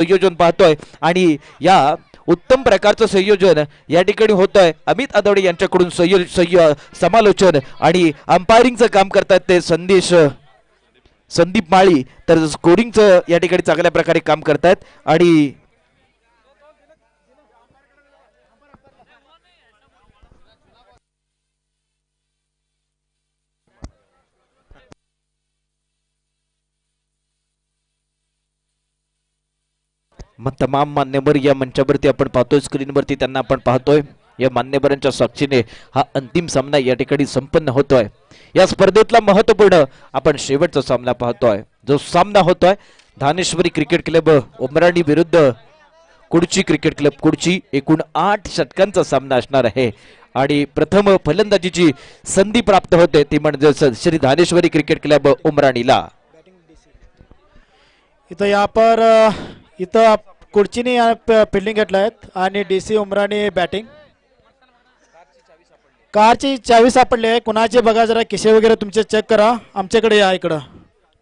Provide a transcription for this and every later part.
संयोजन पाहतोय आणि या उत्तम प्रकारचं संयोजन या ठिकाणी होतंय अमित आदवडे यांच्याकडून समालोचन आणि अंपायरिंगचं काम करतात ते संदीप माळी तर स्कोरिंगचं या ठिकाणी चांगल्या प्रकारे काम करतात आणि तमाम मान्यवर या मंचावरती आपण पाहतोय स्क्रीनवरती त्यांना आपण पाहतोय या मान्यवरांच्या साक्षीने हा अंतिम सामना या ठिकाणी संपन्न होतोय या स्पर्धेतला महत्त्वपूर्ण आपण शेवटचा सामना पाहतोय जो सामना होतोय धानेश्वरी क्रिकेट क्लब उमराणी विरुद्ध कुडची क्रिकेट क्लब कुडची एकूण 8 षटकांचा सामना असणार आहे आणि प्रथम फलंदाजीची संधी प्राप्त होते ती म्हणजे श्री धानेश्वरी क्रिकेट क्लब उमराणीला इथं कुडचीने फिल्डिंग घेतला आहेत आणि डीसी उमराणी बॅटिंग कारची चावी सापडली आहे कुणाची बघा जरा किशे वगैरे तुमचे चेक करा आमच्याकडे या इकडं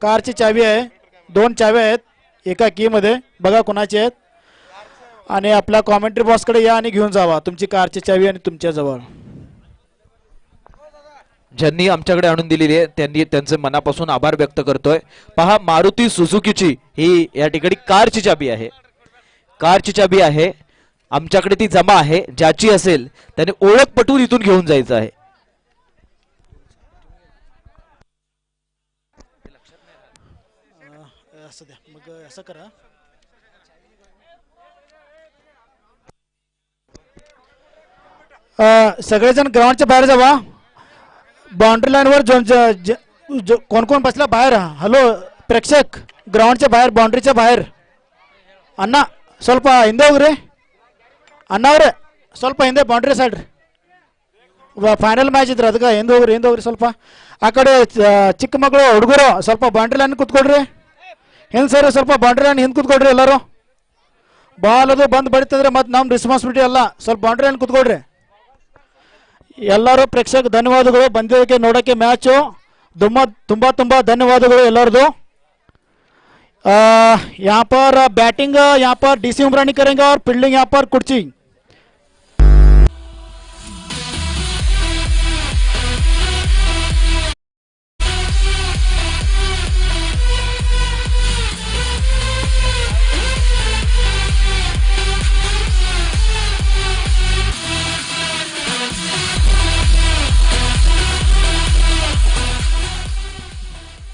कारची चावी आहे 2 चाव्या आहेत एका की मध्ये बघा कुणाची आहेत आणि आपल्या कॉमेंट्री बॉक्सकडे या आणि घेऊन जावा तुमची कारची चावी आणि तुमच्या जवळ ज्यांनी आमच्याकडे आणून दिलेली आहे त्यांनी त्यांचे मनापासून आभार व्यक्त करतोय पहा मारुती सुझुकीची ही या ठिकाणी कारची चाबी आहे आमच्याकडे ती जमा आहे ज्याची असेल त्याने ओळख पटवून इथून घेऊन जायचं आहे असं करा सगळेजण ग्राउंडच्या बाहेर जावा बाउंड्री लाईनवर कोण कोण बसला बाहेर हॅलो प्रेक्षक ग्राउंडच्या बाहेर बाउंड्रीच्या बाहेर अण्णा ಸ್ವಲ್ಪ ಹಿಂದೆ ಹೋಗ್ರಿ ಅಣ್ಣವ್ರೆ ಸ್ವಲ್ಪ ಹಿಂದೆ ಬೌಂಡ್ರಿ ಸೈಡ್ ಫೈನಲ್ ಮ್ಯಾಚ್ ಇದ್ರೆ ಅದಕ್ಕೆ ಹಿಂದೆ ಹೋಗ್ರಿ ಸ್ವಲ್ಪ ಆ ಕಡೆ ಚಿಕ್ಕ ಮಕ್ಕಳು ಹುಡುಗರು ಸ್ವಲ್ಪ ಬೌಂಡ್ರಿ ಲೈನ್ ಕೂತ್ಕೊಳ್ರಿ ಹಿಂದೆ ಸರಿ ಸ್ವಲ್ಪ ಬೌಂಡ್ರಿ ಲೈನ್ ಹಿಂದೆ ಕೂತ್ಕೊಳ್ರಿ ಎಲ್ಲರೂ ಬಾಲ್ ಅದು ಬಂದು ಬಡಿತಂದ್ರೆ ಮತ್ತೆ ನಮ್ಮ ರೆಸ್ಪಾನ್ಸಿಬಿಲಿಟಿ ಅಲ್ಲ ಸ್ವಲ್ಪ ಬೌಂಡ್ರಿ ಲೈನ್ ಕೂತ್ಕೊಳ್ರಿ ಎಲ್ಲರೂ ಪ್ರೇಕ್ಷಕ ಧನ್ಯವಾದಗಳು ಬಂದಿದ್ದಕ್ಕೆ ನೋಡೋಕ್ಕೆ ಮ್ಯಾಚು ತುಂಬ ಧನ್ಯವಾದಗಳು ಎಲ್ಲರದು यहाँ पर बैटिंग यहाँ पर डीसी उमरानी करेंगे और फील्डिंग यहाँ पर कुर्ची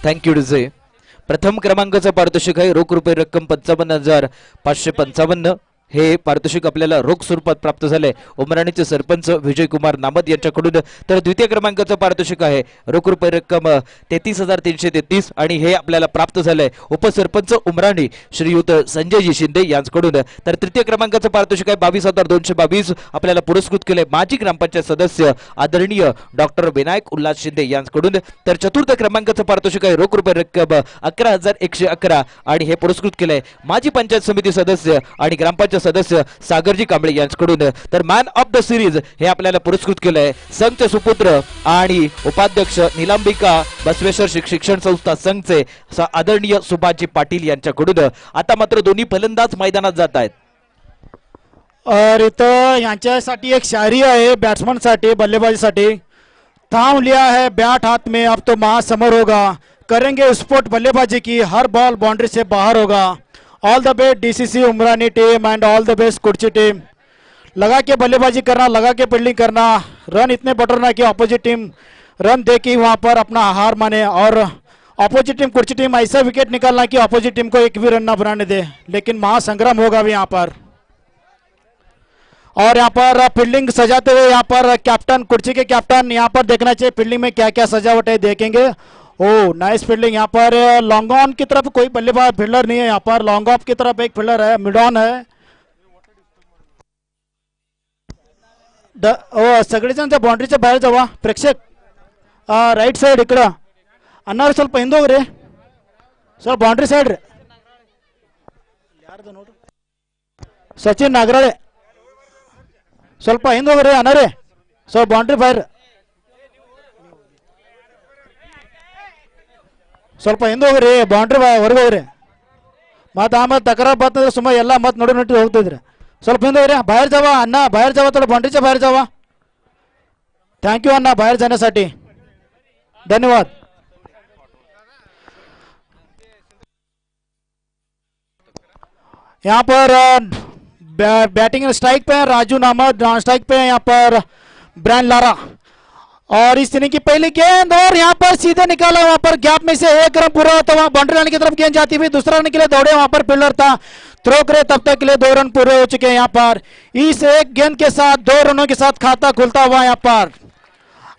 थैंक यू डीजे प्रथम क्रमांकाचं पारितोषिक आहे रोख रुपये रक्कम 55,555 हे पारितोषिक आपल्याला रोख स्वरूपात प्राप्त झाले उमराणीचे सरपंच विजयकुमार नामद यांच्याकडून तर द्वितीय क्रमांकाचं पारितोषिक आहे रोख रुपये रक्कम 33,333 आणि हे आपल्याला प्राप्त झालंय उपसरपंच उमराणी श्रीयुत संजयजी शिंदे यांच्याकडून तर तृतीय क्रमांकाचं पारितोषिक आहे 22,222 आपल्याला पुरस्कृत केले माजी ग्रामपंचायत सदस्य आदरणीय डॉक्टर विनायक उल्हास शिंदे यांच्याकडून तर चतुर्थ क्रमांकाचं पारितोषिक आहे रोख रुपये रक्कम 11,111 आणि हे पुरस्कृत केलंय माजी पंचायत समिती सदस्य आणि ग्रामपंचायत सदस्य सागरजी कांबळे यांच्याकडून तर मॅन ऑफ द सिरीज हे आपल्याला पुरस्कृत केलंय संघचे सुपुत्र आणि उपाध्यक्ष निलंबिका बसवेश्वर शिक्षण संस्था संघचे आदरणीय सुभाषजी पाटील यांच्याकडून आता मात्र दोन्ही फलंदाज मैदानात जात आहेत और इथं यांच्यासाठी एक शायरी आहे बॅट्समन साठी बल्लेबाजीसाठी थाम लिया है बैट हाथ में अब तो महासमर होगा करेंगे स्पोर्ट बल्लेबाजी की हर बॉल बाउंड्री से बाहर होगा all the best DCC Umrani team and all the best Kudchi team लगा के बल्लेबाजी करना लगा के फील्डिंग करना रन इतने बटोरना कि अपोजिट टीम रन दे के वहां पर अपना हार माने और अपोजिट टीम कुर्ची टीम ऐसा विकेट निकालना कि अपोजिट टीम को एक भी रन ना बनाने दे लेकिन महासंग्राम होगा भी यहाँ पर और यहाँ पर फील्डिंग सजाते हुए यहाँ पर कैप्टन कुर्ची के कैप्टन यहाँ पर देखना चाहिए फील्डिंग में क्या क्या सजावट है देखेंगे ओ नाइस फील्डिंग यहाँ पर लॉन्ग ऑन की तरफ कोई बल्लेबाज फील्डर नहीं है यहाँ पर लॉन्ग ऑफ की तरफ एक फील्डर है मिड ऑन है सगळेजण त्या बाउंड्रीच्या बाहेर जावा प्रेक्षक राईट साइड इकडं अन्नावर ಸ್ವಲ್ಪ ಹಿಂದೆ ಹೋಗ್ರಿ ಸ್ವಲ್ಪ बाउंड्री साइड सचिन नागराळे ಸ್ವಲ್ಪ ಹಿಂದೆ ಹೋಗ್ರಿ ಅಣ್ಣರೇ ಸ್ವಲ್ಪ बाउंड्री बाहेर ಸ್ವಲ್ಪ ಹಿಂದೆ ಹೋಗ್ರಿ बाउंड्री ಹೊರಗೆ ಹೋಗ್ರಿ ಮತ್ತೆ ಆಮೇಲೆ ತಕರಾರು ಬರ್ತಂದ್ರೆ ಸುಮ್ಮನೆ ಎಲ್ಲ ಮತ್ತೆ ನೋಡಿ ಹೋಗ್ತಿದ್ರಿ. ಸ್ವಲ್ಪ ಹಿಂದೆ ಇರಿ, बाहेर जावा अण्णा, बाहेर जावा, थोडं बाउंड्रीच्या बाहेर जावा. थँक्यू अण्णा बाहेर जाण्यासाठी, धन्यवाद. यहाँ पर बैटिंग स्ट्राइक पे है राजू नामद, नॉन स्ट्राइक पे है यहाँ पर ब्रायन लारा. और इस इनिंग की पहली गेंद और यहाँ पर सीधे निकाला, वहां पर गैप में से एक रन पूरा होता हुआ बाउंड्री लाइन की तरफ गेंद जाती हुई. दूसरा रन के लिए दौड़े, वहां पर फील्डर था, थ्रो करे, तब तक के लिए 2 रन पूरे हो चुके हैं. यहाँ पर इस एक गेंद के साथ 2 रनों के साथ खाता खुलता हुआ यहाँ पर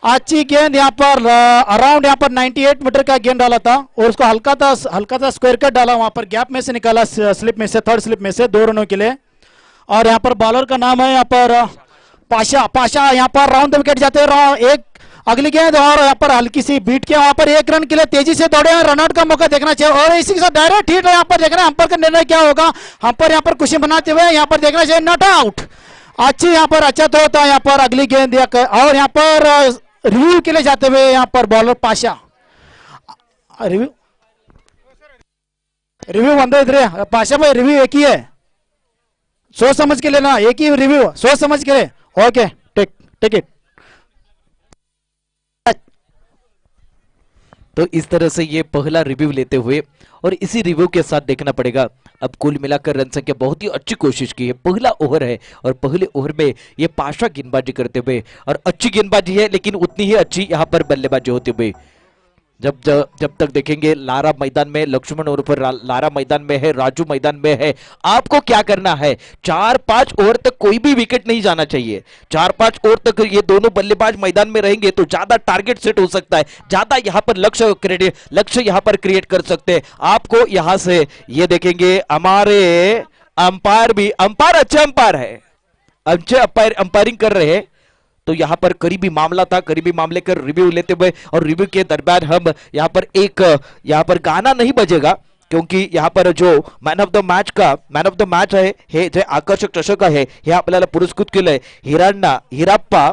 अच्छी गेंद यहाँ पर अराउंड यहाँ पर 98 मीटर का गेंद डाला था और उसको हल्का सा स्क्वायर कट डाला, वहां पर गैप में से निकाला, स्लिप में से, थर्ड स्लिप में से 2 रनों के लिए. और यहाँ पर बॉलर का नाम है यहाँ पर पाशा यहाँ पर राउंड द विकेट जाते हैं. एक अगली गेंद और यहाँ पर हल्की सी बीट के वहां पर 1 रन के लिए तेजी से दौड़े हैं. रनआउट का मौका देखना चाहिए और इसी के साथ डायरेक्ट हिट यहाँ पर देखना है अंपायर का निर्णय क्या होगा. अंपायर यहाँ पर खुशी बनाते हुए यहाँ पर देखना चाहिए नॉट आउट. अच्छी यहाँ पर अच्छा थ्रो था यहाँ पर. अगली गेंद और यहाँ पर रिव्यू के लिए जाते हुए यहाँ पर बॉलर पाशा. रिव्यू बंद इधर पाशा भाई, रिव्यू एक ही है, सोच समझ के लेना, एक ही रिव्यू, सोच समझ के ले. Okay take it. तो इस तरह से ये पहला रिव्यू लेते हुए और इसी रिव्यू के साथ देखना पड़ेगा. अब कुल मिलाकर रन संख्या बहुत ही अच्छी कोशिश की है. पहला ओवर है और पहले ओवर में ये पाशा गेंदबाजी करते हुए और अच्छी गेंदबाजी है, लेकिन उतनी ही अच्छी यहाँ पर बल्लेबाजी होते हुए. जब तक देखेंगे लारा मैदान में, लक्ष्मण ओवर पर लारा मैदान में है, राजू मैदान में है. आपको क्या करना है, 4-5 ओवर तक कोई भी विकेट नहीं जाना चाहिए. 4-5 ओवर तक ये दोनों बल्लेबाज मैदान में रहेंगे तो ज्यादा टारगेट सेट हो सकता है, ज्यादा यहां पर लक्ष्य यहां पर क्रिएट कर सकते हैं. आपको यहां से ये देखेंगे हमारे अंपायर अच्छे अंपायर है, अच्छे अंपायरिंग कर रहे हैं. तो यहां पर करीबी मामला था, करीबी मामले का रिव्यू लेते हुए और रिव्यू के दरमियान हम यहां पर गाना नहीं बजेगा, क्योंकि यहां पर जो मॅन ऑफ द मॅच आहे हे जे आकर्षक चषक आहे हे आपल्याला पुरस्कृत केलंय हिराप्पा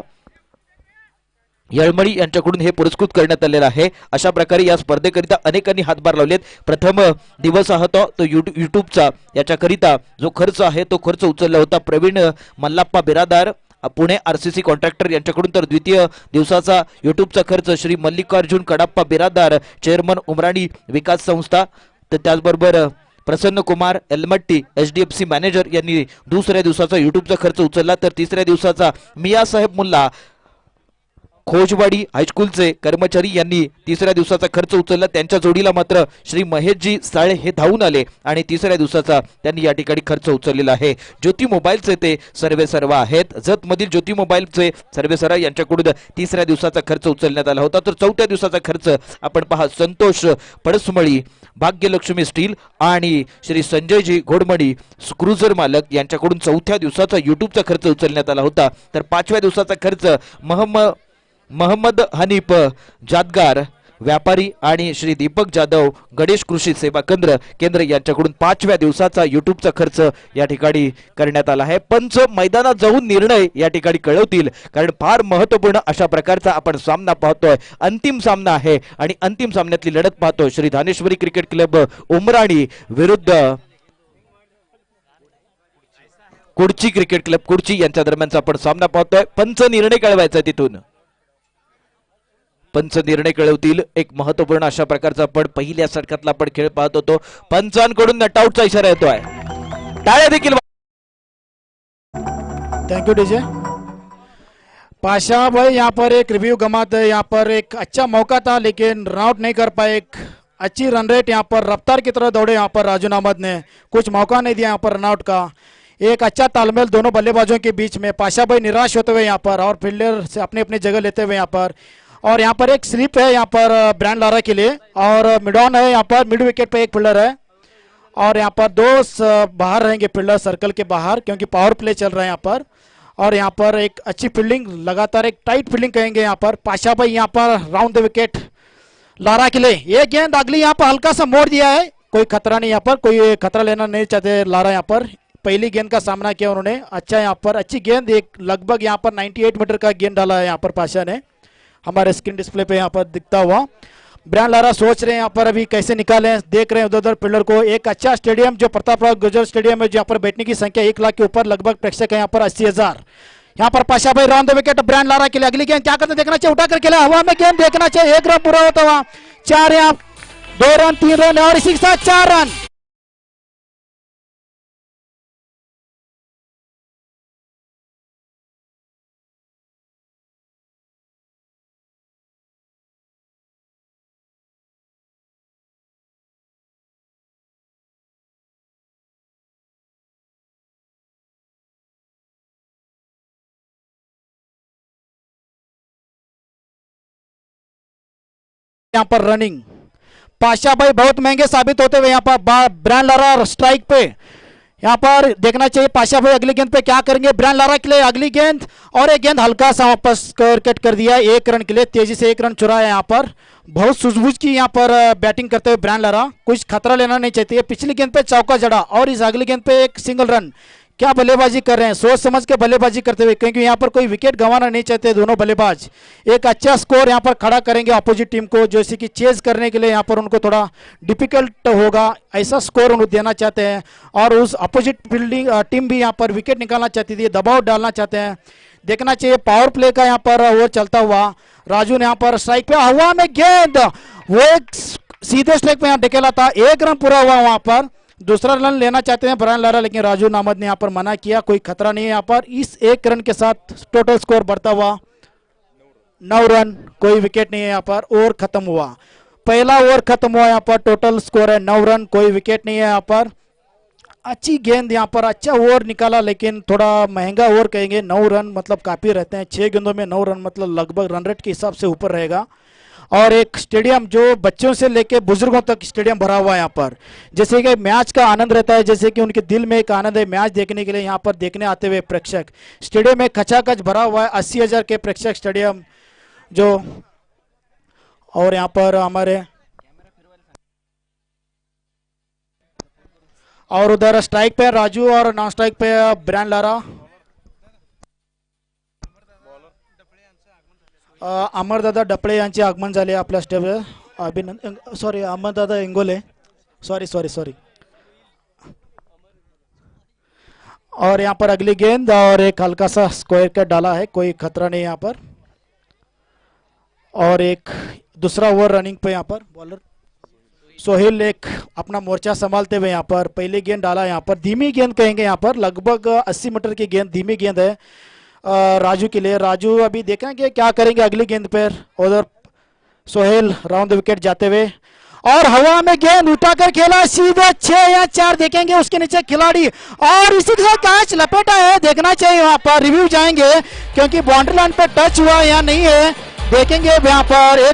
येळमळी यांच्याकडून हे पुरस्कृत करण्यात आलेलं आहे. अशा प्रकारे या स्पर्धेकरिता अनेकांनी हातभार लावलेत. प्रथम दिवस होता तो युट्यूबचा, याच्याकरिता जो खर्च आहे तो खर्च उचलला होता प्रवीण मल्लाप्पा बिरादार पुणे आरसीसी कॉन्ट्रॅक्टर यांच्याकडून. तर द्वितीय दिवसाचा युट्यूबचा खर्च श्री मल्लिकार्जुन कडाप्पा बिरादार, चेअरमन उमराणी विकास संस्था. तर त्याचबरोबर प्रसन्न कुमार एलमट्टी HDFC मॅनेजर यांनी दुसऱ्या दिवसाचा युट्यूबचा खर्च उचलला. तर तिसऱ्या दिवसाचा मिया साहेब मुल्ला खोजवाडी हायस्कूलचे कर्मचारी यांनी तिसऱ्या दिवसाचा खर्च उचलला. त्यांच्या जोडीला मात्र श्री महेशजी साळे हे धावून आले आणि तिसऱ्या दिवसाचा त्यांनी या ठिकाणी खर्च उचललेला आहे. ज्योती मोबाईलचे ते सर्वेसर्वा आहेत, जत मधील ज्योती मोबाईलचे सर्वेसर्वा यांच्याकडून तिसऱ्या दिवसाचा खर्च उचलण्यात आला होता. तर चौथ्या दिवसाचा खर्च आपण पहा संतोष पडसमळी भाग्यलक्ष्मी स्टील आणि श्री संजयजी घोडमणी क्रुझर मालक यांच्याकडून चौथ्या दिवसाचा युट्यूबचा खर्च उचलण्यात आला होता. तर पाचव्या दिवसाचा खर्च मोहम्मद हनीफ जादगार व्यापारी आणि श्री दीपक जाधव गणेश कृषी सेवा केंद्र यांच्याकडून पाचव्या दिवसाचा युट्यूबचा खर्च या ठिकाणी करण्यात आला आहे. पंच मैदानात जाऊन निर्णय या ठिकाणी कळवतील, कारण फार महत्त्वपूर्ण अशा प्रकारचा आपण सामना पाहतोय. अंतिम सामना आहे आणि अंतिम सामन्यातली लढत पाहतोय श्री धानेश्वरी क्रिकेट क्लब उमराणी विरुद्ध कुडची क्रिकेट क्लब कुडची यांच्या दरम्यानचा आपण सामना पाहतोय. पंच निर्णय कळवायचा तिथून पंच निर्णय कळवतील. एक महत्त्वपूर्ण अशा प्रकारचा आपण पहिल्या षटकातला आपण खेळ पाहत होतो. पंचांकडून नटआउटचा इशारा येतोय, टाळ्या देखील. Thank you DJ. पाशा भाई यहाँ पर एक रिव्यू गमाते हैं, यहाँ पर एक अच्छा मौका था लेकिन रन आउट नहीं कर पाए. एक अच्छी रन रेट यहाँ पर रफ्तार की तरह दौड़े यहाँ पर राजू नामद ने, कुछ मौका नहीं दिया यहाँ पर रन आउट का. एक अच्छा तालमेल दोनों बल्लेबाजों के बीच में. पाशा भाई निराश होते हुए यहाँ पर और फील्डर से अपनी अपनी जगह लेते हुए यहाँ पर. और यहाँ पर एक स्लिप है यहाँ पर ब्रायन लारा के लिए और मिड ऑन है यहाँ पर, मिड विकेट पे एक फील्डर है और यहाँ पर 2 बाहर रहेंगे फील्डर सर्कल के बाहर, क्योंकि पावर प्ले चल रहा है यहाँ पर. और यहाँ पर एक अच्छी फील्डिंग, लगातार एक टाइट फील्डिंग कहेंगे यहाँ पर. पाशा भाई यहाँ पर राउंड द विकेट लारा के लिए. ये गेंद अगली यहाँ पर हल्का सा मोड़ दिया है, कोई खतरा नहीं, यहाँ पर कोई खतरा लेना नहीं चाहते लारा. यहाँ पर पहली गेंद का सामना किया उन्होंने, अच्छा यहाँ पर अच्छी गेंद, एक लगभग यहाँ पर 98 मीटर का गेंद डाला है यहाँ पर पाशा ने, हमारे स्क्रीन डिस्प्ले पे यहाँ पर दिखता हुआ. ब्रायन लारा सोच रहे हैं यहाँ पर अभी कैसे निकालें, देख रहे हैं उधर उधर फील्डर को। एक अच्छा स्टेडियम जो प्रतापराव गुर्जर स्टेडियम है, जहाँ पर बैठने की संख्या 1 लाख के ऊपर लगभग प्रेक्षक है, यहाँ पर 80,000। यहाँ पर पाशा भाई round the wicket Brian Lara के लिए। अगली गेंद क्या करते देखना चाहिए, उठा कर खेला हवा में गेंद देखना चाहिए। 1 रन पूरा होता हुआ 4 यहाँ 2 रन 3 रन और इसी के साथ 4 रन। यहाँ पर रनिंग पाशा भाई बहुत महंगे साबित होते हुए यहाँ पर ब्रायन लारा स्ट्राइक पे। यहाँ पर देखना चाहिए पाशा भाई अगली गेंद पे क्या करेंगे। ब्रायन लारा के लिए अगली गेंद और एक गेंद हल्का सा वापस स्कोर कट कर दिया 1 रन के लिए। तेजी से 1 रन चुराया यहाँ पर। बहुत सूझबूझ की यहाँ पर बैटिंग करते हुए ब्रायन लारा, कुछ खतरा लेना नहीं चाहती। पिछली गेंद पे चौका जड़ा और इस अगली गेंद पे एक सिंगल रन। क्या बल्लेबाजी कर रहे हैं, सोच समझ के बल्लेबाजी करते हुए, क्योंकि यहाँ पर कोई विकेट गंवाना नहीं चाहते दोनों बल्लेबाज। एक अच्छा स्कोर यहाँ पर खड़ा करेंगे अपोजिट टीम को, जैसे कि चेज करने के लिए यहाँ पर उनको थोड़ा डिफिकल्ट होगा, ऐसा स्कोर उनको देना चाहते हैं। और उस अपोजिट फील्डिंग टीम भी यहाँ पर विकेट निकालना चाहती थी, दबाव डालना चाहते हैं। देखना चाहिए पावर प्ले का यहाँ पर ओवर चलता हुआ। राजू ने यहाँ पर स्ट्राइक पे हवा में गेंद, वो एक सीधे स्ट्राइक पे यहाँ ढकेला था। 1 रन पूरा हुआ वहां पर। दूसरा रन लेना चाहते हैं ब्रायन लारा, लेकिन राजू नामद ने यहाँ पर मना किया। कोई खतरा नहीं है यहाँ पर। इस 1 रन के साथ टोटल स्कोर बढ़ता हुआ 9 रन, कोई विकेट नहीं है यहाँ पर। ओवर खत्म हुआ, पहला ओवर खत्म हुआ यहाँ पर। टोटल स्कोर है 9 रन, कोई विकेट नहीं है यहाँ पर। अच्छी गेंद यहाँ पर, अच्छा ओवर निकाला, लेकिन थोड़ा महंगा ओवर कहेंगे। 9 रन मतलब काफी रहते हैं, 6 गेंदों में 9 रन मतलब लगभग रन रेट के हिसाब से ऊपर रहेगा। और एक स्टेडियम जो बच्चों से लेके बुजुर्गों तक स्टेडियम भरा हुआ है यहाँ पर। जैसे कि मैच का आनंद रहता है, जैसे कि उनके दिल में एक आनंद है मैच देखने के लिए, यहाँ पर देखने आते हुए प्रेक्षक। स्टेडियम में खचाखच भरा हुआ है, 80,000 के प्रेक्षक स्टेडियम जो। और यहाँ पर हमारे और उधर स्ट्राइक पे राजू और नॉन स्ट्राइक पे ब्रायन लारा। अमरदादा डपळे यांचे आगमन झाले आपल्या स्टेजवर। अभिनंदन, सॉरी अमरदादा इंगोले, सॉरी। और यहाँ पर अगली गेंद और एक हल्का सा स्क्वायर कट डाला है, कोई खतरा नहीं यहाँ पर। और एक दूसरा ओवर रनिंग पे यहाँ पर बॉलर सोहेल एक अपना मोर्चा संभालते हुए यहाँ पर पहली गेंद डाला। यहाँ पर धीमी गेंद कहेंगे, यहाँ पर लगभग 80 मीटर की गेंद, धीमी गेंद है राजू के लिए। राजू अभी देखेंगे क्या करेंगे अगली गेंद पर। उधर सोहेल राउंड द विकेट जाते हुए और हवा में गेंद उठाकर खेला, सीधे 6 या 4 देखेंगे उसके नीचे खिलाड़ी। और इसी के साथ कैच लपेटा है, देखना चाहिए वहां पर। रिव्यू जाएंगे क्योंकि बाउंड्री लाइन पर टच हुआ या नहीं है, देखेंगे यहाँ पर।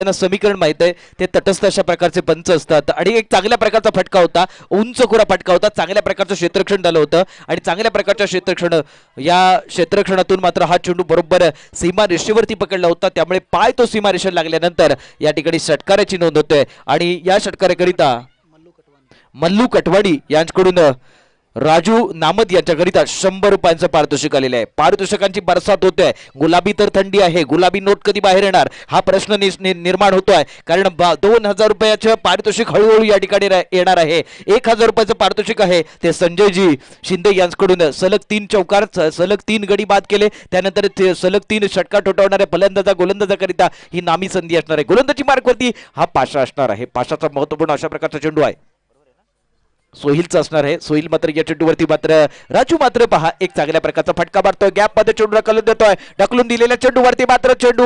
एक समीकरण माहित आहे, ते तटस्थ अशा प्रकारचे पंच असतात आणि एक चांगल्या प्रकारचा फटका होता, उंच खुरा फटका होता, चांगल्या प्रकारचं क्षेत्ररक्षण झालं होतं आणि चांगल्या प्रकारच्या क्षेत्ररक्षण, या क्षेत्ररक्षणातून मात्र हा चेंडू बरोबर सीमा रेषेवरती पकडला होता, त्यामुळे पाय तो सीमा रेषेला लागल्यानंतर या ठिकाणी षटकाराची नोंद होते आणि या षटकाराकरिता मल्लू कटवाडी यांच्याकडून राजू नामद यांच्याकरिता 100 रुपयांचं पारितोषिक आलेलं आहे। पारितोषिकांची बरसात होते, गुलाबी तर थंडी आहे, गुलाबी नोट कधी बाहेर येणार हा प्रश्न निर्माण होतोय, कारण 2000 रुपयाचं पारितोषिक हळूहळू या ठिकाणी येणार आहे। 1000 रुपयाचं पारितोषिक आहे ते संजयजी शिंदे यांच्याकडून। सलग 3 चौकार, सलग 3 गडी बाद केले, त्यानंतर सलग 3 षटकार ठोठावणाऱ्या फलंदाजा गोलंदाजाकरिता ही नामी संधी असणार आहे। गोलंदाजी मार्कवरती हा पाशा असणार आहे, पाशाचा महत्त्वपूर्ण अशा प्रकारचा चेंडू आहे, सोहिलचा असणार आहे। सोहिल मात्र या चेंडूवरती मात्र राजू मात्र पहा एक चांगल्या प्रकारचा फटका मारतोय, गॅप मध्ये चेंडू ढकलून देतोय, ढकलून दिलेल्या चेंडूवरती मात्र चेंडू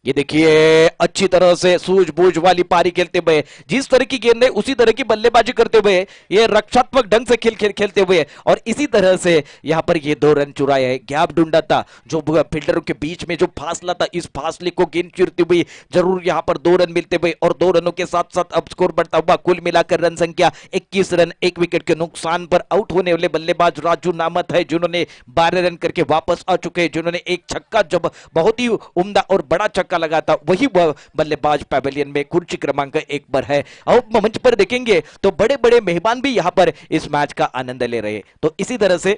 ये देखिए अच्छी तरह से सूझबूझ वाली पारी खेलते हुए, जिस तरह की गेंद है उसी तरह की बल्लेबाजी करते हुए, ये रक्षात्मक ढंग से खेलते हुए, और इसी तरह से यहां पर ये 2 रन चुराए हैं। गैप ढूंढा था जो फील्डरों के बीच में जो फासला था, इस फासले को गेंद चीरती हुई जरूर यहां पर 2 रन मिलते हुए, और 2 रनों के साथ साथ अब स्कोर बढ़ता हुआ। कुल मिलाकर रन संख्या 21 रन। 1 विकेट के नुकसान पर आउट होने वाले बल्लेबाज राजू नामत है, जिन्होंने 12 रन करके वापस आ चुके हैं, जिन्होंने एक छक्का जब बहुत ही उम्दा और बड़ा छक्का लगा था, वही बल्लेबाज पैवेलियन में कुर्सी क्रमांक 1 पर है। और मंच पर देखेंगे तो बड़े बड़े मेहमान भी यहां पर इस मैच का आनंद ले रहे। तो इसी तरह से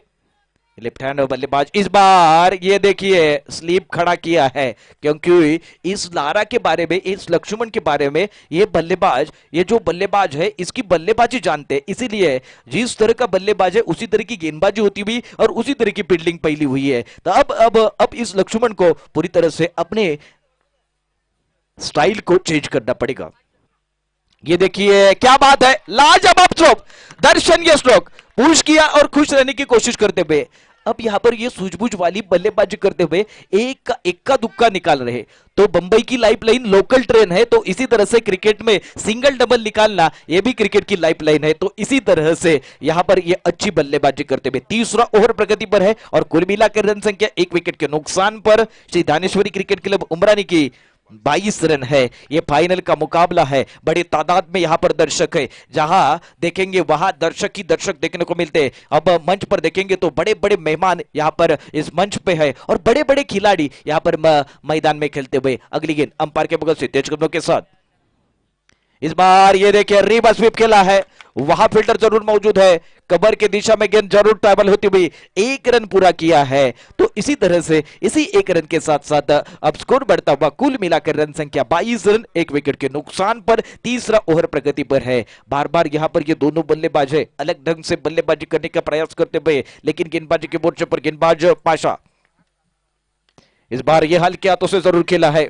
लेफ्ट हैंड बल्लेबाज इस बार ये देखिए स्लीप खड़ा किया है, क्योंकि इस लारा के बारे में, इस लक्ष्मण के बारे में ये बल्लेबाज, ये जो बल्लेबाज है इसकी बल्लेबाजी जानते हैं, इसीलिए जिस तरह का बल्लेबाज है उसी तरह की गेंदबाजी होती हुई और उसी तरह की फील्डिंग पहली हुई है। तो अब इस लक्ष्मण को पूरी तरह से अपने स्टाइल को चेंज करना पड़ेगा। ये देखिए क्या बात है, लाजवाब स्ट्रोक, दर्शनीय स्ट्रोक, पुश किया और खुश रहने की कोशिश करते हुए अब यहां पर ये सूझबूझ वाली बल्लेबाजी करते हुए एक का इक्का दुक्का निकाल रहे। तो बंबई की लाइफलाइन लोकल ट्रेन है, तो इसी तरह से क्रिकेट में सिंगल डबल निकालना ये भी क्रिकेट की लाइफलाइन है। तो इसी तरह से यहां पर ये अच्छी बल्लेबाजी करते हुए 3रा ओवर प्रगति पर है, और कुल मिलाकर रन संख्या 1 विकेट के नुकसान पर श्री दानेश्वरी क्रिकेट क्लब उमरानी की 22 रन है। ये फाइनल का मुकाबला है, बड़ी तादाद में यहां पर दर्शक है, जहां देखेंगे वहां दर्शक ही दर्शक देखने को मिलते हैं। अब मंच पर देखेंगे तो बड़े बड़े मेहमान यहां पर इस मंच पे है, और बड़े बड़े खिलाड़ी यहां पर मैदान में खेलते हुए। अगली गेंद अंपायर के बगल से तेज कदमों के साथ इस बार ये देखिए रिवर्स स्वीप खेला है, वहां फील्डर जरूर मौजूद है, कबर की दिशा में गेंद जरूर ट्रैवल होती हुई 1 रन पूरा किया है। तो इसी तरह से इसी 1 रन के साथ साथ अब स्कोर बढ़ता हुआ, कुल मिलाकर रन संख्या 22 रन, 1 विकेट के नुकसान पर 3रा ओवर प्रगति पर है। बार बार यहां पर ये दोनों बल्लेबाज है अलग ढंग से बल्लेबाजी करने का प्रयास करते हुए, लेकिन गेंदबाजी के मोर्चे पर गेंदबाज पाशा इस बार ये हल्के हाथों से जरूर खेला है।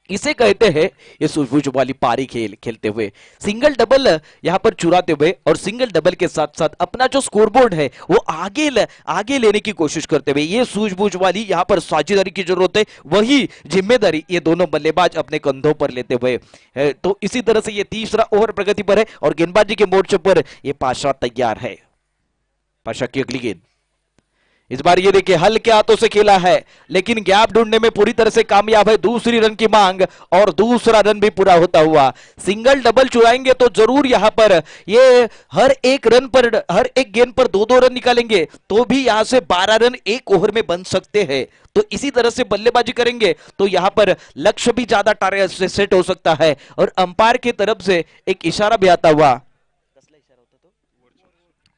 इसे कहते हैं ये सूझबूझ वाली पारी खेलते हुए, सिंगल डबल यहां पर चुराते हुए, और सिंगल डबल के साथ साथ अपना जो स्कोरबोर्ड है वो आगे लेने की कोशिश करते हुए, ये सूझबूझ वाली यहां पर साझेदारी की जरूरत है, वही जिम्मेदारी ये दोनों बल्लेबाज अपने कंधों पर लेते हुए। तो इसी तरह से ये 3रा ओवर प्रगति पर है, और गेंदबाजी के मोर्चे पर ये पाशा तैयार है। पाशा की अगली गेंद इस बार ये देखिए हल्के हाथों से खेला है, लेकिन गैप ढूंढने में पूरी तरह से कामयाब है। 2री रन की मांग, और 2रा रन भी पूरा होता हुआ। सिंगल डबल चुराएंगे तो जरूर यहां पर ये हर एक गेंद पर 2-2 रन निकालेंगे तो भी यहां से 12 रन 1 ओवर में बन सकते हैं। तो इसी तरह से बल्लेबाजी करेंगे तो यहां पर लक्ष्य भी ज्यादा टारगेट से सेट हो सकता है, और अंपायर की तरफ से एक इशारा भी आता हुआ,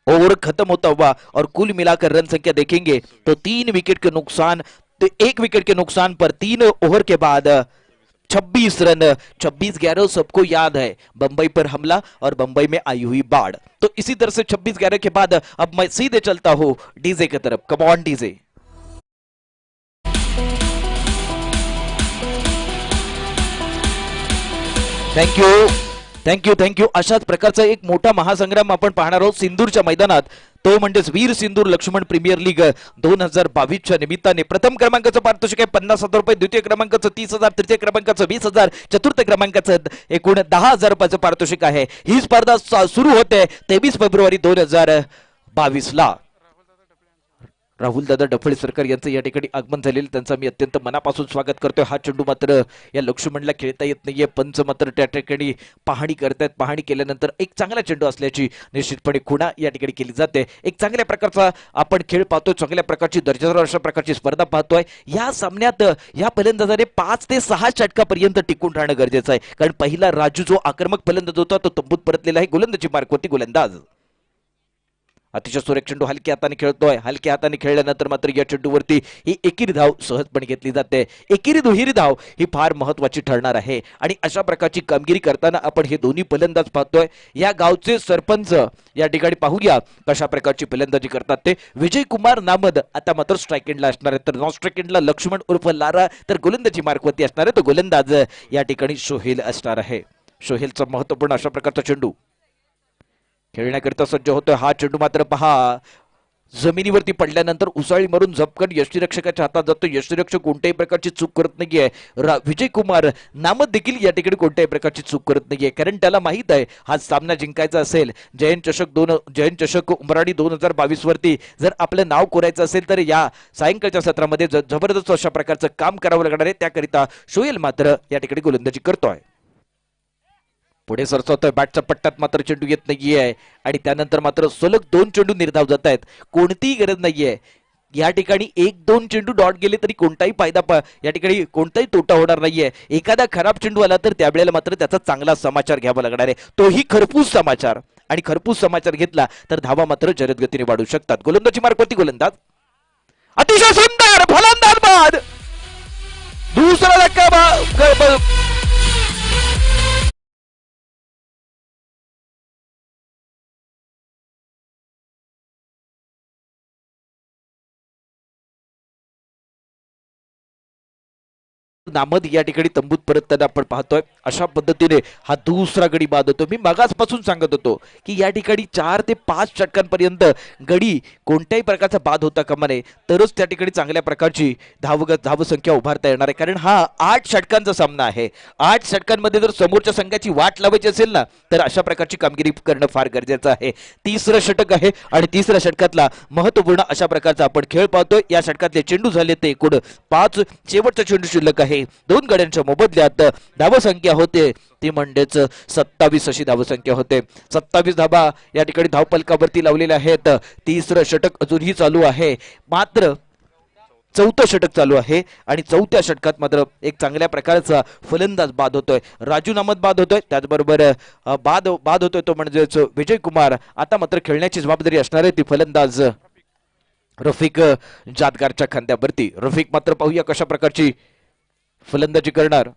ओवर खत्म होता हुआ, और कुल मिलाकर रन संख्या देखेंगे तो 3 विकेट के नुकसान, तो 1 विकेट के नुकसान पर 3 ओवर के बाद 26 रन। 26-11 सबको याद है, बंबई पर हमला और बंबई में आई हुई बाढ़। तो इसी तरह से 26-11 के बाद अब मैं सीधे चलता हूं डीजे की तरफ। Come on DJ. Thank you. अशाच प्रकारचा एक मोठा महासंग्राम आपण पाहणार आहोत सिंदूरच्या मैदानात, तो म्हणजेच वीर सिंदूर लक्ष्मण प्रीमियर लीग 2022च्या निमित्ताने प्रथम क्रमांकाचं पारितोषिक आहे 50,000 रुपये, द्वितीय क्रमांकाचं 30,000, तृतीय क्रमांकाचं 20,000, चतुर्थ क्रमांकाचं एकूण 10,000 रुपयाचं पारितोषिक आहे। ही स्पर्धा सुरू होते 23 फेब्रुवारी 2022 ला। राहुल दादा डफळे सरकार यांचं या ठिकाणी आगमन झालेलं, त्यांचं मी अत्यंत मनापासून स्वागत करतोय। हा चेंडू मात्र या लक्ष्मणला खेळता येत नाहीये, पंच मात्र त्या ठिकाणी पाहणी करतायत। पाहणी केल्यानंतर एक चांगला चेंडू असल्याची निश्चितपणे खुणा या ठिकाणी केली जाते। एक चांगल्या प्रकारचा आपण खेळ पाहतोय, चांगल्या प्रकारची दर्जेदार अशा प्रकारची स्पर्धा पाहतोय। या सामन्यात या फलंदाजाने 5 ते 6 षटकापर्यंत टिकून राहणं गरजेचं आहे, कारण पहिला राजू जो आक्रमक फलंदाज होता तो तंबूत परतलेला आहे। गोलंदाजी मार्कवरती गोलंदाज अतिशय सुरेख चेंडू हलक्या हाताने खेळतोय, हलक्या हाताने खेळल्यानंतर मात्र या चेंडूवरती ही एकेरी धाव सहजपणे घेतली जाते। एकेरी दुहेरी धाव ही फार महत्वाची ठरणार आहे, आणि अशा प्रकारची कामगिरी करताना आपण हे दोन्ही फलंदाज पाहतोय। या गावचे सरपंच या ठिकाणी पाहूया कशा प्रकारची फलंदाजी करतात ते। विजय कुमार नामद आता मात्र स्ट्राइक एंडला असणार आहे, तर नॉन स्ट्राइक एंडला लक्ष्मण उर्फ लारा, तर गोलंदाजी मार्कवरती असणार आहे तो गोलंदाज या ठिकाणी सोहेल असणार आहे। सोहेलचा महत्वपूर्ण अशा प्रकारचा चेंडू खेळण्याकरिता सज्ज होतोय। हा चेंडू मात्र पहा जमिनीवरती पडल्यानंतर उसळी मारून झपकन यष्टीरक्षकाच्या हातात जातो. यष्टीरक्षक कोणत्याही प्रकारची चूक करत नाहीये. विजय कुमार नामद देखील या ठिकाणी कोणत्याही प्रकारची चूक करत नाहीये, कारण त्याला माहित आहे हा सामना जिंकायचा असेल, जयंत चषक उमराणी 2022 वरती जर आपलं नाव कोरायचं असेल तर या सायंकाळच्या सत्रामध्ये जबरदस्त अशा प्रकारचं काम करावं लागणार आहे. त्याकरिता शोएल मात्र या ठिकाणी गोलंदाजी करतोय. पुढे सरसवतोय, बॅटच्या पट्ट्यात मात्र चेंडू येत नाहीये आणि त्यानंतर मात्र सलग 2 चेंडू निर्धाव जात आहेत. कोणतीही गरज नाहीये या ठिकाणी. 1-2 चेंडू डॉट गेले तरी कोणताही फायदा या ठिकाणी कोणताही तोटा होणार नाहीये. एखादा खराब चेंडू आला तर त्यावेळेला मात्र त्याचा चांगला समाचार घ्यावा लागणार आहे, तोही खरपूस समाचार. आणि खरपूस समाचार घेतला तर धावा मात्र जलदगतीने वाढू शकतात. गोलंदाजी मार्गवरती गोलंदाज, अतिशय सुंदर फलंदाज बाद, दुसरा धक्का नामद या ठिकाणी तंबूत परतताना आपण पाहतोय. अशा पद्धतीने हा दुसरा गडी बाद होतो. मी मगाचपासून सांगत होतो की या ठिकाणी 4 ते 5 षटकांपर्यंत गडी कोणत्याही प्रकारचा बाद होता कामा नये, तरच त्या ठिकाणी चांगल्या प्रकारची धावसंख्या उभारता येणार आहे. कारण हा 8 षटकांचा सामना आहे. 8 षटकांमध्ये जर समोरच्या संघाची वाट लावायची असेल ना, तर अशा प्रकारची कामगिरी करणं फार गरजेचं आहे. तिसरं षटक आहे आणि तिसऱ्या षटकातला महत्वपूर्ण अशा प्रकारचा आपण खेळ पाहतोय. या षटकातले चेंडू झाले ते एकूण 5. शेवटचा चेंडू शिल्लक आहे. 2 गड्यांच्या मोबदल्यात धावसंख्या होते ती म्हणजेच 27 अशी धावसंख्या होते. 27 धावा या ठिकाणी धावपलकावरती लावलेल्या आहेत. तिसरं षटक अजूनही चालू आहे, मात्र 4थं षटक चालू आहे आणि 4थ्या षटकात मात्र एक चांगल्या प्रकारचा फलंदाज बाद होतोय. राजू नामद बाद होतोय, त्याचबरोबर बाद होतोय तो म्हणजेच विजय कुमार. आता मात्र खेळण्याची जबाबदारी असणार आहे ती फलंदाज रफिक जादगारच्या खांद्यावरती. रफिक मात्र पाहूया कशा प्रकारची फलंदाजी करणार.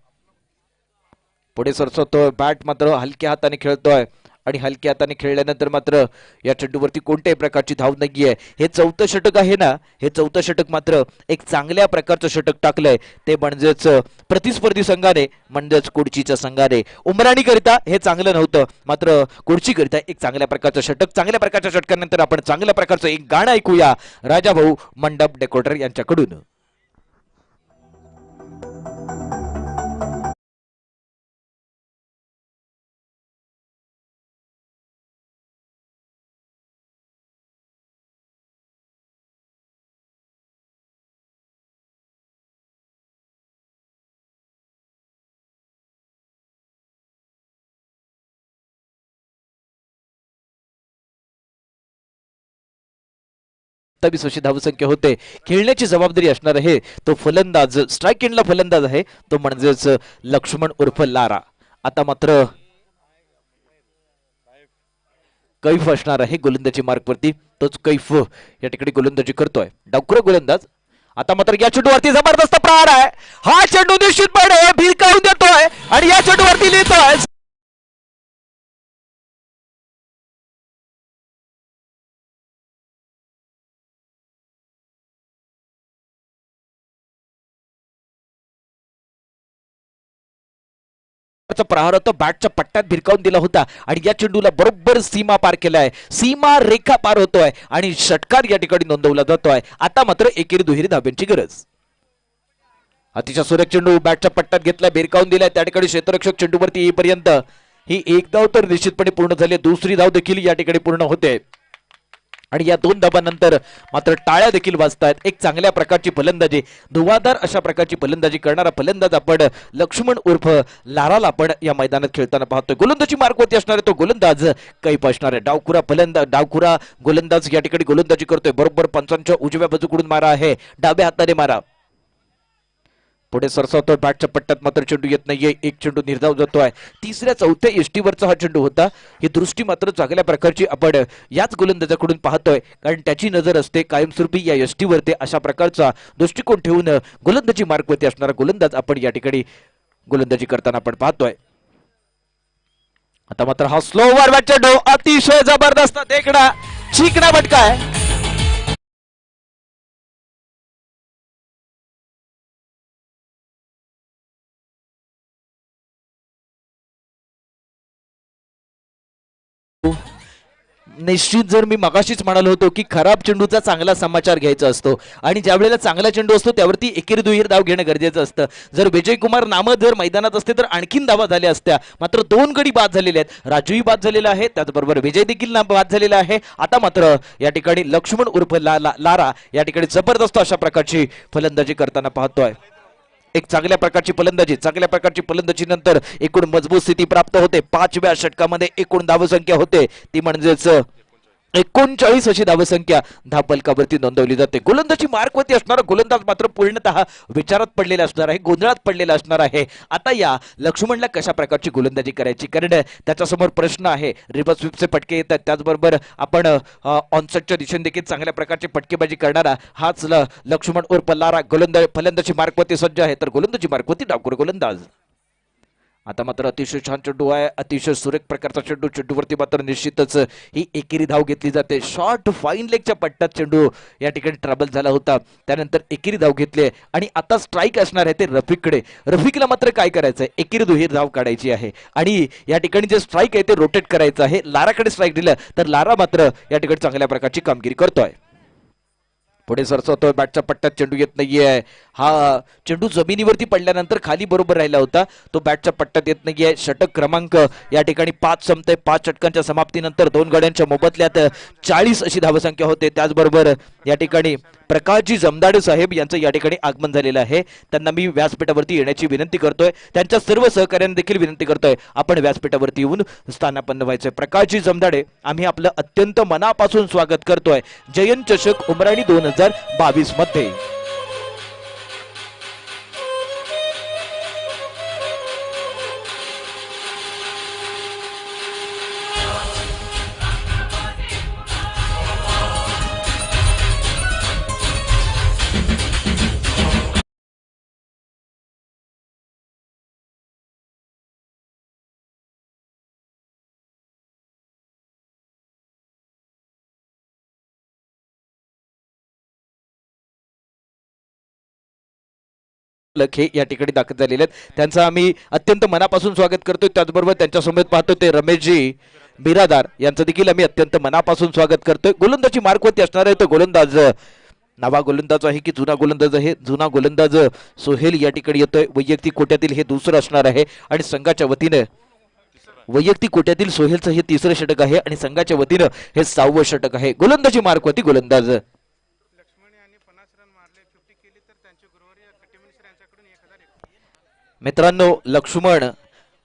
पुढे सरसवतोय, बॅट मात्र हलक्या हाताने खेळतोय आणि हलक्या हाताने खेळल्यानंतर मात्र या चेंडूवरती कोणत्याही प्रकारची धाव नाहीये. हे 4थं षटक आहे ना, हे 4थं षटक मात्र एक चांगल्या प्रकारचं षटक टाकलंय ते म्हणजेच प्रतिस्पर्धी संघाने, म्हणजेच कुडचीच्या संघाने. उमराणीकरिता हे चांगलं नव्हतं, मात्र कुडचीकरिता एक चांगल्या प्रकारचं षटक. चांगल्या प्रकारच्या षटकानंतर आपण चांगल्या प्रकारचं एक गाणं ऐकूया राजाभाऊ मंडप डेकोडर यांच्याकडून. अशी धावसंख्या होते. खेळण्याची जबाबदारी असणार आहे तो फलंदाज, स्ट्राईक एंडला फलंदाज आहे तो म्हणजेच लक्ष्मण उर्फ लारा. आता मात्र कैफ असणार आहे गोलंदाजी मार्कवरती. तोच कैफ या ठिकाणी गोलंदाजी करतोय, डावखुरा गोलंदाज. आता मात्र या चेंडूवरती जबरदस्त प्रहार आहे. हा चेंडू निश्चितपणे भिरकावून देतोय आणि या चेंडूवरती लिहितोय प्रहार होता, बॅटच्या पट्ट्यात भिरकावून दिला होता आणि या चेंडूला बरोबर सीमा पार केलाय, सीमा रेखा पार होतोय आणि षटकार या ठिकाणी नोंदवला जातोय. आता मात्र एकेरी दुहेरी धाब्यांची गरज. अतिशय सुरेख चेंडू बॅटच्या पट्ट्यात घेतला, भिरकावून दिलाय. त्या ठिकाणी क्षेत्ररक्षक चेंडूवरती येईपर्यंत ही एक धाव तर निश्चितपणे पूर्ण झाली, दुसरी धाव देखील या ठिकाणी पूर्ण होते आणि या 2 धावांनंतर मात्र टाळ्या देखील वाजतायत. एक चांगल्या प्रकारची फलंदाजी, धुवाधार अशा प्रकारची फलंदाजी करणारा फलंदाज आपण लक्ष्मण उर्फ लाराला आपण या मैदानात खेळताना पाहतोय. गोलंदाजी मार्गवरती असणारे तो गोलंदाज कैफ असणार आहे. डावखुरा गोलंदाज या ठिकाणी गोलंदाजी करतोय. बरोबर पंचांच्या उजव्या बाजूकडून मारा आहे, डाव्या हाताने मारा. पुढे सरसावतोय, बॅटच्या पट्ट्यात मात्र चेंडू येत नाहीये, एक चेंडू निर्धाव जातोय. 3ऱ्या-4थ्या यष्टीवरचा हा चेंडू होता. ही दृष्टी मात्र चांगल्या प्रकारची आपण याच गोलंदाजाकडून पाहतोय, कारण त्याची नजर असते कायमस्वरूपी या यष्टीवरती. अशा प्रकारचा दृष्टिकोन ठेवून गोलंदाजी मार्गवरती असणारा गोलंदाज आपण या ठिकाणी गोलंदाजी करताना आपण पाहतोय. आता मात्र हा स्लोवर बॅट चेंडू अतिशय जबरदस्त देखणा चिकना फटका आहे. निश्चित, जर मी मगाशीच म्हणालो होतो की खराब चेंडूचा चांगला समाचार घ्यायचा असतो आणि ज्या वेळेला चांगला चेंडू असतो त्यावरती एकेरी दुहेरी धाव घेणं गरजेचं असतं. जर विजय कुमार नामद जर मैदानात असते तर आणखीन धावा झाल्या असत्या, मात्र 2 गडी बाद झालेले आहेत. राजूही बाद झालेला आहे, त्याचबरोबर विजय देखील बाद झालेला आहे. आता मात्र या ठिकाणी लक्ष्मण उर्फ लारा या ठिकाणी जबरदस्त अशा प्रकारची फलंदाजी करताना पाहतोय. एक चांगल्या प्रकारची फलंदाजी नंतर एकूण मजबूत स्थिती प्राप्त होते. 5व्या षटकामध्ये एकूण धावसंख्या होते ती म्हणजेच 39 अशी धावसंख्या धावफलकावरती नोंदवली जाते. गोलंदाजी मार्कवरती असणारा गोलंदाज मात्र पूर्णतः विचारात पडलेला असणार आहे, गोंधळात पडलेला असणार आहे. आता या लक्ष्मणला कशा प्रकारची गोलंदाजी करायची, कारण त्याच्यासमोर प्रश्न आहे. रिव्हर्स स्वीपचे फटके येतात, त्याचबरोबर आपण ऑनसेटच्या दिशेने देखील चांगल्या प्रकारची फटकेबाजी करणारा हाच लक्ष्मण उर्फ लारा फलंदाजी मार्कवरती सज्ज आहे. तर गोलंदाजी मार्कवरती डावखुरा गोलंदाज. आता मात्र अतिशय छान चेंडू आहे, अतिशय सुरेख प्रकारचा चेंडू. चेंडूवरती मात्र निश्चितच ही एकेरी धाव घेतली जाते. शॉर्ट फाईन लेगच्या पट्ट्यात चेंडू या ठिकाणी ट्रबल झाला होता, त्यानंतर एकेरी धाव घेतली आणि आता स्ट्राईक असणार आहे ते रफिककडे. रफिकला मात्र काय करायचं आहे, एकेरी दुहेरी धाव काढायची आहे आणि या ठिकाणी जे स्ट्राईक आहे ते रोटेट करायचं आहे. लाराकडे स्ट्राईक दिलं तर लारा मात्र या ठिकाणी चांगल्या प्रकारची कामगिरी करतोय. पुढे सरसवतोय, बॅटच्या पट्ट्यात चेंडू येत नाहीये. हा चेंडू जमिनीवरती पडल्यानंतर खाली बरोबर राहिला होता, तो बॅटच्या पट्ट्यात येत नाहीये. षटक क्रमांक या ठिकाणी 5 संपते. 5 षटकांच्या समाप्तीनंतर 2 गड्यांच्या मोबदल्यात 40 अशी धावसंख्या होते. त्याचबरोबर या ठिकाणी प्रकाशजी जमदाडे साहेब यांचं या ठिकाणी आगमन झालेलं आहे. त्यांना मी व्यासपीठावरती येण्याची विनंती करतोय, त्यांच्या सर्व सहकार्यांना देखील विनंती करतोय आपण व्यासपीठावरती येऊन स्थानापन्न व्हायचंय. प्रकाशजी जमदाडे, आम्ही आपलं अत्यंत मनापासून स्वागत करतोय जयंत चषक उमराणी 2022 मध्ये. हे या ठिकाणी दाखल झालेले आहेत, त्यांचं आम्ही अत्यंत मनापासून स्वागत करतोय. त्याचबरोबर त्यांच्यासमोर पाहतो ते रमेशजी बिरादार यांचं देखील आम्ही अत्यंत मनापासून स्वागत करतोय. गोलंदाजी मार्कवरती असणार आहे तो गोलंदाज नवा गोलंदाज आहे की जुना गोलंदाज आहे, जुना गोलंदाज सोहेल या ठिकाणी येतोय. वैयक्तिक कोट्यातील हे दुसरं असणार आहे आणि संघाच्या वतीने वैयक्तिक कोट्यातील सोहेलचं हे 3रं षटक आहे आणि संघाच्या वतीनं हे 6वं षटक आहे. गोलंदाजी मार्कवरती गोलंदाज. मित्रांनो, लक्ष्मण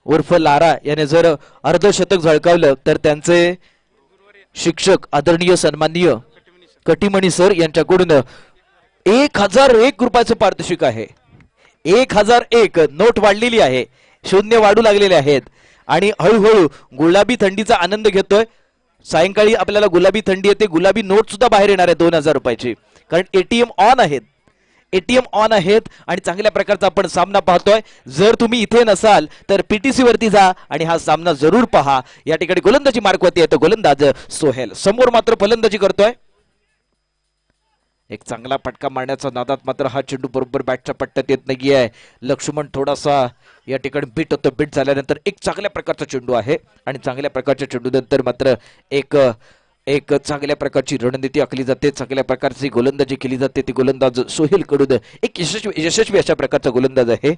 उर्फ लारा याने जर अर्धशतक झळकावलं तर त्यांचे शिक्षक आदरणीय सन्माननीय कटिमणी सर यांच्याकडून 1001 रुपयाचं पारितोषिक आहे. 1001 नोट वाढलेली आहे, शून्य वाढू लागलेले आहेत आणि हळूहळू गुलाबी थंडीचा आनंद घेतोय. सायंकाळी आपल्याला गुलाबी थंडी येते, गुलाबी नोट सुद्धा बाहेर येणार आहे 2000 रुपयाची, कारण एटीएम ऑन आहेत. एटीएम ऑन आहेत आणि चांगल्या प्रकारचा आपण सामना पाहतोय. जर तुम्ही इथे नसाल तर पीटीसी वरती जा आणि हा सामना जरूर पहा. या ठिकाणी गोलंदाजी मार्कवरती येतो गोलंदाज सोहेल, समोर मात्र फलंदाजी करतोय. एक चांगला फटका मारण्याचा नादात मात्र हा चेंडू बरोबर बॅटच्या पट्ट्यात येत नाहीये. लक्ष्मण थोडासा या ठिकाणी बीट होतो, बीट झाल्यानंतर एक चांगल्या प्रकारचा चेंडू आहे आणि चांगल्या प्रकारच्या चेंडू नंतर मात्र एक चांगल्या प्रकारची रणनीती आखली जाते, चांगल्या प्रकारची गोलंदाजी केली जाते. ती गोलंदाज सोहेल कडून एक यशस्वी अशा प्रकारचा गोलंदाज आहे.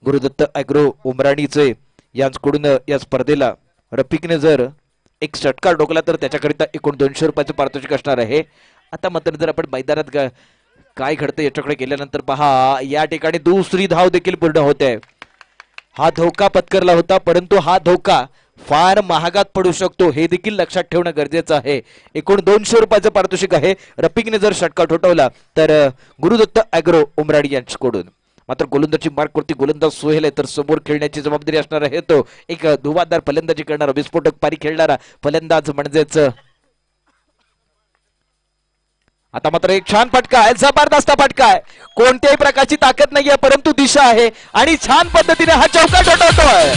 गुरुदत्त ॲग्रो उमराणीचे यांच्याकडून या स्पर्धेला रफिकने जर एक षटकार डोकला तर त्याच्याकरिता एकूण 200 रुपयाचं पारितोषिक असणार आहे. आता मात्र जर आपण मैदानात काय घडतं याच्याकडे गेल्यानंतर पहा, या ठिकाणी दुसरी धाव देखील पूर्ण होते. हा धोका पत्करला होता, परंतु हा धोका फार महागात पडू शकतो हे देखील लक्षात ठेवणं गरजेचं आहे. एकूण 200 रुपयाचं पारितोषिक आहे. रफिकने जर षटकार ठोठवला तर गुरुदत्त ॲग्रो उमराणी यांच्याकडून. मात्र गोलंदाजी मार्कवरती गोलंदाज सोहेल आहे, तर समोर खेळण्याची जबाबदारी असणार आहे तो एक धुवादार फलंदाजी करणारा, विस्फोटक पारी खेळणारा फलंदाज म्हणजेच. आता मात्र एक छान फटका आहे, जबरदस्त फटका आहे, कोणत्याही प्रकारची ताकद नाहीये परंतु दिशा आहे आणि छान पद्धतीने हा चौका ठोठवतोय.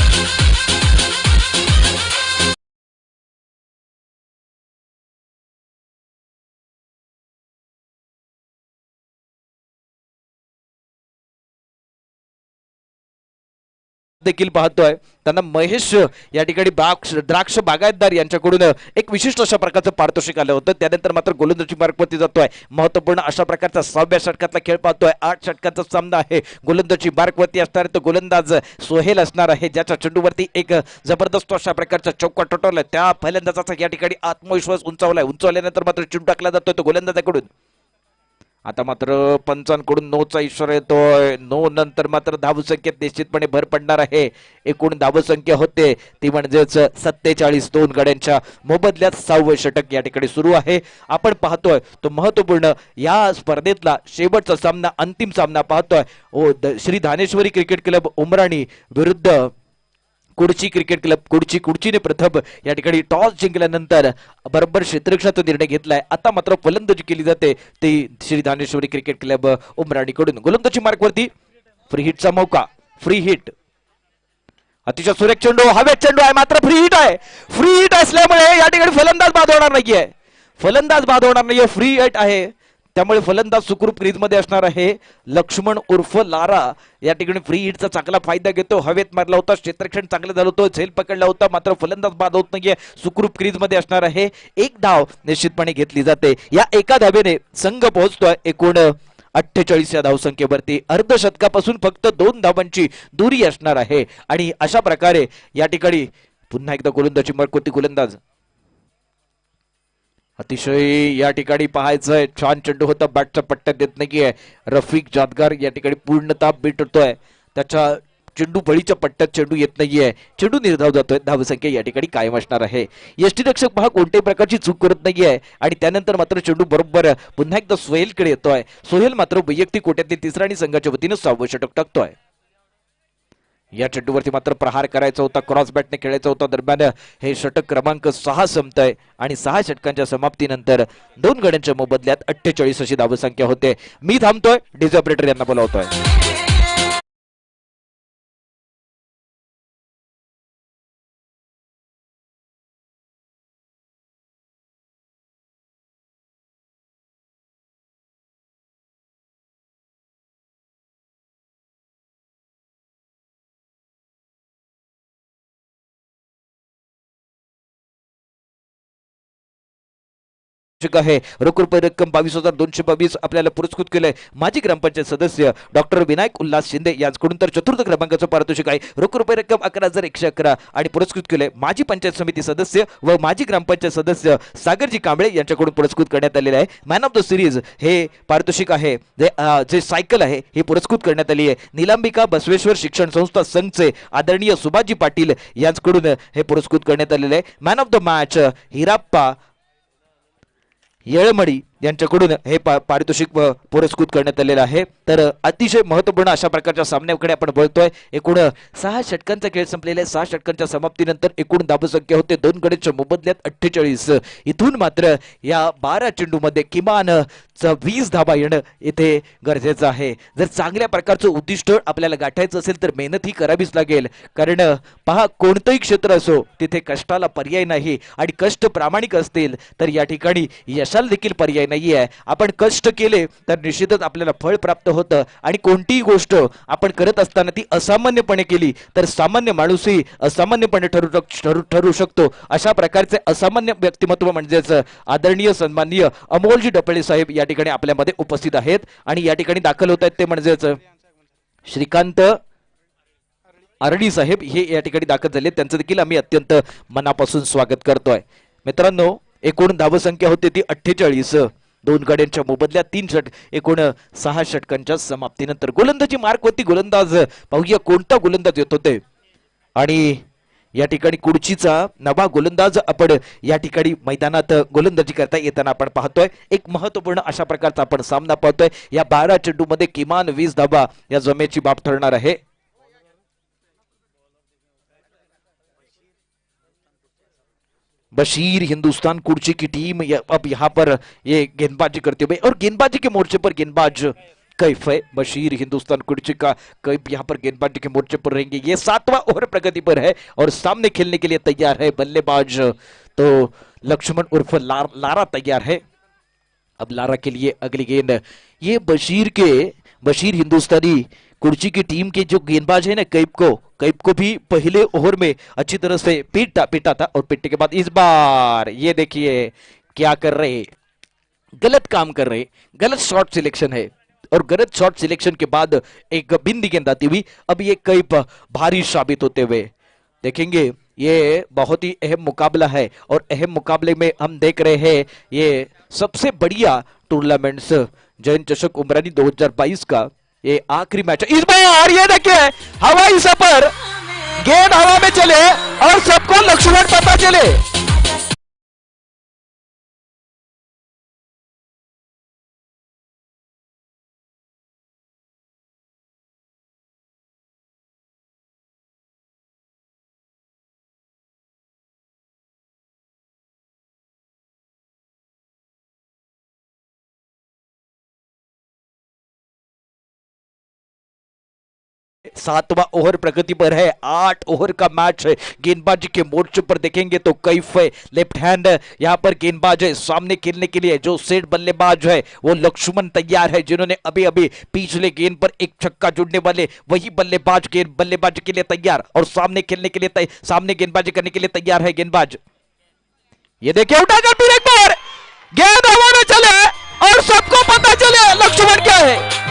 देखील पाहतोय त्यांना महेश या ठिकाणी द्राक्ष बागायतदार यांच्याकडून एक विशिष्ट अशा प्रकारचं पारितोषिक आलं होतं. त्यानंतर मात्र गोलंदाजी मार्गवरती जातोय. महत्वपूर्ण अशा प्रकारचा 6व्या षटकातला खेळ पाहतोय. 8 षटकांचा सामना आहे. गोलंदाजी मार्गवरती असणार तो गोलंदाज सोहेल असणार आहे, ज्याच्या चेंडूवरती एक जबरदस्त अशा प्रकारचा चौका टोटवलाय. त्या फलंदाजाचा या ठिकाणी आत्मविश्वास उंचावल्यानंतर मात्र चेंडू टाकला जातोय तो गोलंदाजाकडून. आता मात्र पंचांकडून नोचा इशारा येतोय. नो नंतर मात्र धावसंख्येत निश्चितपणे भर पडणार आहे. एकूण धावसंख्या होते ती म्हणजेच 47. 2 गड्यांच्या मोबदल्यात 6वं षटक या ठिकाणी सुरू आहे. आपण पाहतोय तो महत्वपूर्ण या स्पर्धेतला शेवटचा सामना, अंतिम सामना पाहतोय. श्री धानेश्वरी क्रिकेट क्लब उमराणी विरुद्ध कुडची क्रिकेट क्लब कुडचीने प्रथम या ठिकाणी टॉस जिंकल्यानंतर बरोबर क्षेत्ररक्षणाचा निर्णय घेतलाय. आता मात्र फलंदाजी केली जाते ती श्री धानेश्वरी क्रिकेट क्लब उमराणीकडून. गोलंदाजी मार्गवरती फ्री हिटचा मौका. फ्री हिट, अतिशय सुरेख चेंडू, हवेत चेंडू आहे मात्र फ्री हिट आहे. फ्री हिट असल्यामुळे या ठिकाणी फलंदाज बाद होणार नाहीये. फ्री हिट आहे त्यामुळे फलंदाज सुखरूप क्रीजमध्ये असणार आहे. लक्ष्मण उर्फ लारा या ठिकाणी फ्री हिटचा चांगला फायदा घेतो. हवेत मारला होता, क्षेत्ररक्षण चांगलं झालं होतं, झेल पकडला होता, मात्र फलंदाज बाद होत नाहीये. सुखरूप क्रीजमध्ये असणार आहे. एक धाव निश्चितपणे घेतली जाते. या एका धावेने संघ पोहोचतोय एकूण 48 या धावसंख्येवरती. अर्धशतकापासून फक्त 2 धावांची दूरी असणार आहे. आणि अशा प्रकारे या ठिकाणी पुन्हा एकदा गोलंदाजी मार्गवरती गोलंदाज अतिशय या ठिकाणी पाहायचंय. छान चेंडू होता, बॅटचा पट्ट्या देत नाहीये. रफिक जादगार या ठिकाणी पूर्णतः बीट होतोय. त्याच्या चेंडू फळीच्या पट्ट्यात चेंडू येत नाहीये. चेंडू निर्धाव जातोय. धावसंख्या या ठिकाणी कायम असणार आहे. यष्टीरक्षक पहा कोणत्याही प्रकारची चूक करत नाहीये. आणि त्यानंतर मात्र चेंडू बरोबर पुन्हा एकदा सोहेलकडे येतोय. सोहेल मात्र वैयक्तिक कोट्यातले 3रा आणि संघाच्या वतीनं 6वं षटक टाकतोय. या चेंडूवरती मात्र प्रहार करायचा होता, क्रॉस बॅटने खेळायचा होता. दरम्यान हे षटक क्रमांक 6 संपतंय आणि 6 षटकांच्या समाप्तीनंतर 2 गड्यांच्या मोबदल्यात 48 अशी धावसंख्या होते. मी थांबतोय, डीजे ऑपरेटर यांना बोलावतोय. आहे रोख रुपये रक्कम 22,222 आपल्याला पुरस्कृत केलंय माजी ग्रामपंचायत सदस्य डॉक्टर विनायक उल्हास शिंदे यांच्याकडून. तर चतुर्थ क्रमांकाचं पारितोषिक आहे रोख रुपये रक्कम 11,111 आणि पुरस्कृत केलंय माजी पंचायत समिती सदस्य व माजी ग्रामपंचायत सदस्य सागरजी कांबळे यांच्याकडून पुरस्कृत करण्यात आलेलं आहे. मॅन ऑफ द सिरीज हे पारितोषिक आहे, जे सायकल आहे ही पुरस्कृत करण्यात आली आहे. निलांबिका बसवेश्वर शिक्षण संस्था संघचे आदरणीय सुभाजी पाटील यांच्याकडून हे पुरस्कृत करण्यात आलेलं आहे. मॅन ऑफ द मॅच हिराप्पा येळमडी यांच्याकडून हे पारितोषिक पुरस्कृत करण्यात आलेलं आहे. तर अतिशय महत्वपूर्ण अशा प्रकारच्या सामन्याकडे आपण बोलतोय. एकूण 6 षटकांचा खेळ संपलेला आहे. 6 षटकांच्या समाप्तीनंतर एकूण धावसंख्या होते 2 गड्यांच्या मोबदल्यात 48. इथून मात्र या 12 चेंडूमध्ये किमान 20 धावा येणं इथे गरजेचं आहे. जर चांगल्या प्रकारचं उद्दिष्ट आपल्याला गाठायचं असेल तर मेहनत ही करावीच लागेल. कारण पहा कोणतंही क्षेत्र असो तिथे कष्टाला पर्याय नाही आणि कष्ट प्रामाणिक असतील तर या ठिकाणी यशाला देखील पर्याय नाहीये. आपण कष्ट केले तर निश्चितच आपल्याला फळ प्राप्त होतं आणि कोणतीही गोष्ट आपण करत असताना ती असामान्यपणे केली तर सामान्य माणूसही असामान्यपणे ठरू शकतो. अशा प्रकारचे असामान्य व्यक्तिमत्व म्हणजेच आदरणीय सन्माननीय अमोलजी डपळे साहेब या ठिकाणी आपल्यामध्ये उपस्थित आहेत आणि या ठिकाणी दाखल होत आहेत ते म्हणजेच श्रीकांत आरडी साहेब हे या ठिकाणी दाखल झाले. त्यांचं देखील आम्ही अत्यंत मनापासून स्वागत करतोय. मित्रांनो एकूण धावसंख्या होती ती 48. 2 गड्यांच्या मोबदल्यात 3 षटक. एकूण 6 षटकांच्या समाप्तीनंतर गोलंदाजी मार्गवरती गोलंदाज पाहूया कोणता गोलंदाज येत होते. आणि या ठिकाणी कुडचीचा नवा गोलंदाज आपण या ठिकाणी मैदानात गोलंदाजी करता येताना आपण पाहतोय. एक महत्वपूर्ण अशा प्रकारचा आपण सामना पाहतोय. या 12 चेंडूमध्ये किमान 20 धावा या जमेची बाब ठरणार आहे. बशीर हिंदुस्तान कुर्ची की टीम अब यहाँ पर ये गेंदबाजी करते हुए और गेंदबाजी के मोर्चे पर गेंदबाज कैफ है. बशीर हिंदुस्तान कुर्ची का कैफ यहाँ पर गेंदबाजी के मोर्चे पर रहेंगे. ये 7वां ओवर प्रगति पर है और सामने खेलने के लिए तैयार है बल्लेबाज तो लक्ष्मण उर्फ लारा तैयार है. अब लारा के लिए अगली गेंद ये बशीर हिंदुस्तानी कुर्ची की टीम के जो गेंदबाज है ना कैप को भी पहले ओवर में अच्छी तरह से पीटा था और पीटने के बाद इस बार ये देखिए क्या कर रहे, गलत काम कर रहे, गलत शॉट सिलेक्शन है और गलत शॉट सिलेक्शन के बाद एक बिंदी गेंद आती हुई अब ये कैप भारी साबित होते हुए देखेंगे। ये बहुत ही अहम मुकाबला है और अहम मुकाबले में हम देख रहे हैं ये सबसे बढ़िया टूर्नामेंट्स जैन चषक उमरानी 2022 का ये आखिरी मैच है। इस बार ये देखिए हवाई सफर, गेंद हवा में चले और सबको लक्ष्मण पता चले। सातवां ओवर प्रगति पर है, 8 ओवर का मैच है। गेंदबाजी के मोर्चे पर देखेंगे तो कैफ है, लेफ्ट हैंड यहां पर गेंदबाज है। सामने खेलने के लिए जो सेट बल्लेबाज है वो लक्ष्मण तैयार है, जिन्होंने अभी अभी पिछले गेंद पर एक छक्का जुड़ने वाले वही बल्लेबाज के लिए तैयार और सामने खेलने के लिए सामने गेंदबाजी करने के लिए तैयार है गेंदबाज। ये देखिए उठाकर फिर एक बार गेंद हवा में चले और सबको पता चले लक्ष्मण क्या है।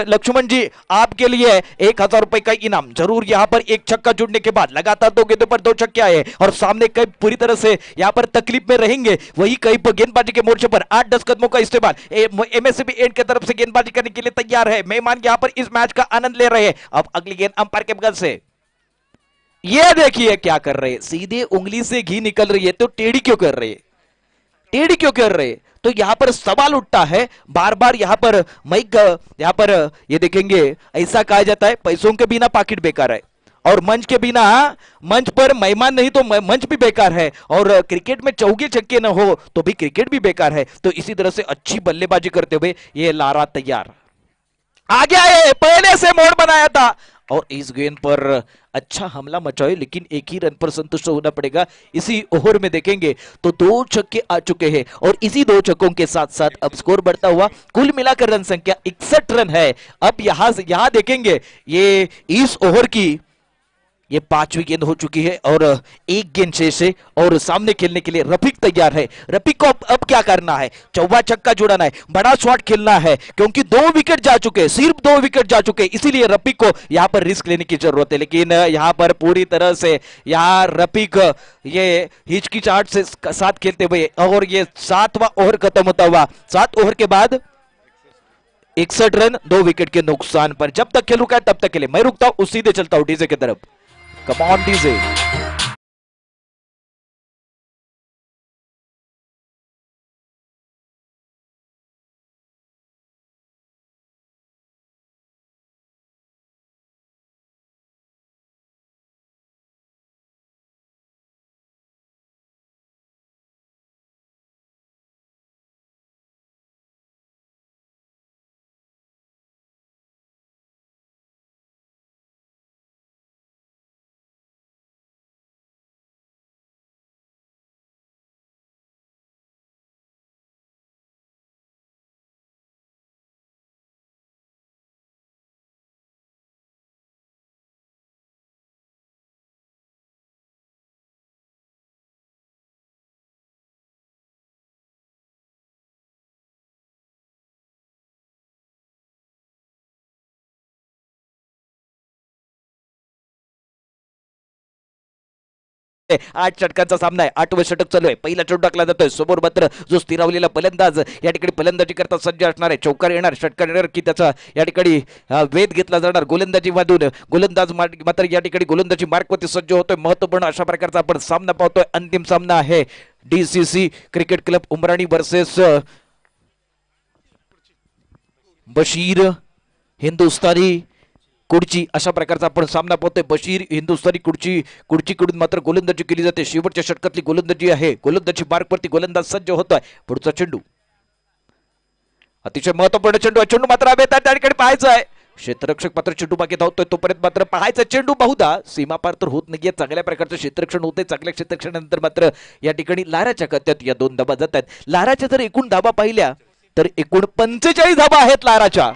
लक्ष्मण जी आपके लिए 1000 रुपए का इनाम जरूर। यहां पर एक छक्का जुड़ने के बाद लगातार 2 गेंदों पर 2 छक्के आए और सामने कई पूरी तरह से यहां पर तकलीफ में रहेंगे। वही कई गेंदबाजी के मोर्चे पर 8-10 कदमों का इस्तेमाल। एमएससीबी एंड की तरफ से गेंदबाजी करने के लिए तैयार है। मेहमान यहां पर इस मैच का आनंद ले रहे हैं। अब अगली गेंद अंपायर के बगल से, ये देखिए क्या कर रहे, सीधे उंगली से घी निकल रही है तो टेढ़ी क्यों कर रहे, टेढ़ी क्यों कर रहे। तो यहां पर सवाल उठता है बार बार। यहां पर यहां पर ये देखेंगे ऐसा कहा जाता है पैसों के बिना पाकिट बेकार है और मंच के बिना, मंच पर मेहमान नहीं तो मंच भी बेकार है और क्रिकेट में चौके छक्के न हो तो भी क्रिकेट भी बेकार है। तो इसी तरह से अच्छी बल्लेबाजी करते हुए ये लारा तैयार आगे आए, पहले से मोड़ बनाया था और इस गेंद पर अच्छा हमला मचाए लेकिन एक ही रन पर संतुष्ट होना पड़ेगा। इसी ओवर में देखेंगे तो 2 छक्के आ चुके हैं और इसी 2 छक्कों के साथ साथ अब स्कोर बढ़ता हुआ कुल मिलाकर रन संख्या 61 रन है। अब यहां देखेंगे ये इस ओवर की ये 5वीं गेंद हो चुकी है और 1 गेंद शेष है और सामने खेलने के लिए रफीक तैयार है। रफीक को अब क्या करना है, चौवा छक्का जुड़ाना है, बड़ा शॉट खेलना है क्योंकि 2 विकेट जा चुके, सिर्फ 2 विकेट जा चुके, इसीलिए रफीक को यहां पर रिस्क लेने की जरूरत है। लेकिन यहां पर पूरी तरह से यहां रफीक ये हिचकिचाहट से साथ खेलते हुए और ये 7वां ओवर खत्म होता हुआ 7 ओवर के बाद 61 रन 2 विकेट के नुकसान पर। जब तक खेलूं का तब तक खेले, मैं रुकता हूं, सीधे चलता हूं डीजे की तरफ। Come on, DJ. आठ षटकांचा सामना आहे, 8वें षटक चालू आहे, पहिला चेंडू टाकला जातोय समोर, मात्र जो स्थिरावलेला फलंदाज या ठिकाणी फलंदाजी करता सज्ज असणार आहे, चौकार येणार, षटकार येणार की त्याचा या ठिकाणी वेध घेतला जाणार, गोलंदाजी मधून गोलंदाज मात्र या ठिकाणी गोलंदाजी मार्कवरती सज्ज होतोय, महत्वपूर्ण अशा प्रकारचा आपण सामना पाहतोय, अंतिम सामना आहे DCC cricket club Umrani versus Bashir Hindustani Kudchi अशा प्रकारचा आपण सामना पाहतोय. बशीर हिंदुस्थानी कुडचीकडून मात्र गोलंदाजी केली जाते. शेवटच्या षटकातली गोलंदाजी आहे. गोलंदाजी मार्कवरती गोलंदाज सज्ज होतोय. पुढचा चेंडू अतिशय महत्वपूर्ण चेंडू आहे. चेंडू मात्र त्या ठिकाणी पाहायचा आहे. क्षेत्ररक्षक मात्र चेंडू बाकी धावतोय तोपर्यंत मात्र पाहायचा चेंडू बहुधा सीमा पार तर होत नाहीये. चांगल्या प्रकारचं क्षेत्ररक्षण होते. चांगल्या क्षेत्ररक्षणानंतर मात्र या ठिकाणी लाराच्या खात्यात या 2 धाबा जात आहेत. लाराच्या जर एकूण धाबा पाहिल्या तर एकूण 45 धाबा आहेत लाराच्या.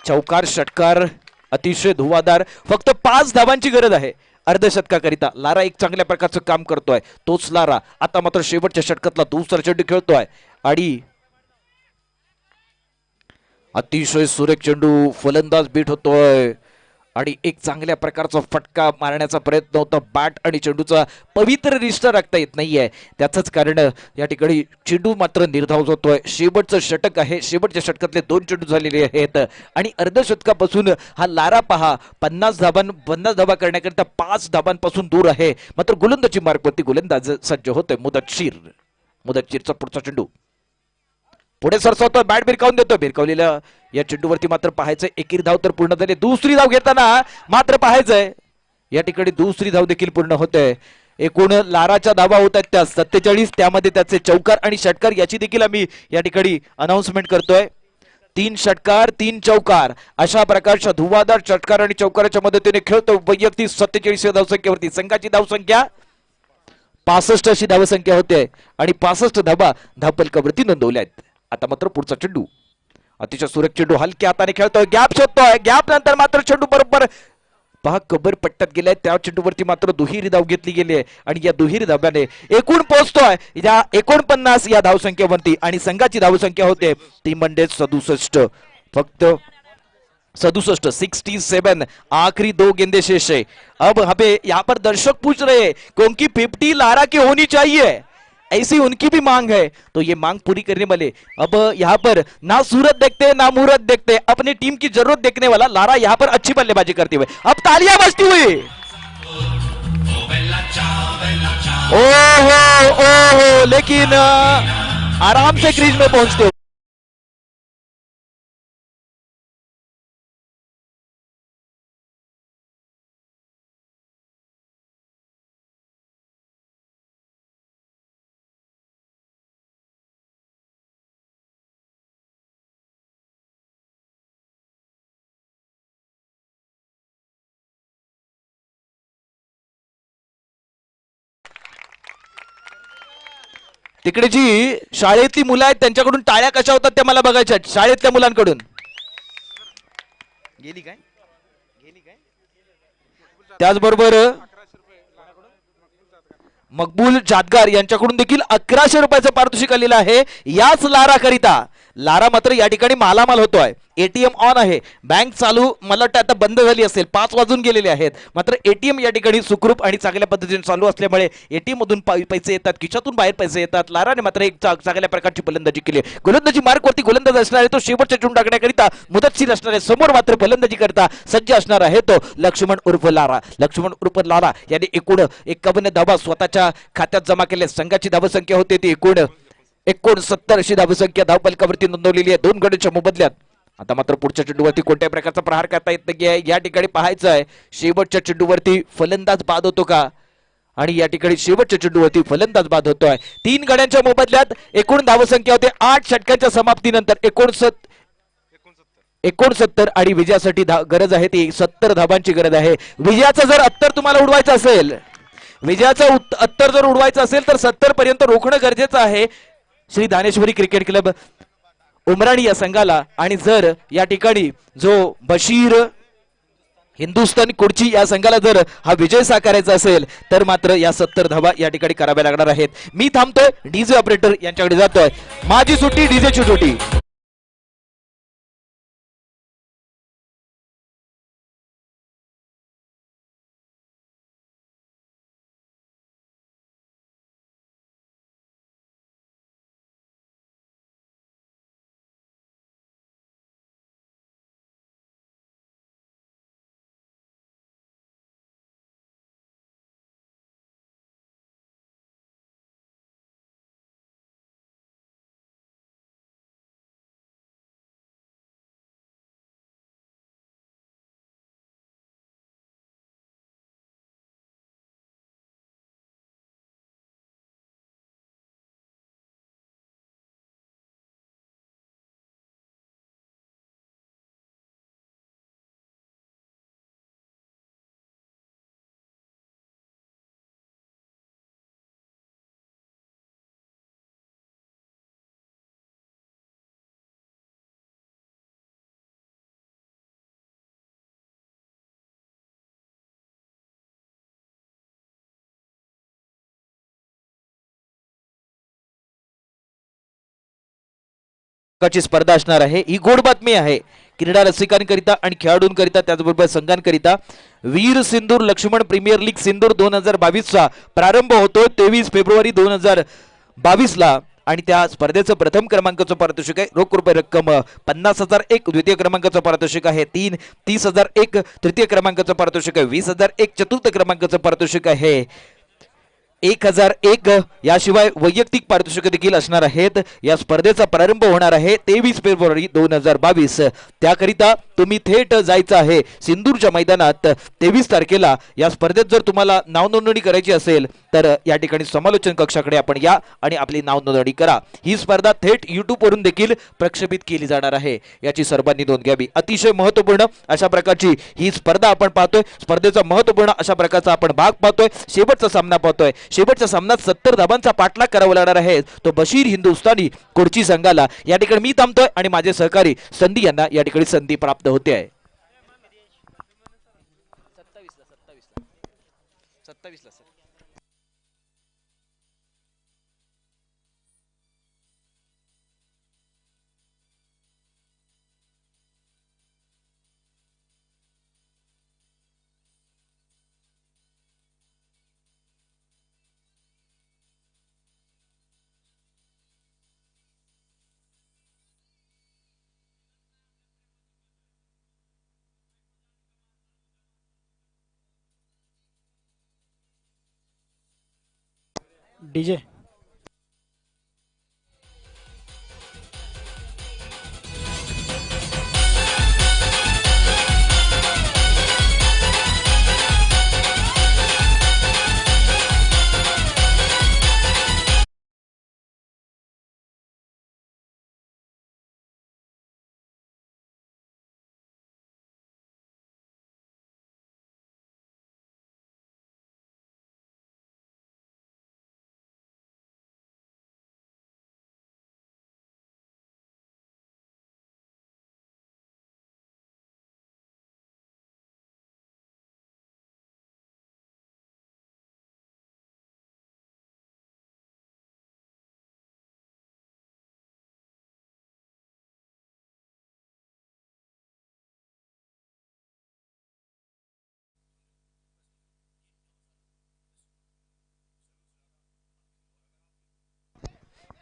चौकार षटकार अतिशय धुवाधार. फक्त 5 धाबांची गरज आहे अर्धशतकाकरिता. लारा एक चांगल्या प्रकारचं काम करतोय. तोच लारा आता मात्र शेवटच्या षटकातला दुसरा चेंडू खेळतोय आणि अतिशय सुरेख चेंडू फलंदाज बीट होतोय आणि एक चांगल्या प्रकारचा फटका मारण्याचा प्रयत्न होता. बॅट आणि चेंडूचा पवित्र रिश्ता राखता येत नाहीये. त्याचंच कारण या ठिकाणी चेंडू मात्र निर्धाव होतोय. शेवटचं षटक आहे. शेवटच्या षटकातले 2 चेंडू झालेले आहेत आणि अर्धशतकापासून हा लारा पहा 50 धाबा करण्याकरिता 5 धाबांपासून दूर आहे. मात्र गोलंदाजी मार्कवरती गोलंदाज सज्ज होतोय. मुदतशीरचा पुढचा चेंडू पुढे सरसावतोय. बॅट भिरकावून देतोय. भिरकावलेल्या या चेंडूवरती मात्र पाहायचंय. एकेरी धाव तर पूर्ण झाली. दुसरी धाव घेताना मात्र पाहायचंय या ठिकाणी दुसरी धाव देखील पूर्ण होते. एकूण लाराच्या धावा होत आहेत त्या 47. त्यामध्ये त्याचे चौकार आणि षटकार याची देखील आम्ही या ठिकाणी अनाउन्समेंट करतोय. 3 षटकार 3 चौकार अशा प्रकारच्या धुवाधार षटकार आणि चौकाराच्या मदतीने खेळतो. वैयक्तिक 47 धावसंख्येवरती संघाची धावसंख्या 65 अशी धावसंख्या होते आणि 65 धाबा धावफलकावरती नोंदवल्या आहेत. आता मात्र पुढचा चेंडू अतिशय सुरेख चेंडू हलक्या हाताने खेळतोय. गॅप शोधतोय. गॅप नंतर मात्र चेंडू बरोबर पहा कबर पट्ट्यात गेलाय. त्या चेंडूवरती मात्र दुहेरी धाव घेतली गेली आहे आणि या दुहेरी धाब्याने एकूण पोहोचतोय या 49 या धावसंख्येवरती आणि संघाची धावसंख्या होते ती म्हणजे 67. फक्त 67 आखिरी 2 गेंदे शेष है. अब हमें यहाँ पर दर्शक पूछ रहे हैं कौन की 50 लारा की होनी चाहिए, ऐसी उनकी भी मांग है. तो ये मांग पूरी करने वाले अब यहाँ पर ना सूरत देखते ना मुहूर्त देखते, अपनी टीम की जरूरत देखने वाला लारा यहाँ पर अच्छी बल्लेबाजी करते हुए अब तालियां बजती हुई. ओहो लेकिन आराम से क्रीज में पहुंचते हुए तिकडे जी शाळेतली मुलं आहेत त्यांच्याकडून टाळ्या कशा होतात त्या मला बघायच्या. शाळेतल्या मुलांकडून गेली काय त्याचबरोबर मकबूल जादगार यांच्याकडून देखील 1100 रुपयाचं पारितोषिक आलेलं आहे याच लारा करिता. लारा मात्र या ठिकाणी मालामाल होतोय. एटीएम ऑन आहे. बँक चालू मला वाटतं आता बंद झाली असेल. 5 वाजून गेलेले आहेत. मात्र एटीएम या ठिकाणी सुखरूप आणि चांगल्या पद्धतीने चालू असल्यामुळे एटीएम मधून पैसे येतात. खिशातून बाहेर पैसे येतात. लाराने मात्र एक चांगल्या प्रकारची फलंदाजी केली. गोलंदाजी मार्कवरती गोलंदाज असणार आहे तो शेवटच्या चेंडू टाकण्याकरिता मुदतशीर असणार आहे. समोर मात्र फलंदाजी करता सज्ज असणार आहे तो लक्ष्मण उर्फ लारा. लक्ष्मण उर्फ लारा याने एकूण 51 धावा स्वतःच्या खात्यात जमा केल्या. संघाची धावसंख्या होते ती एकूण 69 अशी धावसंख्या धावफलकावरती नोंदवलेली आहे 2 गड्यांच्या मोबदल्यात. आता मात्र पुढच्या चेंडूवरती कोणत्याही प्रकारचा प्रहार करता येत नाही. या ठिकाणी पाहायचं आहे शेवटच्या चेंडूवरती फलंदाज बाद होतो का, आणि या ठिकाणी शेवटच्या चेंडूवरती फलंदाज बाद होतोय. 3 गड्यांच्या मोबदल्यात एकूण धावसंख्या होते 8 षटकांच्या समाप्तीनंतर 69 आणि विजयासाठी गरज आहे ती 70 धाबांची गरज आहे. विजयाचं जर अत्तर तुम्हाला उडवायचं असेल, विजयाचं अत्तर जर उडवायचं असेल तर 70 पर्यंत रोखणं गरजेचं आहे श्री दानेश्वरी क्रिकेट क्लब उमराणी या संघाला. आणि जर या ठिकाणी जो बशीर हिंदुस्थान कुडची या संघाला जर हा विजय साकारायचा असेल तर मात्र या 70 धावा या ठिकाणी कराव्या लागणार आहेत. मी थांबतोय. डीजे ऑपरेटर यांच्याकडे जातोय. माझी सुट्टी डीजेची सुट्टी. प्रकारची स्पर्धा असणार आहे। ही गोड बातमी आहे क्रीडा रसिकांकरिता आणि खेळाडूंकरिता, त्याचबरोबर संघांकरिता। वीर सिंदूर लक्ष्मण प्रीमियर लीग सिंदूर 2022 चा प्रारंभ होतोय 23 फेब्रुवारी 2022 ला आणि त्या स्पर्धेचं प्रथम क्रमांकाचं पारितोषिक आहे रोख रुपये रक्कम 50,001, द्वितीय क्रमांकाचं पारितोषिक आहे 30,001, तृतीय क्रमांकाचं पारितोषिक आहे 20,001, चतुर्थ क्रमांकाचं पारितोषिक आहे 1,001। याशिवाय वैयक्तिक पारितोषिक देखील असणार आहेत। या स्पर्धेचा प्रारंभ होणार आहे 23 फेब्रुवारी 2022। त्याकरिता तुम्ही थेट जायचं आहे सिंदूरच्या मैदानात 23 तारखेला। या स्पर्धेत जर तुम्हाला नाव नोंदणी करायची असेल तर या ठिकाणी समालोचन कक्षाकडे आपण या आणि आपली नाव नोंदणी करा। ही स्पर्धा थेट YouTube वरून देखील प्रक्षेपित केली जाणार आहे, याची सर्वांनी नोंद घ्यावी। अतिशय महत्त्वपूर्ण अशा प्रकारची ही स्पर्धा आपण पाहतोय, स्पर्धेचा महत्त्वपूर्ण अशा प्रकारचा आपण भाग पाहतोय, शेवटचा सामना पाहतोय। शेवटच्या सामन्यात 70 धावांचा पाठलाग करावा लागणार आहे तो बशीर हिंदुस्थानी कुडची संघाला। या ठिकाणी मी थांबतोय आणि माझे सहकारी संधी यांना या ठिकाणी संधी प्राप्त होते आहे। 27 ला सर। डीजे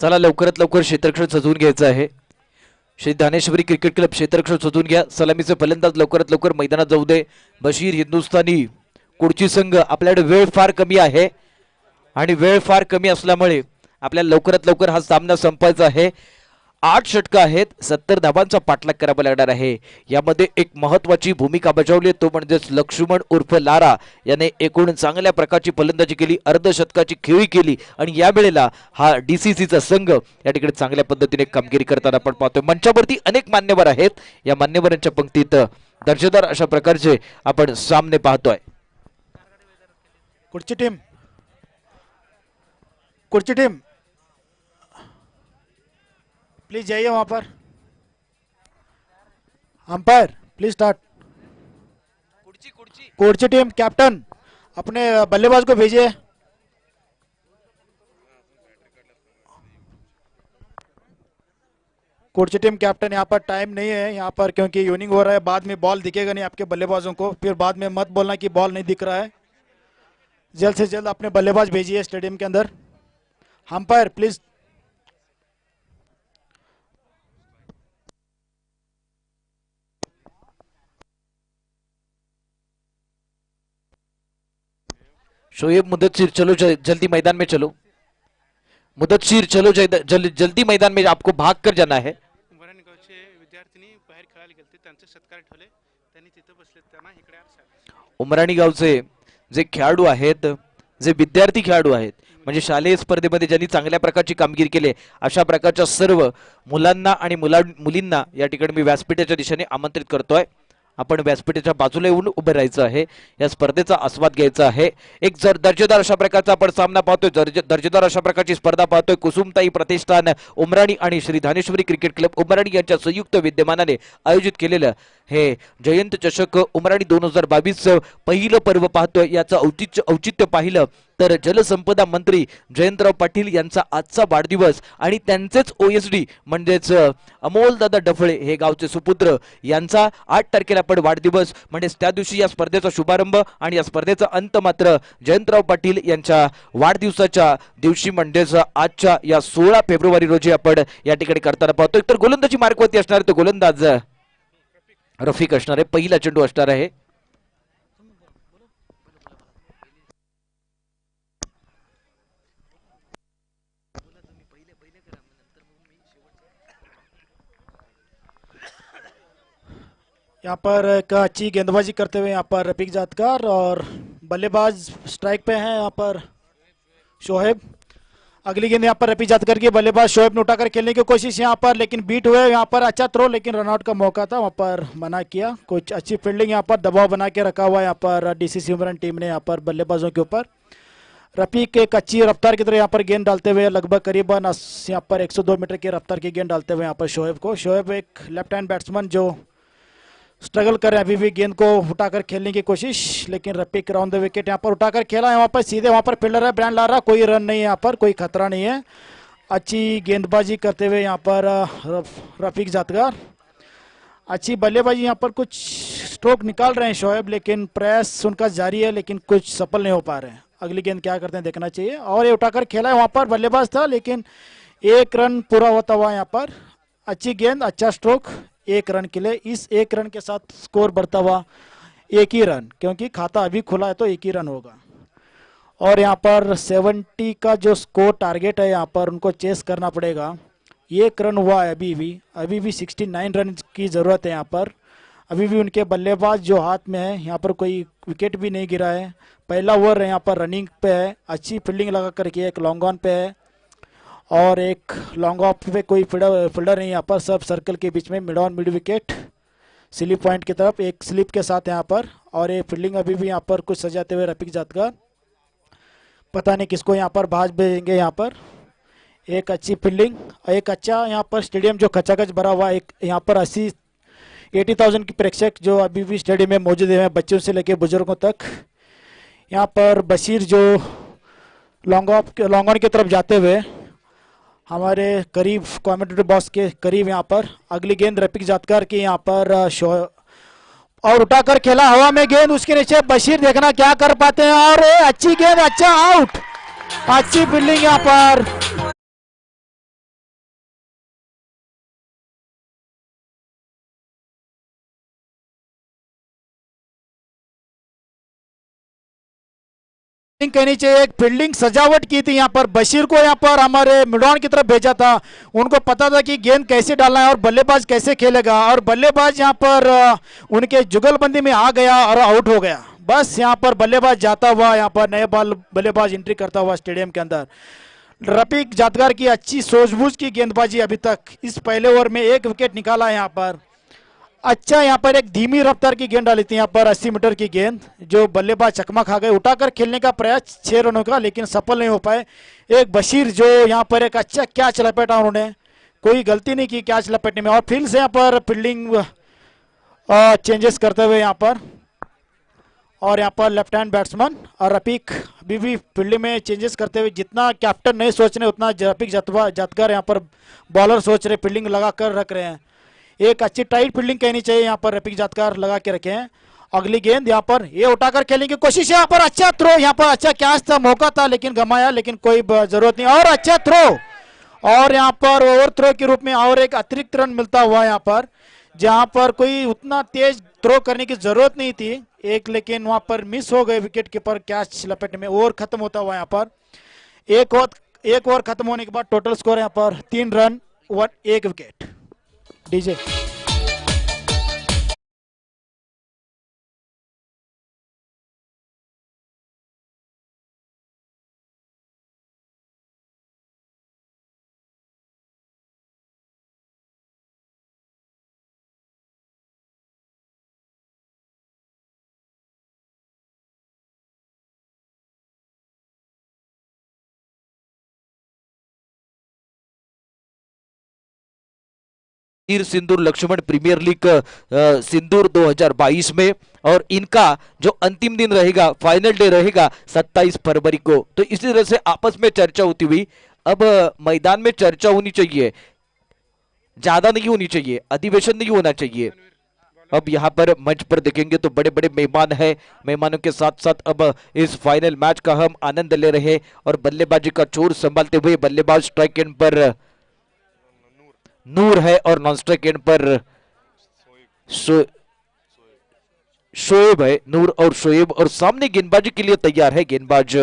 चला लवकरात लवकर क्षेत्ररक्षण सजवून घ्यायचं आहे। श्री दानेश्वरी क्रिकेट क्लब क्षेत्ररक्षण सजवून घ्या। सलामीचे फलंदाज लवकरात लवकर मैदानात जाऊ दे। बशीर हिंदुस्थानी कुडची संघ, आपल्याकडे वेळ फार कमी आहे आणि वेळ फार कमी असल्यामुळे आपल्याला लवकरात लवकर हा सामना संपवायचा आहे। 8 षटकं आहेत, 70 धावांचा पाठलाग करावा लागणार आहे। यामध्ये एक महत्वाची भूमिका बजावली तो म्हणजेच लक्ष्मण उर्फ लारा याने एकूण चांगल्या प्रकारची फलंदाजी केली, अर्धशतकाची खेळी केली आणि या वेळेला हा डीसीसीचा संघ या ठिकाणी चांगल्या पद्धतीने कामगिरी करताना आपण पाहतोय। मंचावरती अनेक मान्यवर आहेत, या मान्यवरांच्या पंक्तीत दर्जेदार अशा प्रकारचे आपण सामने पाहतोय। कुडची टीम प्लीज जाइए वहां पर। Umpire please start. Kudchi team captain अपने बल्लेबाज को भेजिए। कुडची टीम कैप्टन, यहाँ पर टाइम नहीं है यहाँ पर, क्योंकि यूनिंग हो रहा है, बाद में बॉल दिखेगा नहीं आपके बल्लेबाजों को, फिर बाद में मत बोलना कि बॉल नहीं दिख रहा है। जल्द से जल्द अपने बल्लेबाज भेजिए स्टेडियम के अंदर। Umpire please. शोएब मुदस्सिर चलो जल्दी मैदान में चलो। मुदस्सिर चलो जल्दी मैदान में आपको भाग कर जाना है। उमराणी गावचे विद्यार्थी बाहेर खेळायला गेले त्यांचे सत्कार ठेवले, त्यांनी तिथे बसले, त्यांना इकडे उमराणी गावचे जे खेळाडू आहेत, जे विद्यार्थी खेळाडू आहेत, म्हणजे शालेय स्पर्धेमध्ये ज्यांनी चांगल्या प्रकारची कामगिरी केली, अशा प्रकारच्या सर्व मुलांना आणि मुलींना या ठिकाणी मी व्यासपीठाच्या दिशेने आमंत्रित करतोय। आपण व्यासपीठाच्या बाजूला येऊन उभे राहायचं आहे, या स्पर्धेचा आस्वाद घ्यायचा आहे। एक दर्जेदार अशा प्रकारचा आपण सामना पाहतोय, दर्जेदार अशा प्रकारची स्पर्धा पाहतोय। कुसुमताई प्रतिष्ठान उमराणी आणि श्री धानेश्वरी क्रिकेट क्लब उमराणी यांच्या संयुक्त विद्यमानाने आयोजित केलेलं हे जयंत चषक उमराणी 2022 पहिलं पर्व पाहतोय। याचं औचित्य पाहिलं तर जलसंपदा मंत्री जयंतराव पाटील यांचा आजचा वाढदिवस आणि त्यांचेच OSD म्हणजेच अमोल दादा डफळे हे गावचे सुपुत्र यांचा 8 तारखेला आपण वाढदिवस म्हणजेच त्या दिवशी या स्पर्धेचा शुभारंभ आणि या स्पर्धेचा अंत मात्र जयंतराव पाटील यांच्या वाढदिवसाच्या दिवशी म्हणजेच आजच्या या 16 फेब्रुवारी रोजी आपण या ठिकाणी करताना पाहतोय. तर गोलंदाजी मार्कवरती असणार तो गोलंदाज रफिक असणार आहे. पहिला चेंडू असणार आहे. यहाँ पर एक अच्छी गेंदबाजी करते हुए यहाँ पर रफीक जातकार और बल्लेबाज स्ट्राइक पे हैं यहाँ पर शोहेब. अगली गेंद यहाँ पर रफीक जातकर की, बल्लेबाज शोहेब ने उठाकर खेलने की कोशिश यहाँ पर, लेकिन बीट हुए. यहाँ पर अच्छा थ्रो लेकिन रनआउट का मौका था, वहाँ पर मना किया. कुछ अच्छी फील्डिंग यहाँ पर, दबाव बना के रखा हुआ यहाँ पर DCC उमरन टीम ने यहाँ पर बल्लेबाजों के ऊपर. रफीक एक अच्छी रफ्तार की तरह यहाँ पर गेंद डालते हुए लगभग करीबन यहाँ पर 102 मीटर की रफ्तार की गेंद डालते हुए यहाँ पर शोहेब एक लेफ्ट हैंड बैट्समैन जो स्ट्रगल कर रहे हैं अभी भी गेंद को उठाकर खेलने की कोशिश, लेकिन रफीक राउंड द विकेट यहाँ पर उठाकर खेला है. वहाँ पर सीधे वहाँ पर फील्डर है ब्रांड लारा, कोई रन नहीं है यहाँ पर, कोई खतरा नहीं है. अच्छी गेंदबाजी करते हुए यहाँ पर रफीक जातकार. अच्छी बल्लेबाजी यहाँ पर, कुछ स्ट्रोक निकाल रहे हैं शोएब, लेकिन प्रयास उनका जारी है लेकिन कुछ सफल नहीं हो पा रहे हैं. अगली गेंद क्या करते हैं देखना चाहिए. और ये उठाकर खेला है, वहाँ पर बल्लेबाज था लेकिन 1 रन पूरा होता हुआ यहाँ पर. अच्छी गेंद, अच्छा स्ट्रोक, 1 रन के लिए. इस 1 रन के साथ स्कोर बढ़ता हुआ 1 ही रन, क्योंकि खाता अभी खुला है तो 1 ही रन होगा. और यहाँ पर 70 का जो स्कोर टारगेट है यहाँ पर उनको चेस करना पड़ेगा. 1 रन हुआ है अभी भी 69 रन की ज़रूरत है यहाँ पर. अभी भी उनके बल्लेबाज जो हाथ में है, यहाँ पर कोई विकेट भी नहीं गिरा है. पहला ओवर यहाँ पर रनिंग पे है, अच्छी फील्डिंग लगा करके एक लॉन्ग ऑन पे है और एक लॉन्ग ऑफ पे कोई फील्डर नहीं यहाँ पर, सब सर्कल के बीच में mid on mid wicket slip point की तरफ एक स्लिप के साथ यहाँ पर. और ये फील्डिंग अभी भी यहाँ पर कुछ सजाते हुए रफीक जातकार, पता नहीं किसको यहाँ पर भाज भेजेंगे. यहाँ पर एक अच्छी फील्डिंग, एक अच्छा यहाँ पर स्टेडियम जो खचाखच भरा हुआ, एक यहाँ पर 80,000 की प्रेक्षक जो अभी भी स्टेडियम में मौजूद हैं, बच्चों से लेकर बुजुर्गों तक. यहाँ पर बशीर जो लॉन्ग ऑन की तरफ जाते हुए हमारे करीब कमेंटेटर बॉक्स के करीब यहाँ पर. अगली गेंद रफीक जातकार की यहाँ पर और उठाकर खेला हवा में गेंद, उसके नीचे बशीर, देखना क्या कर पाते हैं. और अच्छी गेंद, अच्छा आउट, अच्छी फील्डिंग यहाँ पर. कहनी चाहिए, एक फील्डिंग सजावट की थी यहाँ पर. बशीर को यहाँ पर हमारे मिडॉन की तरफ भेजा था, उनको पता था कि गेंद कैसे डालना है और बल्लेबाज कैसे खेलेगा. और बल्लेबाज यहाँ पर उनके जुगलबंदी में आ गया और आउट हो गया. बस यहाँ पर बल्लेबाज जाता हुआ, यहाँ पर नए बल्लेबाज एंट्री करता हुआ स्टेडियम के अंदर. रफीक जातकार की अच्छी सूझबूझ की गेंदबाजी अभी तक इस पहले ओवर में 1 विकेट निकाला है यहाँ पर. अच्छा यहाँ पर एक धीमी रफ्तार की गेंद डाली थी यहाँ पर 80 मीटर की गेंद, जो बल्लेबाज चकमा खा गए. उठाकर खेलने का प्रयास 6 रनों का, लेकिन सफल नहीं हो पाए. एक बशीर जो यहाँ पर एक अच्छा कैच लपेटा, उन्होंने कोई गलती नहीं की कैच लपेटने में. और फिर से यहाँ पर फील्डिंग चेंजेस करते हुए यहाँ पर, और यहाँ पर लेफ्ट हैंड बैट्समैन और रफीक अभी भी फील्डिंग में चेंजेस करते हुए, जितना कैप्टन नहीं सोच रहे उतना रफीक जातकर यहाँ पर बॉलर सोच रहे, फील्डिंग लगा कर रख रहे हैं. एक अच्छी टाइट फील्डिंग कहनी चाहिए यहाँ पर, रफीक जातकार लगा के रखे हैं. अगली गेंद यहाँ पर ये उठाकर खेलने की कोशिश है, यहाँ पर अच्छा थ्रो, यहाँ पर अच्छा कैच था, मौका था लेकिन गमाया, लेकिन कोई जरूरत नहीं. और अच्छा थ्रो, और यहाँ पर ओवर थ्रो के रूप में और एक अतिरिक्त रन मिलता हुआ यहाँ पर, जहाँ पर कोई उतना तेज थ्रो करने की जरूरत नहीं थी एक, लेकिन वहाँ पर मिस हो गए विकेट कीपर कैच लपेटने में. ओवर खत्म होता हुआ यहाँ पर, एक ओवर खत्म होने के बाद टोटल स्कोर यहाँ पर 3 रन 1 विकेट. डीजे वीर सिंदूर लक्ष्मण प्रीमियर लीग सिंदूर 2022 में, और इनका जो अंतिम दिन रहेगा, फाइनल डे रहेगा 27 फरवरी को। तो इसी तरह से आपस में चर्चा होती हुई अब मैदान में चर्चा होनी चाहिए, ज्यादा नहीं होनी चाहिए, अधिवेशन नहीं होना चाहिए। अब यहाँ पर मंच पर देखेंगे तो बड़े बड़े मेहमान हैं, मेहमानों के साथ साथ अब इस फाइनल मैच का हम आनंद ले रहे हैं। और बल्लेबाजी का चोर संभालते हुए बल्लेबाज स्ट्राइक एंड पर नूर है और नॉन स्ट्राइक एंड पर शोएब है, नूर और शोएब। और सामने गेंदबाजी के लिए तैयार है गेंदबाज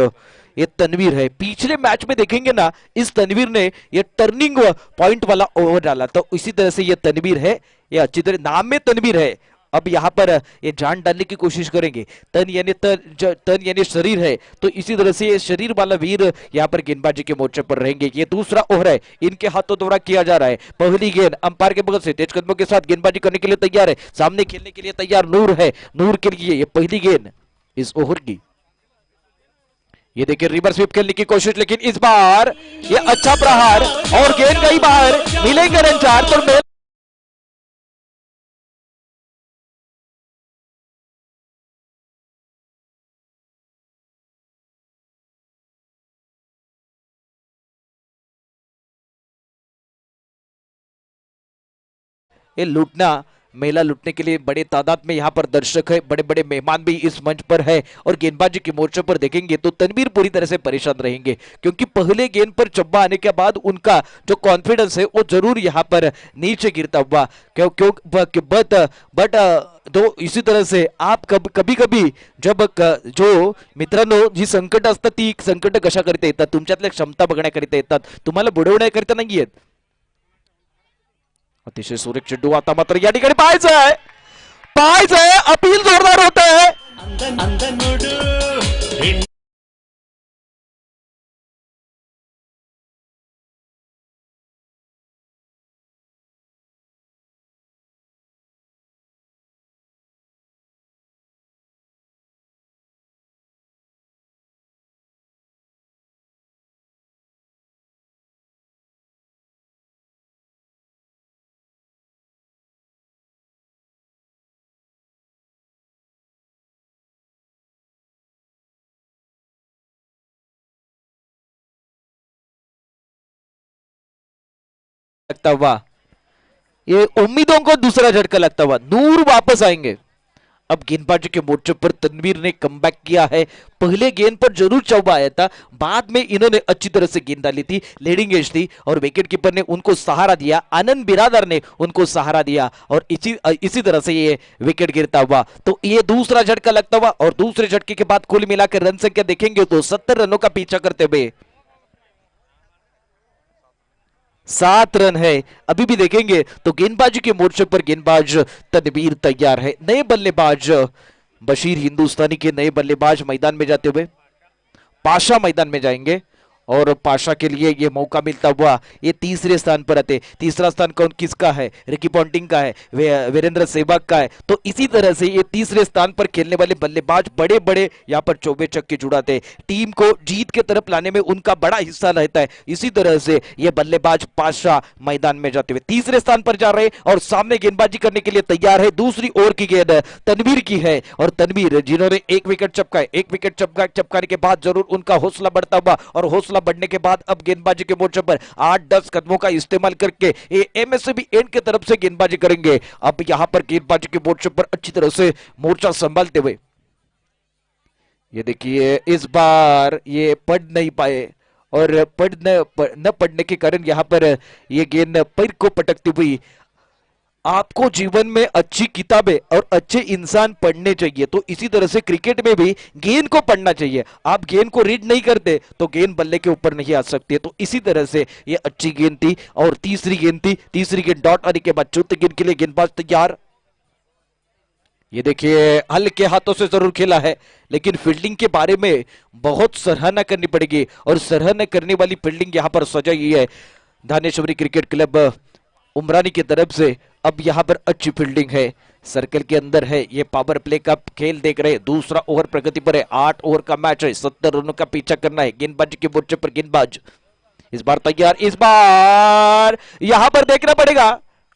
ये तनवीर है। पिछले मैच में देखेंगे ना, इस तनवीर ने ये टर्निंग पॉइंट वाला ओवर डाला, तो इसी तरह से ये तनवीर है, ये अच्छी तरह नाम में तनवीर है। अब यहाँ पर ये जान डालने की कोशिश करेंगे, तन यानी शरीर है, तो इसी तरह से ये शरीर वाला वीर यहाँ पर गेंदबाजी के मोर्चे पर रहेंगे। ये दूसरा ओवर है, इनके हाथों द्वारा किया जा रहा है। पहली गेंद अंपायर के बगल से तेज कदमों के साथ गेंदबाजी करने के लिए तैयार है, सामने खेलने के लिए तैयार नूर है। नूर के लिए ये पहली गेंद इस ओवर की। ये देखिए रिवर्स स्वीप खेलने की कोशिश, लेकिन इस बार ये अच्छा प्रहार और गेंद गई बाहर, मिलेंगे रन 4। तो ये लूटना, मेला लूटने के लिए बड़े तादाद में यहाँ पर दर्शक है, बड़े बड़े मेहमान भी इस मंच पर है। और गेंदबाजी के मोर्चे पर देखेंगे तो तनवीर पूरी तरह से परेशान रहेंगे, क्योंकि पहले गेंद पर चब्बा आने के बाद उनका जो कॉन्फिडेंस है वो जरूर यहाँ पर नीचे गिरता हुआ। क्यों बट तो इसी तरह से आप कभी कभी जब जो मित्रांनो जी संकट असतात ती संकट कशा करता येतात, तुमच्यातल्या क्षमता बघण्याकरिता येतात, तुम्हाला बुडवण्याकरिता नाही येत। अतिशय सुरेख चेंडू आता मात्र या ठिकाणी पाहायचंय अपील जोरदार होत आहे। लगता हुआ, ये उम्मीदों को दूसरा झटका लगता हुआ नूर वापस आएंगे। अब गेंदबाजी के मोर्चे पर तनवीर ने कमबैक किया है। पहले गेंद पर जरूर चौबा आया था, बाद में इन्होंने अच्छी तरह से गेंद डाली थी, लीडिंग एज थी और विकेट कीपर ने उनको सहारा दिया, आनंद बिरादर ने उनको सहारा दिया और इसी तरह से ये विकेट गिरता हुआ। तो ये दूसरा झटका लगता हुआ और दूसरे झटके के बाद कुल मिलाकर रन संख्या देखेंगे तो 70 रनों का पीछा करते हुए 7 रन है। अभी भी देखेंगे तो गेंदबाजी के मोर्चे पर गेंदबाज तनवीर तैयार है। नए बल्लेबाज बशीर हिंदुस्तानी के नए बल्लेबाज मैदान में जाते हुए पाशा मैदान में जाएंगे और पाशा के लिए ये मौका मिलता हुआ ये तीसरे स्थान पर आते। तीसरा स्थान कौन किसका है? रिकी पॉन्टिंग का है, वीरेंद्र सहवाग का है। तो इसी तरह से ये तीसरे स्थान पर खेलने वाले बल्लेबाज बड़े बड़े यहाँ पर चौबे छक्के जुड़ाते, टीम को जीत के तरफ लाने में उनका बड़ा हिस्सा रहता है। इसी तरह से ये बल्लेबाज पाशा मैदान में जाते हुए तीसरे स्थान पर जा रहे और सामने गेंदबाजी करने के लिए तैयार है। दूसरी ओवर की गेंद तनवीर की है और तनवीर जिन्होंने एक विकेट चपकाने के बाद जरूर उनका हौसला बढ़ता हुआ और हौसला बढ़ने के बाद अब गेंदबाजी के मोर्चे पर 8-10 कदमों का इस्तेमाल करके एमएसबी एंड की तरफ से गेंदबाजी करेंगे। अब यहां पर गेंदबाजी के मोर्चे पर अच्छी तरह से मोर्चा संभालते हुए ये देखिए इस बार ये पढ़ नहीं पाए और न पढ़ने के कारण यहां पर ये गेंद पैर को पटकती हुई। आपको जीवन में अच्छी किताबें और अच्छे इंसान पढ़ने चाहिए, तो इसी तरह से क्रिकेट में भी गेंद को पढ़ना चाहिए। आप गेंद को रीड नहीं करते तो गेंद बल्ले के ऊपर नहीं आ सकती। तो इसी तरह से ये अच्छी गेंद थी और तीसरी गेंद डॉट आने के बाद चौथी गेंद के लिए गेंदबाज तैयार। ये देखिए हल्के हाथों से जरूर खेला है, लेकिन फील्डिंग के बारे में बहुत सराहना करनी पड़ेगी और सराहना करने वाली फील्डिंग यहां पर सजाई है धानेश्वरी क्रिकेट क्लब उमरानी की तरफ से। अब यहां पर अच्छी फील्डिंग है, सर्कल के अंदर है, ये पावर प्ले का खेल देख रहे हैं। दूसरा ओवर प्रगति पर है, 8 ओवर का मैच है, 70 रनों का पीछा करना है। गेंदबाजी के मोर्चे पर गेंदबाज इस बार तैयार, इस बार यहां पर देखना पड़ेगा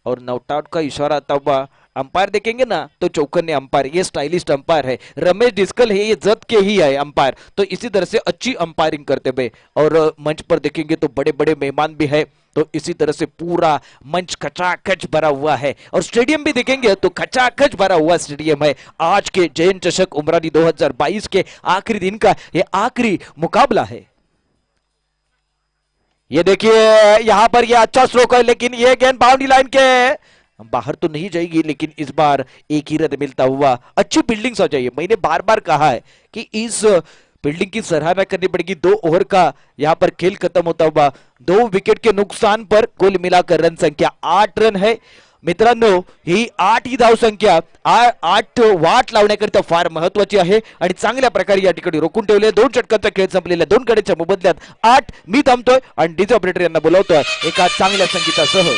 और नॉट आउट का इशारा आता हुआ अंपायर देखेंगे ना तो चौकन्ने अंपायर, ये स्टाइलिस्ट अंपायर है, रमेश डिस्कल है, ये जत के ही है अंपायर, तो इसी तरह से अच्छी अंपायरिंग करते हुए। और मंच पर देखेंगे तो बड़े बड़े मेहमान भी है, तो इसी तरह से पूरा मंच खचाखच भरा हुआ है। और स्टेडियम भी देखेंगे तो खचाखच भरा हुआ स्टेडियम है। आज के जयन चषक उमरानी 2022 के आखिरी दिन का ये आखिरी मुकाबला है। ये देखिए यहां पर ये अच्छा स्ट्रोक है, लेकिन ये गेंद बाउंड्री लाइन के बाहर तो नहीं जाएगी, लेकिन इस बार एक ही रन मिलता हुआ। अच्छी फील्डिंग हो जाइए, मैंने बार बार कहा है कि इस फील्डिंग की सराहना करनी पड़ेगी। 2 ओवर का यहां पर खेल खत्म होता हुआ, 2 विकेट के नुकसान पर कुल मिलाकर रन संख्या 8 रन है मित्रांनो। ही 8 ही धाव संख्या 8 वाट लावण्याकरिता फार महत्वाची आहे आणि चांगल्या प्रकारे या ठिकाणी रोखून ठेवले। 2 षटकांचा खेळ संपलेला, 2 गड्यांच्या मोबदल्यात 8। मी थांबतोय आणि डीजे ऑपरेटर यांना बोलवतोय एका चांगल्या संगीतासह।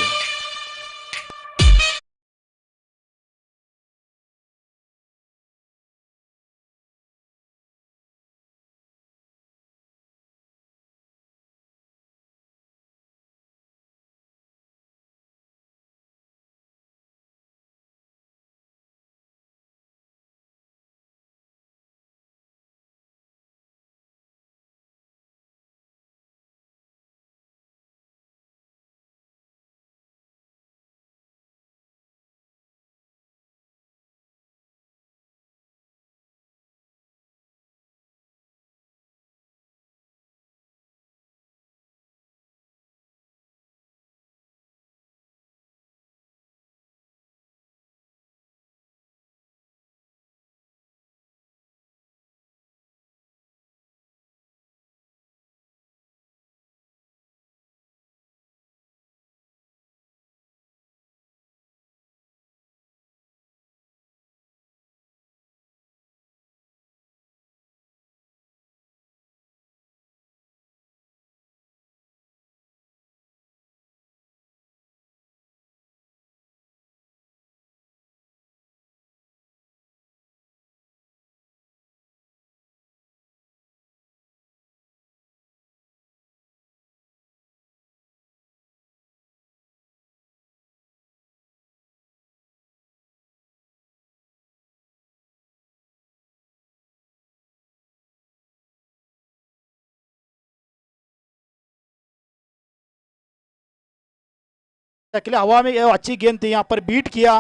के लिए हवा में ये अच्छी गेंद थी, यहाँ पर बीट किया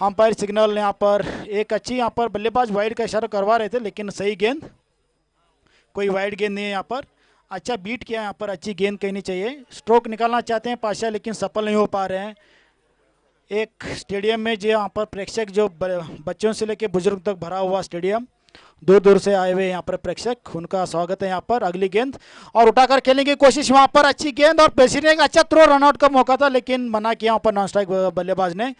अंपायर सिग्नल। यहाँ पर एक अच्छी यहाँ पर बल्लेबाज वाइड का इशारा करवा रहे थे, लेकिन सही गेंद, कोई वाइड गेंद नहीं है। यहाँ पर अच्छा बीट किया, यहाँ पर अच्छी गेंद कहनी चाहिए। स्ट्रोक निकालना चाहते हैं पाशा, लेकिन सफल नहीं हो पा रहे हैं। एक स्टेडियम में जो यहाँ पर प्रेक्षक, जो बच्चों से लेकर बुजुर्ग तक भरा हुआ स्टेडियम, दूर दूर से आए हुए यहाँ पर प्रेक्षक, उनका स्वागत है। यहाँ पर अगली गेंद और उठाकर खेलने की कोशिश, वहाँ पर अच्छी गेंद और पेसर ने एक अच्छा थ्रो, रनआउट का मौका था लेकिन मना किया यहाँ पर नॉन स्ट्राइक बल्लेबाज ने।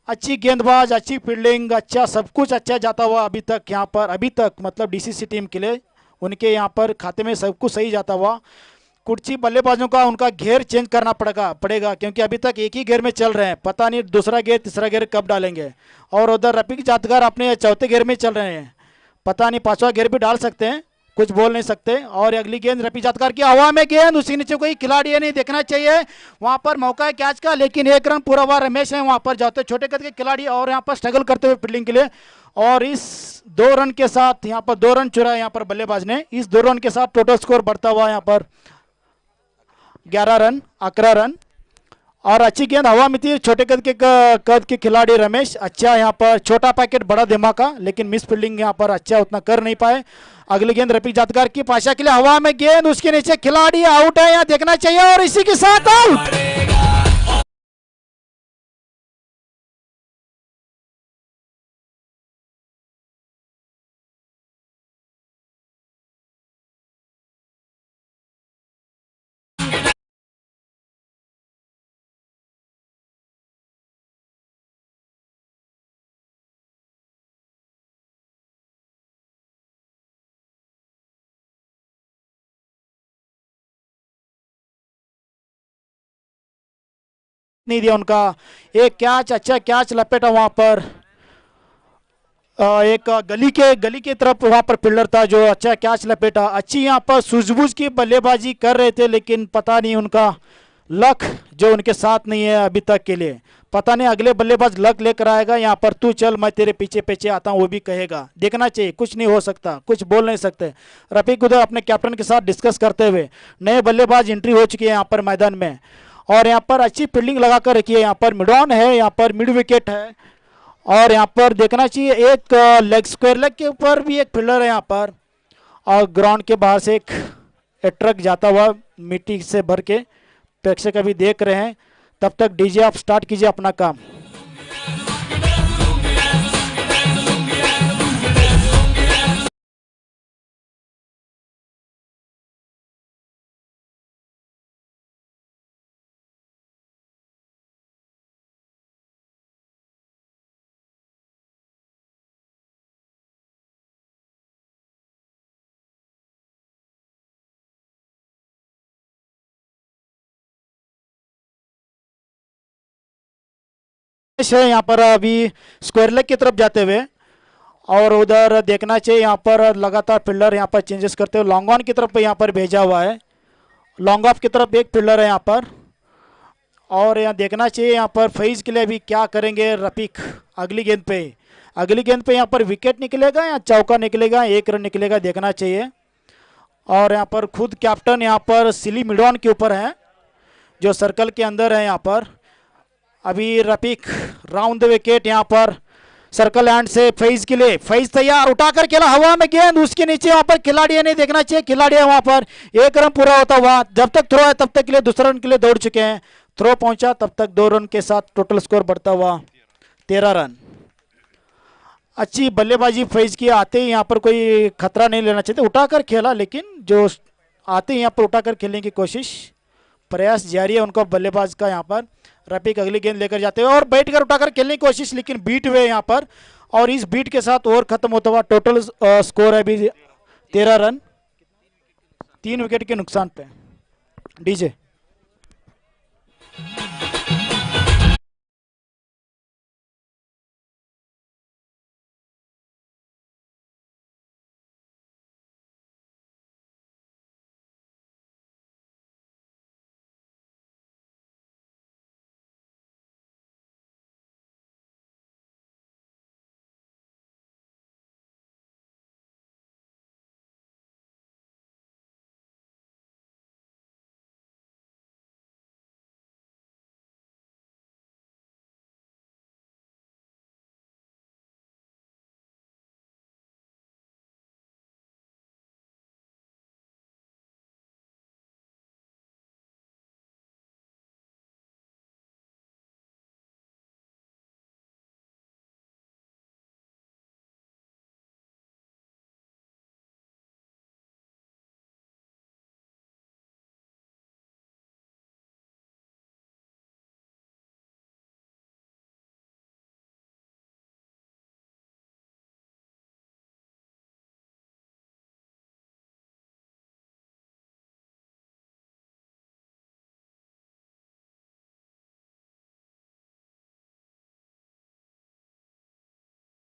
अच्छी गेंदबाज, अच्छी फील्डिंग, अच्छा सब कुछ अच्छा जाता हुआ अभी तक, यहाँ पर अभी तक मतलब डीसीसी टीम के लिए उनके यहाँ पर खाते में सब कुछ सही जाता हुआ। कुछ बल्लेबाजों का उनका घेर चेंज करना पड़ेगा क्योंकि अभी तक एक ही घेर में चल रहे हैं, पता नहीं दूसरा घेर तीसरा घेर कब डालेंगे। और उधर रफीक जातगर अपने चौथे घेर में चल रहे हैं, पता नहीं 5वां घेर भी डाल सकते हैं, कुछ बोल नहीं सकते। और अगली गेंद रफीक जातगर की, हवा में गेंद, उसी नीचे कोई खिलाड़ी है नहीं, देखना चाहिए वहां पर मौका है कैच का, लेकिन 1 रन पूरा हुआ। रमेश है वहां पर जाते छोटे कद के खिलाड़ी और यहाँ पर स्ट्रगल करते हुए फील्डिंग के लिए। और इस 2 रन के साथ यहाँ पर 2 रन चुराए यहाँ पर बल्लेबाज ने। इस 2 रन के साथ टोटल स्कोर बढ़ता हुआ यहाँ पर 11 रन, 11 रन। और अच्छी गेंद हवा में थी, छोटे कद के खिलाड़ी रमेश, अच्छा यहाँ पर छोटा पैकेट बड़ा धमाका, लेकिन मिस फील्डिंग यहाँ पर अच्छा उतना कर नहीं पाए। अगली गेंद रफीक जातगर की, पाशा के लिए हवा में गेंद, उसके नीचे खिलाड़ी आउट है, यहाँ देखना चाहिए। और इसी के साथ आउट। नहीं दिया उनका, एक कैच, अच्छा कैच लपेटा वहां पर। एक गली के तरफ वहां पर फील्डर था जो अच्छा कैच लपेटा। अच्छी यहाँ पर सूझबूझ की बल्लेबाजी कर रहे थे, लेकिन पता नहीं उनका लक जो उनके साथ नहीं है अभी तक के लिए। पता नहीं अगले बल्लेबाज लक लेकर आएगा यहाँ पर, तू चल मैं तेरे पीछे पीछे आता हूँ, वो भी कहेगा। देखना चाहिए, कुछ नहीं हो सकता, कुछ बोल नहीं सकते। रफीक उधर अपने कैप्टन के साथ डिस्कस करते हुए, नए बल्लेबाज एंट्री हो चुकी है यहाँ पर मैदान में, और यहाँ पर अच्छी फील्डिंग लगा कर रखी है। यहाँ पर मिड ऑन है, यहाँ पर मिड विकेट है, और यहाँ पर देखना चाहिए एक लेग स्क्वायर लेग के ऊपर भी एक फील्डर है यहाँ पर, और ग्राउंड के बाहर से एक ट्रक जाता हुआ मिट्टी से भर के प्रेक्षक अभी देख रहे हैं। तब तक डीजे आप स्टार्ट कीजिए अपना काम। है यहाँ पर अभी स्क्वायर लेग की तरफ जाते हुए, और उधर देखना चाहिए यहाँ पर लगातार फील्डर यहाँ पर चेंजेस करते हुए लॉन्ग ऑन की तरफ यहाँ पर भेजा हुआ है। लॉन्ग ऑफ की तरफ एक फील्डर है यहाँ पर, और यहाँ देखना चाहिए यहाँ पर फेज के लिए भी क्या करेंगे रफीक। अगली गेंद पे यहाँ पर विकेट निकलेगा या चौका निकलेगा, एक रन निकलेगा, देखना चाहिए। और यहाँ पर खुद कैप्टन यहाँ पर सिली मिडॉन के ऊपर है जो सर्कल के अंदर है। यहाँ पर अभी रफीक राउंड द विकेट, यहाँ पर सर्कल एंड से फेज के लिए, फेज तैयार, उठाकर खेला हवा में गेंद, उसके नीचे वहां पर खिलाड़ी है, नहीं देखना चाहिए खिलाड़ी है वहां पर। एक रन पूरा होता हुआ, जब तक थ्रो है तब तक के लिए दूसरा रन के लिए दौड़ चुके हैं। थ्रो पहुंचा तब तक 2 रन के साथ टोटल स्कोर बढ़ता हुआ 13 रन। अच्छी बल्लेबाजी फेज की, आते ही यहाँ पर कोई खतरा नहीं लेना चाहिए, उठाकर खेला, लेकिन जो आते ही यहाँ पर उठाकर खेलने की कोशिश, प्रयास जारी है उनका बल्लेबाज का। यहाँ पर रफीक अगली गेंद लेकर जाते हुए और बैठकर उठाकर खेलने की कोशिश, लेकिन बीट हुए यहाँ पर, और इस बीट के साथ ओवर खत्म होता हुआ टोटल स्कोर है अभी 13 रन, 3 विकेट के नुकसान पे। डीजे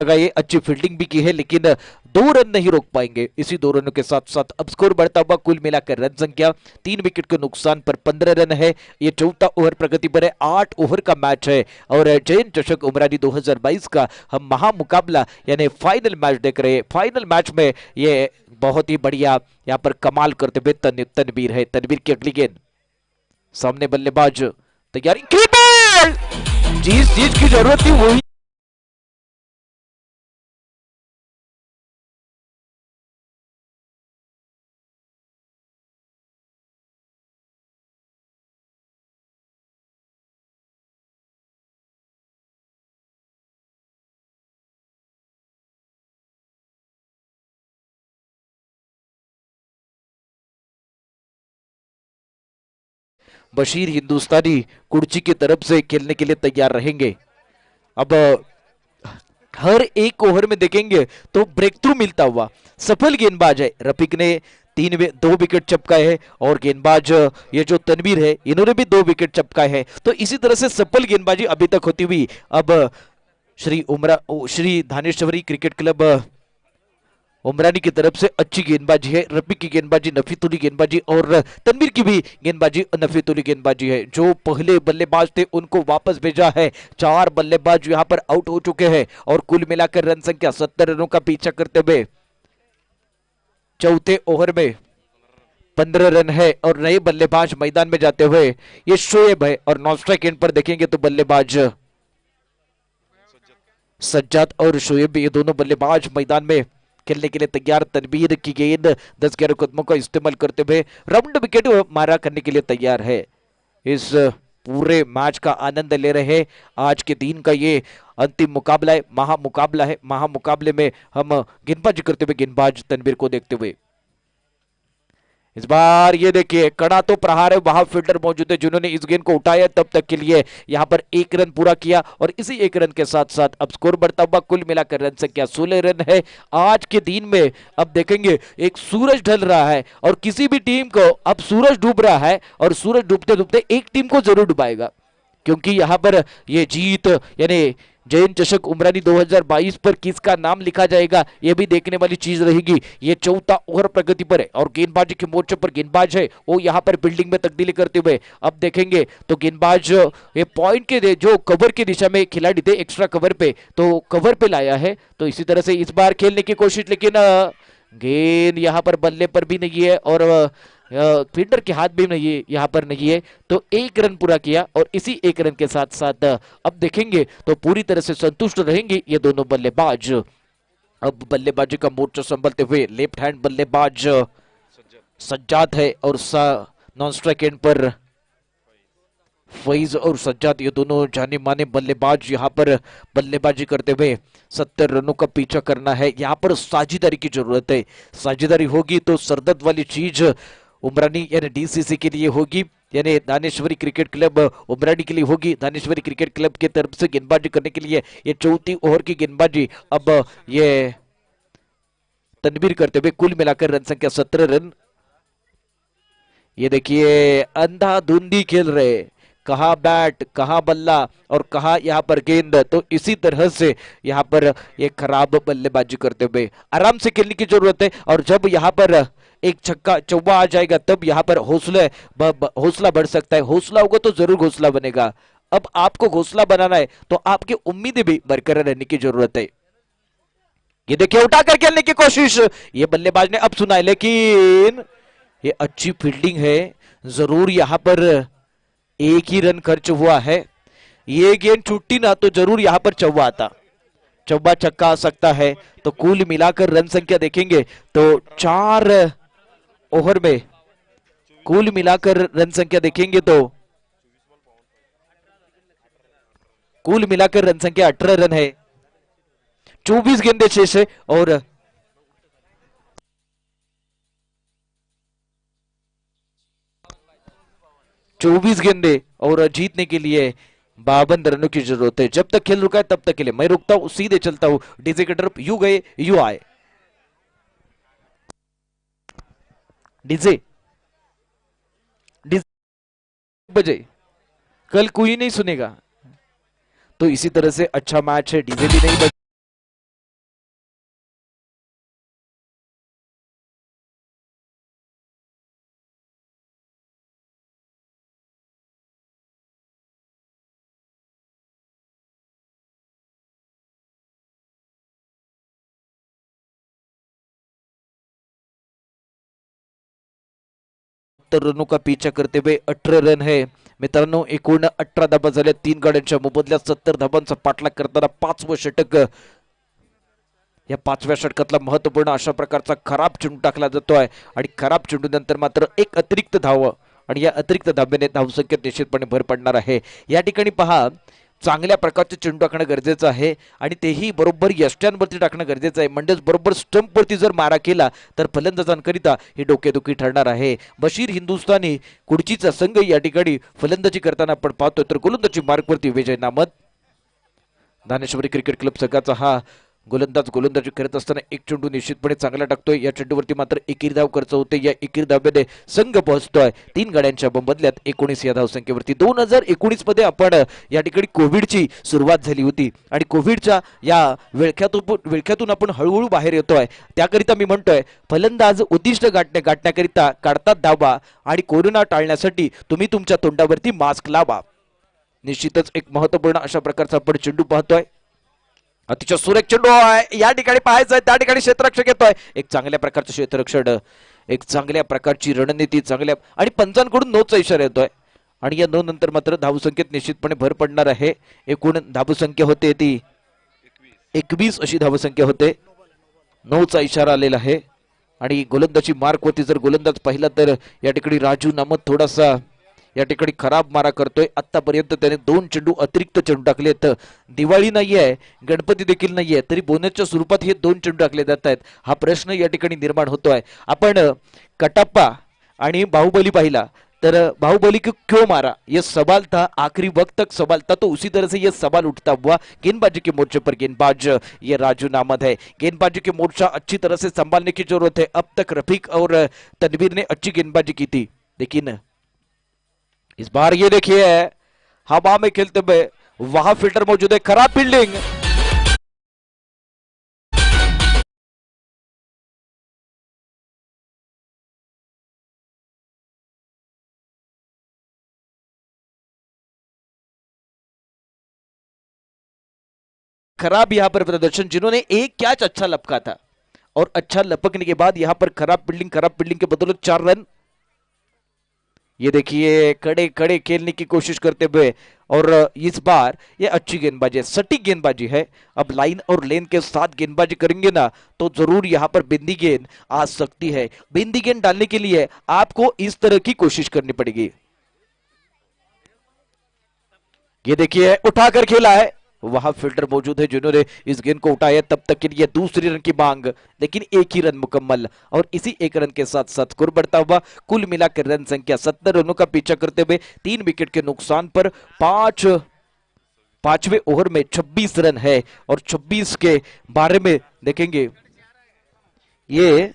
ये अच्छी फील्डिंग भी की है, लेकिन 2 रन नहीं रोक पाएंगे। इसी 2 रनों के साथ साथ अब स्कोर बढ़ता हुआ, कुल मिलाकर रन संख्या 3 विकेट के नुकसान पर 15 रन है। ये 14 ओवर प्रगति पर है, 8 ओवर का मैच है, और जयंत चषक उमरानी 2022 का हम महामुकाबला यानी फाइनल मैच देख रहे हैं। फाइनल मैच में ये बहुत ही बढ़िया यहाँ पर कमाल करते हुए तनवीर है। तनवीर की अगली गेंद, सामने बल्लेबाज तैयारी, जिस चीज की जरूरत थी वही बशीर हिंदुस्तानी कुर्ची की तरफ से खेलने के लिए तैयार रहेंगे। अब हर एक ओवर में देखेंगे तो ब्रेक थ्रू मिलता हुआ सफल गेंदबाज है। रफीक ने 2 विकेट चपकाए हैं, और गेंदबाज ये जो तनवीर है इन्होंने भी 2 विकेट चपकाए हैं। तो इसी तरह से सफल गेंदबाजी अभी तक होती हुई अब श्री धानेश्वरी क्रिकेट क्लब उमरानी की तरफ से अच्छी गेंदबाजी है, रफी की गेंदबाजी, नफीतुली गेंदबाजी और तनवीर की भी गेंदबाजी, नफीतुली गेंदबाजी है। जो पहले बल्लेबाज थे उनको वापस भेजा है। 4 बल्लेबाज यहां पर आउट हो चुके हैं और कुल मिलाकर रन संख्या 70 रनों का पीछा करते हुए चौथे ओवर में 15 रन है और नए बल्लेबाज मैदान में जाते हुए ये शोएब है और नॉन स्ट्राइक एंड पर देखेंगे तो बल्लेबाज सज्जाद और शोएब, ये दोनों बल्लेबाज मैदान में खेलने के लिए तैयार। तनवीर की गेंद 10-11 कदमों का इस्तेमाल करते हुए राउंड विकेट मारा करने के लिए तैयार है। इस पूरे मैच का आनंद ले रहे हैं। आज के दिन का ये अंतिम मुकाबला है, महामुकाबला है। महामुकाबले में हम गेंदबाजी करते हुए गेंदबाज तनवीर को देखते हुए इस बार ये देखिए कड़ा तो प्रहार है, वहां फील्डर मौजूद है जिन्होंने इस गेंद को उठाया तब तक के लिए यहां पर 1 रन पूरा किया और इसी 1 रन के साथ साथ अब स्कोर बढ़ता हुआ कुल मिलाकर रन संख्या 16 रन है। आज के दिन में अब देखेंगे एक सूरज ढल रहा है और किसी भी टीम को अब सूरज डूब रहा है और सूरज डूबते डूबते एक टीम को जरूर डुबाएगा, क्योंकि यहां पर ये जीत यानी जैन चषक उमरानी 2022 पर किसका नाम लिखा जाएगा यह भी देखने वाली चीज रहेगी। ये चौथा ओवर प्रगति पर है और गेंदबाजी के मोर्चे पर गेंदबाज है वो यहां पर बिल्डिंग में तब्दीली करते हुए अब देखेंगे तो गेंदबाज ये पॉइंट के जो कवर की दिशा में खिलाड़ी थे एक्स्ट्रा कवर पे तो कवर पे लाया है। तो इसी तरह से इस बार खेलने की कोशिश, लेकिन गेंद यहां पर बल्ले पर भी नहीं है और फील्डर के हाथ भी नहीं, यहाँ पर नहीं है। तो 1 रन पूरा किया और इसी 1 रन के साथ साथ अब देखेंगे तो पूरी तरह से संतुष्ट रहेंगे ये दोनों बल्लेबाज। अब बल्लेबाजी का मोर्चा संभलते हुए लेफ्ट हैंड बल्लेबाज सज्जाद है और नॉन स्ट्राइक एंड पर फैज और सज्जाद, ये दोनों जाने माने बल्लेबाज यहाँ पर बल्लेबाजी करते हुए 70 रनों का पीछा करना है। यहाँ पर साझेदारी की जरूरत है, साझेदारी होगी तो सरदर्द वाली चीज उमरानी यानी डीसीसी के लिए होगी, यानी दानेश्वरी क्रिकेट क्लब उमरानी के लिए होगी। दानेश्वरी क्रिकेट क्लब की तरफ से गेंदबाजी करने के लिए ये चौथी ओवर की गेंदबाजी अब ये तनवीर करते हुए कुल मिलाकर रन संख्या 17 रन। ये देखिए अंधाधुंधी खेल रहे, कहा बैट कहा बल्ला और कहा यहाँ पर गेंद, तो इसी तरह से यहाँ पर ये खराब बल्लेबाजी करते हुए आराम से खेलने की जरूरत है। और जब यहाँ पर एक छक्का चौवा आ जाएगा तब यहाँ पर हौसला बढ़ सकता है। हौसला होगा तो जरूर घोंसला बनेगा। अब आपको घोंसला बनाना है तो आपकी उम्मीदें भी बरकरार रहने की जरूरत है। ये देखिए उठाकर खेलने की कोशिश ये बल्लेबाज ने अब सुना है, लेकिन ये अच्छी फील्डिंग है। जरूर यहाँ पर 1 ही रन खर्च हुआ है। ये गेंद छूटती ना तो जरूर यहां पर चौवा आता, चौवा छक्का आ सकता है। तो कुल मिलाकर रन संख्या देखेंगे तो 4 ओवर में कुल मिलाकर रन संख्या देखेंगे तो कुल मिलाकर रन संख्या 18 रन है। 24 गेंदें शेष है और चौबीस गेंदे और जीतने के लिए 52 रनों की जरूरत है। जब तक खेल रुका है तब तक के लिए मैं रुकता हूं, सीधे चलता हूं डीजे की तरफ। यू गए यू आए। डीजे बजे कल कोई नहीं सुनेगा, तो इसी तरह से अच्छा मैच है, डीजे भी नहीं बजे। रनों का पीछा करते हुए 18 रन है मित्रांनो। एकूण 18 धाबा झाल्या 3 गाड्यांच्या मोबदल्यात 70 धाबांचा पाठलाग करताना 5वं षटक, या 5व्या षटकातला महत्वपूर्ण अशा प्रकारचा खराब चेंडू टाकला जातोय आणि खराब चेंडू नंतर मात्र एक अतिरिक्त धाव आणि या अतिरिक्त धाब्याने धावसंख्येत निश्चितपणे भर पडणार आहे। या ठिकाणी पहा चांगल्या प्रकारचे चेंडू टाकणं गरजेचं आहे आणि तेही बरोबर यष्ट्यांवरती टाकणं गरजेचं आहे, म्हणजेच बरोबर स्टंपवरती जर मारा केला तर फलंदाजांकरिता ही डोकेदुखी ठरणार आहे। बशीर हिंदुस्थानी कुडचीचा संघ या ठिकाणी फलंदाजी करताना आपण पाहतोय, तर गोलंदाजी मार्कवरती विजय नामत दानेश्वरी क्रिकेट क्लब संघाचा हा गोलंदाजी करत असताना एक चेंडू निश्चितपणे चांगला टाकतोय. या चेंडूवरती मात्र एकेरी धाव खर्च होते. या एकेरी धाव्याने संघ पोहोचतोय 3 गाड्यांच्या बदल्यात 19 या धावसंख्येवरती. 2019 मध्ये आपण या ठिकाणी कोविडची सुरुवात झाली होती आणि कोविडच्या या विळख्यातून आपण हळूहळू बाहेर येतोय. त्याकरिता मी म्हणतोय फलंदाज उद्दिष्ट गाठण्याकरिता काढतात धावा आणि कोरोना टाळण्यासाठी तुम्ही तुमच्या तोंडावरती मास्क लावा. निश्चितच एक महत्वपूर्ण अशा प्रकारचा आपण चेंडू पाहतोय. अतिशय सुरेख चेंडू आहे. या ठिकाणी पाहायचंय त्या ठिकाणी क्षेत्ररक्षक येतोय. एक चांगल्या प्रकारचं क्षेत्ररक्षण, एक चांगल्या प्रकारची रणनीती, चांगल्या आणि पंचांकडून नोचा इशारा येतोय आणि या नो नंतर मात्र धावसंख्येत निश्चितपणे भर पडणार आहे. एकूण धावसंख्या होते ती 21 अशी धावसंख्या होते. नोचा इशारा आलेला आहे आणि गोलंदाजी मार्क वरती जर गोलंदाज पाहिला तर या ठिकाणी राजू नामत थोडासा या ठिकाणी खराब मारा करतोय. आतापर्यंत त्याने 2 चेंडू अतिरिक्त चेंडू टाकलेत. दिवाळी नाहीये, गणपती देखील नाहीये, तरी बोनसच्या स्वरूपात हे 2 चेंडू टाकले जात आहेत. हा प्रश्न या ठिकाणी निर्माण होतोय. आपण कटप्पा आणि बाहुबली पाहिला तर बाहुबली को क्यों मारा, ये सवाल था, आखिरी वक्त तक सवाल था. तो उसी तरह से ये सवाल उठता हुआ गेंदबाजी के मोर्चे पर गेंदबाज ये राजू नामद है. गेंदबाजी के मोर्चा अच्छी तरह से संभालने की जरूरत है. अब तक रफीक और तनवीर ने अच्छी गेंदबाजी की थी, लेकिन इस बार ये देखिए हवा में खेलते हुए वहां फील्डर मौजूद है. खराब फील्डिंग. खराब यहां पर प्रदर्शन, जिन्होंने एक कैच अच्छा लपका था और अच्छा लपकने के बाद यहां पर खराब फील्डिंग के बदौलत 4 रन. ये देखिए कड़े कड़े खेलने की कोशिश करते हुए और इस बार ये अच्छी गेंदबाजी है, सटीक गेंदबाजी है. अब लाइन और लेन के साथ गेंदबाजी करेंगे ना तो जरूर यहां पर बिंदी गेंद आ सकती है. बिंदी गेंद डालने के लिए आपको इस तरह की कोशिश करनी पड़ेगी. ये देखिए उठाकर खेला है, वहां फील्डर मौजूद है जिन्होंने इस गेंद को उठाया. तब तक के लिए दूसरी रन की मांग, लेकिन एक ही रन मुकम्मल और इसी एक रन के साथ साथ स्कोर बढ़ता हुआ कुल मिलाकर रन संख्या 70 रनों का पीछा करते हुए 3 विकेट के नुकसान पर 5वें ओवर में 26 रन है. और 26 के बारे में देखेंगे, ये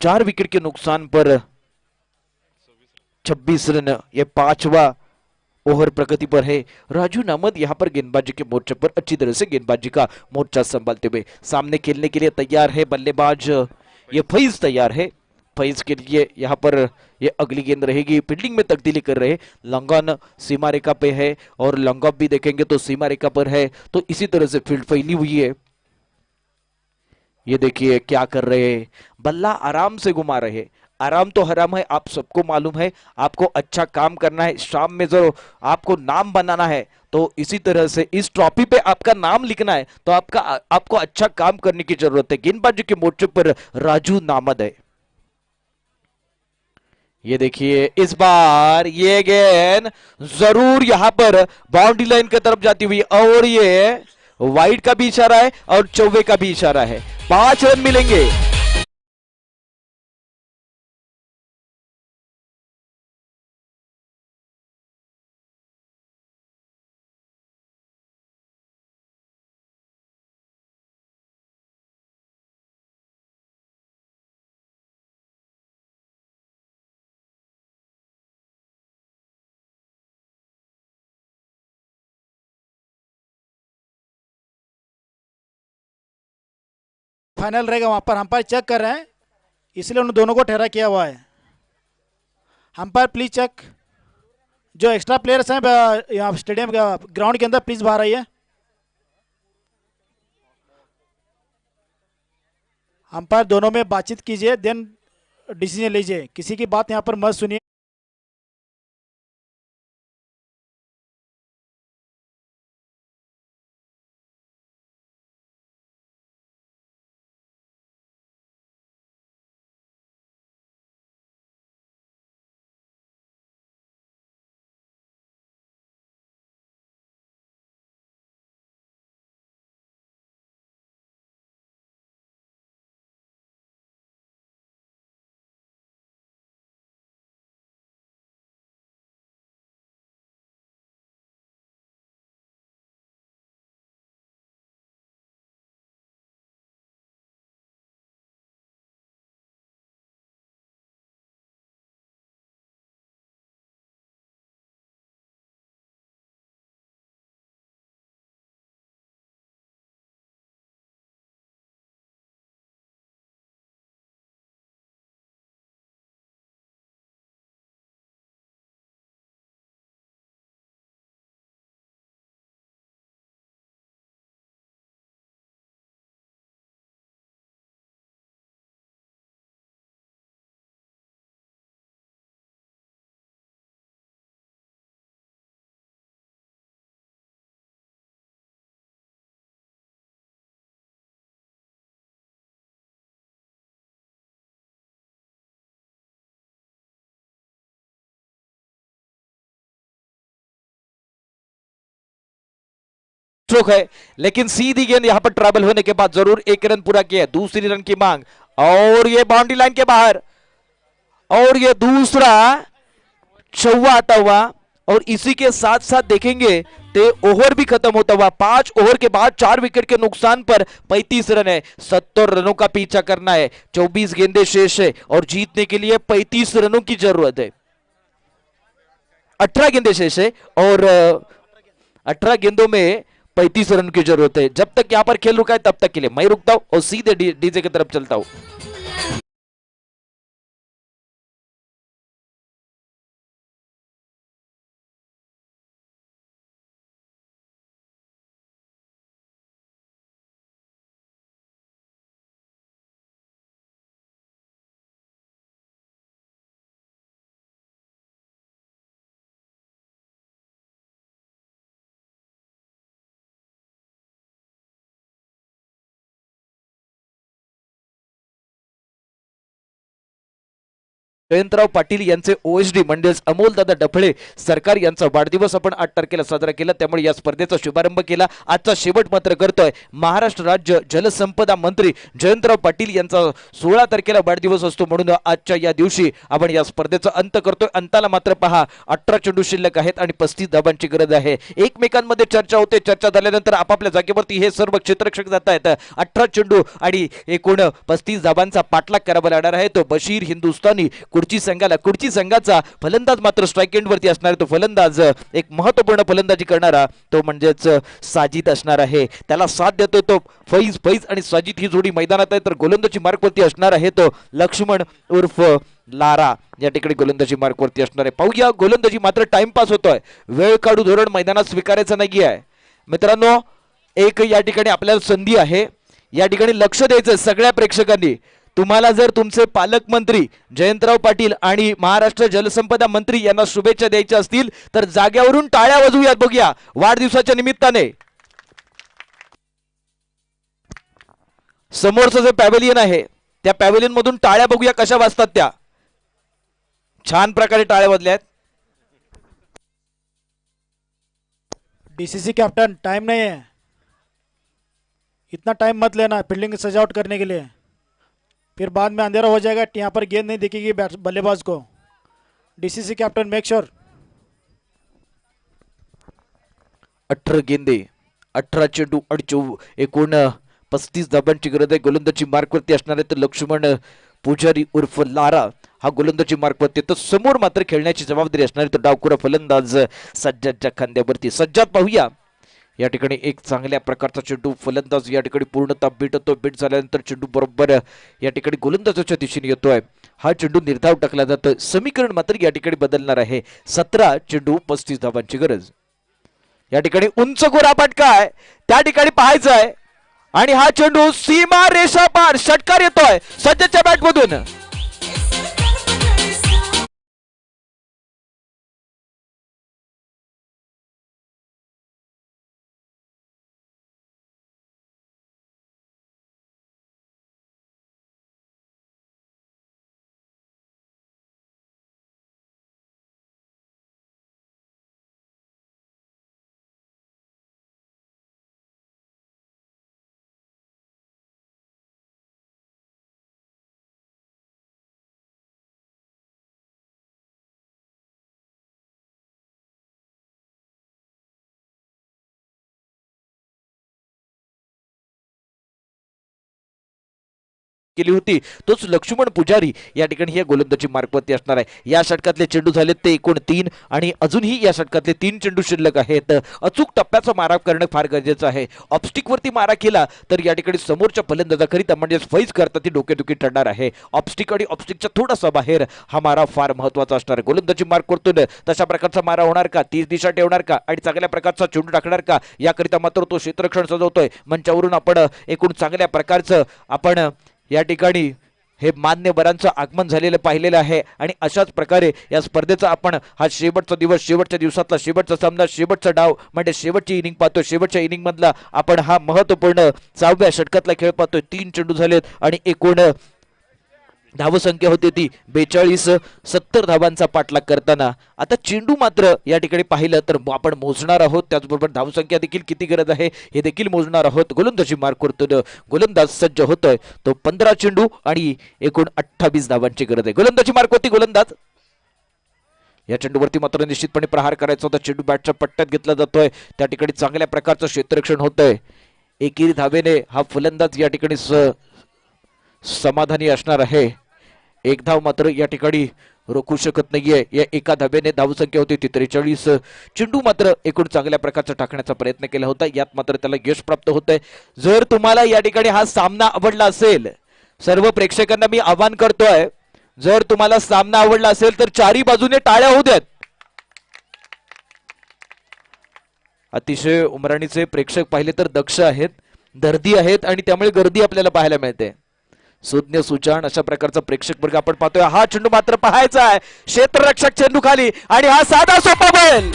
4 विकेट के नुकसान पर 26 रन, ये 5वां ओवर प्रगति पर है. राजू नामद यहां पर गेंदबाजी के मोर्चे पर अच्छी तरह से गेंदबाजी का मोर्चा संभालते हुए सामने खेलने के लिए तैयार है. बल्लेबाज ये फैज तैयार है. फैज के लिए यहां पर ये अगली गेंद रहेगी. फील्डिंग में तब्दीली कर रहे, लंगन सीमा रेखा पे है और लंगअप भी देखेंगे तो सीमा रेखा पर है. तो इसी तरह से फील्ड फैली हुई है. ये देखिए क्या कर रहे हैं, बल्ला आराम से घुमा रहे. आराम तो हराम है, आप सबको मालूम है. आपको अच्छा काम करना है, शाम में जो आपको नाम बनाना है तो इसी तरह से इस ट्रॉफी पे आपका नाम लिखना है तो आपको अच्छा काम करने की जरूरत है. गेंदबाजी के मोर्चे पर राजू नामद है. ये देखिए इस बार ये गेंद जरूर यहां पर बाउंड्री लाइन की तरफ जाती हुई और ये वाइड का भी इशारा है और चौवे का भी इशारा है. 5 रन मिलेंगे. फाइनल रहेगा, वहां पर अंपायर चेक कर रहे हैं, इसलिए उन दोनों को ठहरा किया हुआ है. Umpire please check. जो एक्स्ट्रा प्लेयर्स हैं यहाँ स्टेडियम ग्राउंड के अंदर प्लीज बाहर आइए. अंपायर दोनों में बातचीत कीजिए, देन डिसीजन लीजिए. किसी की बात यहाँ पर मत सुनिए. स्ट्रोक है, लेकिन सीधी गेंद यहां पर ट्रैवल होने के बाद जरूर एक रन पूरा किया। दूसरी रन की मांग और ये बाउंड्री लाइन के बाहर, और ये दूसरा चौवा आता हुआ। और इसी के साथ साथ देखेंगे ते ओवर भी खत्म होता हुआ। 5 ओवर के बाद 4 विकेट के नुकसान पर 35 रन है। 70 रनों का पीछा करना है, 24 गेंदें शेष है और जीतने के लिए 35 रनों की जरूरत है। 18 गेंदें शेष है और 18 गेंदों में 35 रन की जरूरत है। जब तक यहां पर खेल रुका है तब तक के लिए मैं रुकता हूं और सीधे डीजे की तरफ चलता हूं। जयंतराव पाटील यांचे ओएसडी म्हणजेच अमोलदादा डफळे सरकार यांचा वाढदिवस आपण 8 तारखेला साजरा केला, त्यामुळे या स्पर्धेचा शुभारंभ केला। आजचा शेवट मात्र करतोय महाराष्ट्र राज्य जलसंपदा मंत्री जयंतराव पाटील यांचा 16 तारखेला वाढदिवस असतो, म्हणून आजच्या या दिवशी आपण या स्पर्धेचा अंत करतोय। अंताला मात्र पहा 18 चेंडू शिल्लक आहेत आणि 35 धावांची गरज आहे। एकमेकांमध्ये चर्चा होते, चर्चा झाल्यानंतर आपापल्या जागेवरती हे सर्व क्षेत्ररक्षक जात आहेत। 18 चेंडू आणि एकूण 35 धावांचा पाठलाग करावा लागणार आहे। तो बशीर हिंदुस्थानी कुडची संघाचा फलंदाज मात्र स्ट्राइक एंड वरती असणार आहे। तो फलंदाज एक महत्त्वपूर्ण फलंदाजी करणारा तो म्हणजेच साजिद असणार आहे, त्याला साथ देतो तो फैज आणि साजिद ही जोडी मैदानात आहे। तर गोलंदाजी मार्कवरती असणार आहे तो लक्ष्मण उर्फ लारा या ठिकाणी गोलंदाजी मार्कवरती असणार आहे। पाहूया गोलंदाजी मात्र टाइमपास होतोय, वेळ काढू धोरण मैदानात स्वीकारायचं नाही आहे। मित्रांनो एक या ठिकाणी आपल्याला संधी आहे, या ठिकाणी लक्ष द्यायचं सगळ्या प्रेक्षकांनी। तुम्हाला जर तुमचे पालकमंत्री जयंतराव पाटील आणि महाराष्ट्र जलसंपदा मंत्री यांना शुभेच्छा द्यायच्या असतील तर जाग्यावरून टाळ्या वाजवूयात, बघूया वाढदिवसाच्या निमित्ताने। समोरचं जे पॅव्हेलियन आहे त्या पॅव्हेलियन मधून टाळ्या बघूया कशा वाजतात त्या। छान प्रकारे टाळ्या वाजल्यात। डीसीसी कैप्टन टाइम नहीं है, इतना टाइम मत लेना फील्डिंग सजावट करने के लिए, फिर बाद में अंधेरा हो जाएगा, यहाँ पर गेंद नहीं दिखेगी बल्लेबाज को। DCC captain make sure. 18 गेंदे 18 चेंडू आणि एकूण 35 धावांची गरज आहे। गोलंदाजी मार्कवरती असणार आहे तर लक्ष्मण पुजारी उर्फ लारा हा गोलंदाजी मार्कवरती, तर समोर मात्र खेळण्याची जबाबदारी असणार आहे तो डावखुरा फलंदाज सज्जादच्या खांद्यावरती। सज्जाद पाहूया या ठिकाणी एक चांगल्या प्रकारचा चेंडू, फलंदाज या ठिकाणी पूर्णतः बीट झाल्यानंतर चेंडू बरोबर या ठिकाणी गोलंदाजाच्या दिशेने येतोय। हा चेंडू निर्धाव टाकला जातोय, समीकरण मात्र या ठिकाणी बदलणार आहे। 17 चेंडू 35 धावांची गरज। या ठिकाणी उंच गोरापाट काय त्या ठिकाणी पाहायचं आहे आणि हा चेंडू सीमा रेषा पार षटकार येतोय सज्जच्या बॅटमधून। केली होती तोच लक्ष्मण पुजारी या ठिकाणी या गोलंदाजी मार्कवरती असणार आहे। या षटकातले चेंडू झाले ते एकूण 3 आणि अजूनही या षटकातले 3 चेंडू शिल्लक आहेत। अचूक टप्प्याचा मारा करणं फार गरजेचं आहे। ऑफस्टिक वरती मारा केला तर या ठिकाणी समोरच्या फलंदाजाकरिता म्हणजे फैज करता ती डोकेदुखी ठरणार आहे। ऑफस्टिक आणि ऑफस्टिकच्या थोडासा बाहेर हा मारा फार महत्त्वाचा असणार आहे। गोलंदाजी मार्कवरतून तशा प्रकारचा मारा होणार का, 30 दिशा ठेवणार का आणि चांगल्या प्रकारचा चेंडू टाकणार का याकरिता मात्र तो क्षेत्ररक्षण सजवतोय। मंचावरून आपण एकूण चांगल्या प्रकारचं आपण या ठिकाणी हे मान्यवरांचं आगमन झालेलं पाहिलेलं आहे आणि अशाच प्रकारे या स्पर्धेचा आपण हा शेवटचा दिवस, शेवटच्या दिवसातला शेवटचा सामना, शेवटचा डाव म्हणजे शेवटची इनिंग पाहतोय। शेवटच्या इनिंग मधला आपण हा महत्त्वपूर्ण 6व्या षटकातला खेळ पाहतोय। 3 चेंडू झालेत आणि एकूण धावसंख्या होती ती 42. 70 धावांचा पाठलाग करताना आता चेंडू मात्र या ठिकाणी पाहिलं तर आपण मोजणार आहोत, त्याचबरोबर धावसंख्या देखील किती गरज आहे हे देखील मोजणार आहोत. गोलंदाजी मार्क करतो गोलंदाज सज्ज होतोय, तो 15 चेंडू आणि एकूण 28 धावांची गरज आहे. गोलंदाजी मार्क होती गोलंदाज. या चेंडूवरती मात्र निश्चितपणे प्रहार करायचा होता. चेंडू बॅटच्या पट्ट्यात घेतला जातोय, त्या ठिकाणी चांगल्या प्रकारचं क्षेत्ररक्षण होतंय. एकेरी धावेने हा फलंदाज या ठिकाणी समाधानी असणार आहे. एक धाव मात्र या ठिकाणी रोखू शकत नाहीये. या एका धावेने धावसंख्या होती ती 43. चेंडू मात्र एकूण चांगल्या प्रकारचा टाकण्याचा प्रयत्न केला होता, यात मात्र त्याला यश प्राप्त होतंय. जर तुम्हाला या ठिकाणी हा सामना आवडला असेल, सर्व प्रेक्षकांना मी आवाहन करतोय, जर तुम्हाला सामना आवडला असेल तर चारी बाजूने टाळ्या होऊ द्यात. अतिशय उमराणीचे प्रेक्षक पाहिले तर दक्ष आहेत, दर्दी आहेत आणि त्यामुळे गर्दी आपल्याला पाहायला मिळते. सुज्ञ सुजाण अशा प्रकारचा प्रेक्षक वर्ग आपण पाहतोय. हा चेंडू मात्र पाहायचा आहे, क्षेत्ररक्षक चेंडू खाली आणि हा साधा सोपा बॉल.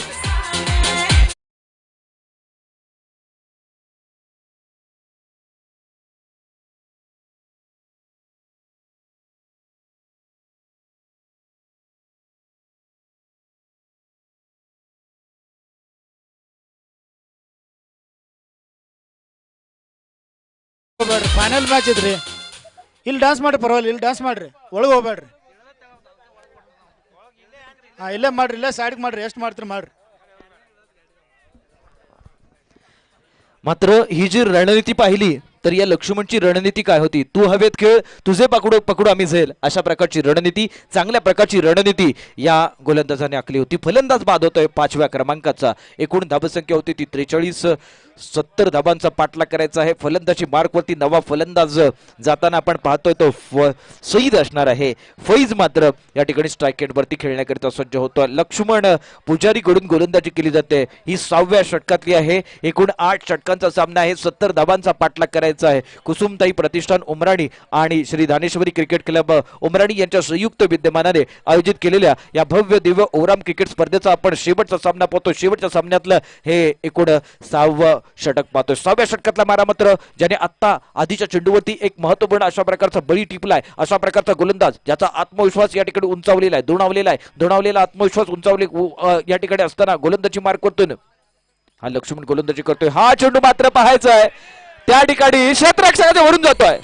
ಫೈನಲ್ ಮ್ಯಾಚ್ ಇದ್ರಿ, ಇಲ್ಲಿ ಡ್ಯಾನ್ಸ್ ಮಾಡ್ರಿ, ಪರವಾಗಿಲ್ಲ ಇಲ್ಲಿ ಡ್ಯಾನ್ಸ್ ಮಾಡ್ರಿ, ಒಳಗೆ ಹೋಗ್ಬೇಡ್ರಿ. ಇಲ್ಲೇ ಮಾಡ್ರಿ, ಇಲ್ಲೇ ಸೈಡ್ಗೆ ಮಾಡ್ರಿ, ಎಷ್ಟು ಮಾಡ್ತೀರಿ ಮಾಡ್ರಿ. मात्र ही जी रणनीती पाहिली तर या लक्ष्मणची रणनीती काय होती, तू हवेत खेळ, तुझे पकडू पकडू आम्ही झेल, अशा प्रकारची रणनीती, चांगल्या प्रकारची रणनीती या गोलंदाजाने आखली होती. फलंदाज बाद होतोय 5व्या क्रमांकाचा. एकूण धावसंख्या होती ती 43. 70 धाबांचा पाठलाग करायचा आहे. फलंदाजी मार्कवरती नवा फलंदाज जाताना आपण पाहतोय तो सईद असणार आहे. फैज मात्र या ठिकाणी स्ट्राईक एंडवरती खेळण्याकरिता सज्ज होतो. लक्ष्मण पुजारीकडून गोलंदाजी केली जाते. ही 6व्या षटकातली आहे. एकूण 8 षटकांचा सामना आहे. 70 धाबांचा पाठलाग करायचा आहे. कुसुमताई प्रतिष्ठान उमराणी आणि श्री दानेश्वरी क्रिकेट क्लब उमराणी यांच्या संयुक्त विद्यमानाने आयोजित केलेल्या या भव्य दिव्य ओराम क्रिकेट स्पर्धेचा आपण शेवटचा सामना पाहतो. शेवटच्या सामन्यातलं हे एकूण 6वं षटक पाहतोय. 6व्या षटकातला मारा मात्र ज्याने आता आधीच्या चेंडूवरती एक महत्वपूर्ण अशा प्रकारचा बळी टिपलाय, अशा प्रकारचा गोलंदाज ज्याचा आत्मविश्वास या ठिकाणी उंचावलेला आहे, दुणावलेला आत्मविश्वास उंचावले या ठिकाणी असताना गोलंदाजी मार्क करतोय. हा लक्ष्मण गोलंदाजी करतोय. हा चेंडू मात्र पाहायचा आहे, त्या ठिकाणी क्षेत्ररक्षकाच्या वरून जातोय.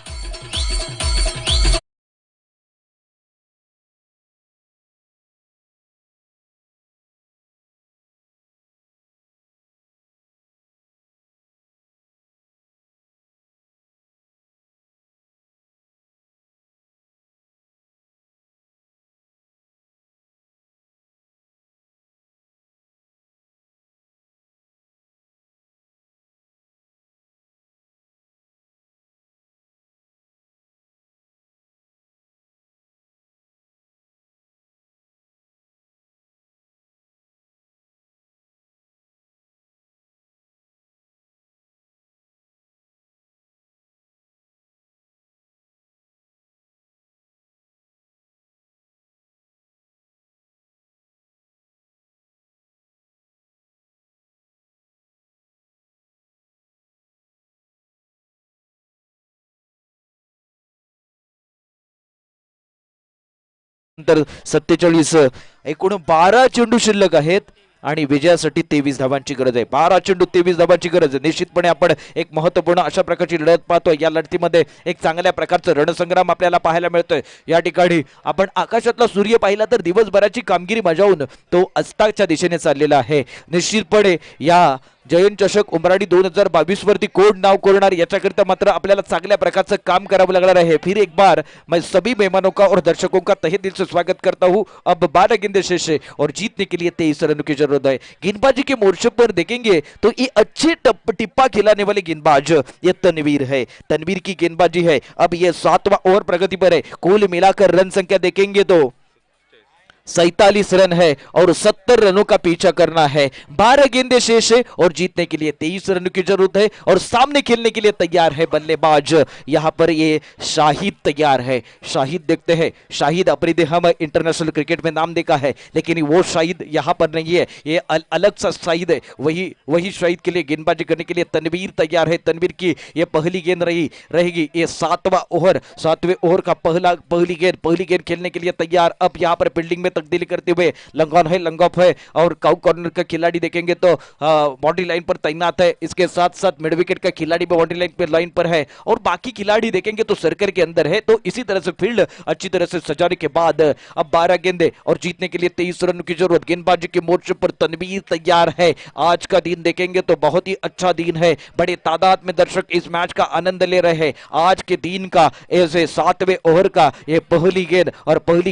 नंतर 47. एकूण 12 चेंडू शिल्लक आहेत आणि विजयासाठी 23 धावांची गरज आहे. 12 चेंडू 23 धावांची गरज आहे. निश्चितपणे आपण एक महत्वपूर्ण अशा प्रकारची लढत पाहतोय. या लढतीमध्ये एक चांगल्या प्रकारचं रणसंग्राम आपल्याला पाहायला मिळतोय. या ठिकाणी आपण आकाशातला सूर्य पाहिला तर दिवसभराची कामगिरी बजावून तो अस्ताच्या दिशेने चाललेला आहे. निश्चितपणे या जयंत चषक उमराणी 2022 वरती कोण नाव कोरणार याच्याकरिता मात्र आपल्याला चांगल्या प्रकारचं काम करावं लागणार आहे. फिर एक बार मैं सभी मेहमानों का और दर्शकों का तहे दिल से स्वागत करता हूं. अब 12 गेंदें शेष है और जीतने के लिए 23 रनों की जरूरत है. गेंदबाजी के मोर्चे पर देखेंगे तो ये अच्छे टिप्पा खिलाने वाले गेंदबाज ये तनवीर है. तनवीर की गेंदबाजी है. अब ये 7वां ओवर प्रगति पर है. कुल मिलाकर रन संख्या देखेंगे तो 47 रन है और 70 रनों का पीछा करना है। 12 गेंदें शेष है और जीतने के लिए 23 रनों की जरूरत है और सामने खेलने के लिए तैयार है बल्लेबाज। यहां पर ये शाहिद तैयार है। शाहिद देखते हैं, शाहिद अपने हम इंटरनेशनल क्रिकेट में नाम देखा है, लेकिन वो शाहिद यहां पर नहीं है, ये अलग सा शाहिद है। वही शाहिद के लिए गेंदबाजी करने के लिए तनवीर तैयार है। तनवीर की ये पहली गेंद रहेगी। ये 7वां ओवर का पहली गेंद खेलने के लिए तैयार। अब यहां पर फील्डिंग में तब्दीली करते हुए लंग ऑफ है और काउ कॉर्नर का खिलाड़ी देखेंगे तो बाउंड्री लाइन पर तैनात है। इसके साथ साथ मिड विकेट का खिलाड़ी भी बाउंड्री लाइन पर है और बाकी खिलाड़ी देखेंगे तो सर्कल के अंदर है। तो इसी तरह से फील्ड अच्छी तरह से सजाने के बाद अब 12 गेंदे और जीतने के लिए 23 रन की जरूरत। गेंदबाजी के मोर्चे पर तनवीर तैयार है। आज का दिन देखेंगे तो बहुत ही अच्छा दिन है। बड़े तादाद में दर्शक इस मैच का आनंद ले रहे हैं। आज के दिन का ऐसे 7वें ओवर का ये पहली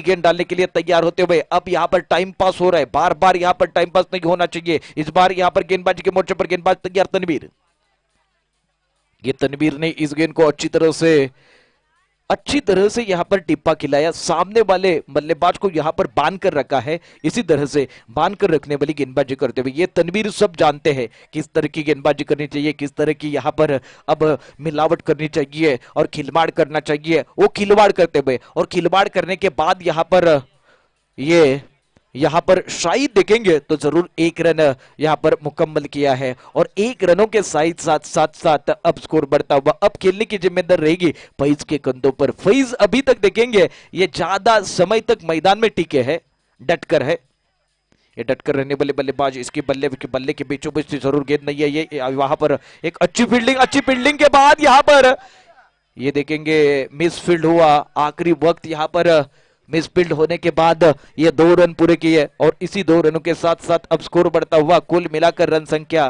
गेंद डालने के लिए तैयार होते हुए अब यहां पर टाइम पास हो रहा है। बार बार यहां पर टाइम पास नहीं होना चाहिए। इस बार यहां पर गेंदबाजी के मोर्चे पर गेंदबाज तैयार तनवीर। ये तनवीर ने इस गेंद को अच्छी तरह से यहां पर टिप्पा खिलाया। सामने वाले बल्लेबाज को यहां पर बांध कर रखा है। इसी तरह से बांध कर रखने वाली गेंदबाजी करते हुए ये तनवीर सब जानते हैं किस तरह की गेंदबाजी करनी चाहिए, किस तरह की यहां पर अब मिलावट करनी चाहिए और खिलवाड़ करना चाहिए। वो खिलवाड़ करते हुए और खिलवाड़ करने के बाद यहां पर शायद देखेंगे तो जरूर 1 रन यहां पर मुकम्मल किया है और 1 रनों के साथ अब स्कोर बढ़ता हुआ अब खेलने की जिम्मेदारी रहेगी फैज के कंधों पर। फैज अभी तक देखेंगे ये ज्यादा समय तक मैदान में टिके है, डटकर है। ये डटकर रहने वाले बल्लेबाज, इसकी बल्ले के बीचों बीच जरूर गेंद नहीं है। ये वहां पर एक अच्छी फील्डिंग के बाद यहां पर ये देखेंगे मिस फील्ड हुआ। आखिरी वक्त यहां पर मिसफील्ड होने के बाद ये 2 रन पूरे किए और इसी 2 रनों के साथ साथ अब स्कोर बढ़ता हुआ कुल मिलाकर रन संख्या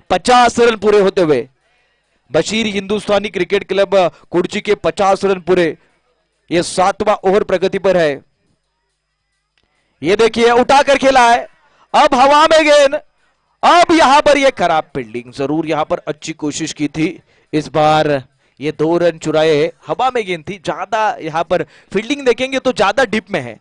50 रन पूरे होते हुए बशीर हिंदुस्तानी क्रिकेट क्लब कुर्ची के 50 रन पूरे। ये 7वां ओवर प्रगति पर है। ये देखिए उठाकर खेला है, अब हवा में गेंद। अब यहां पर ये खराब फील्डिंग, जरूर यहां पर अच्छी कोशिश की थी। इस बार ये 2 रन चुराए, हवा में गेंद थी। ज्यादा यहां पर फील्डिंग देखेंगे तो ज्यादा डीप में है,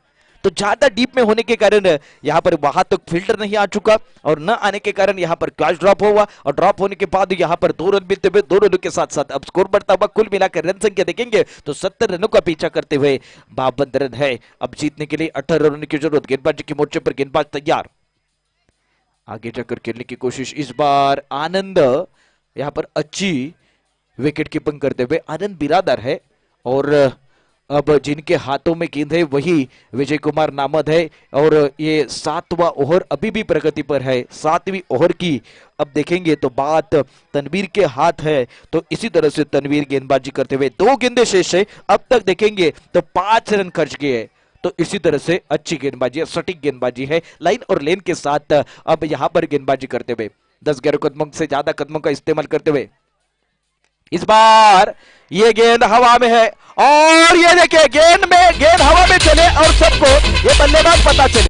तो ज्यादा डीप में होने के कारण यहां पर वहां तक फील्डर नहीं आ चुका और न आने के कारण यहां पर कैच ड्रॉप हुआ और ड्रॉप होने के बाद यहां पर 2 रन मिलते हुए 2 रनों के साथ साथ अब स्कोर बढ़ता हुआ कुल मिलाकर रन संख्या देखेंगे तो 70 रनों का पीछा करते हुए 52 रन है। अब जीतने के लिए 18 रनों की जरूरत। गेंदबाजी के मोर्चे पर गेंदबाज तैयार, आगे जाकर खेलने की कोशिश। इस बार आनंद यहां पर अच्छी विकेट कीपिंग करते हुए आनंद बिरादर है और अब जिनके हाथों में गेंद है वही विजय कुमार नामद है और ये 7वां ओवर अभी भी प्रगति पर है। 7वीं ओवर की अब देखेंगे तो बात तनवीर के हाथ है, तो इसी तरह से तनवीर गेंदबाजी करते हुए 2 गेंदें शेष है। अब तक देखेंगे तो 5 रन खर्च गए हैं, तो इसी तरह से अच्छी गेंदबाजी है, सटीक गेंदबाजी है। लाइन और लेन के साथ अब यहां पर गेंदबाजी करते हुए 10-11 कदमों से ज्यादा कदमों का इस्तेमाल करते हुए इस बार ये गेंद हवा में है और ये देखिए गेंद हवा में चले और सबको ये बल्लेबाज पता चले।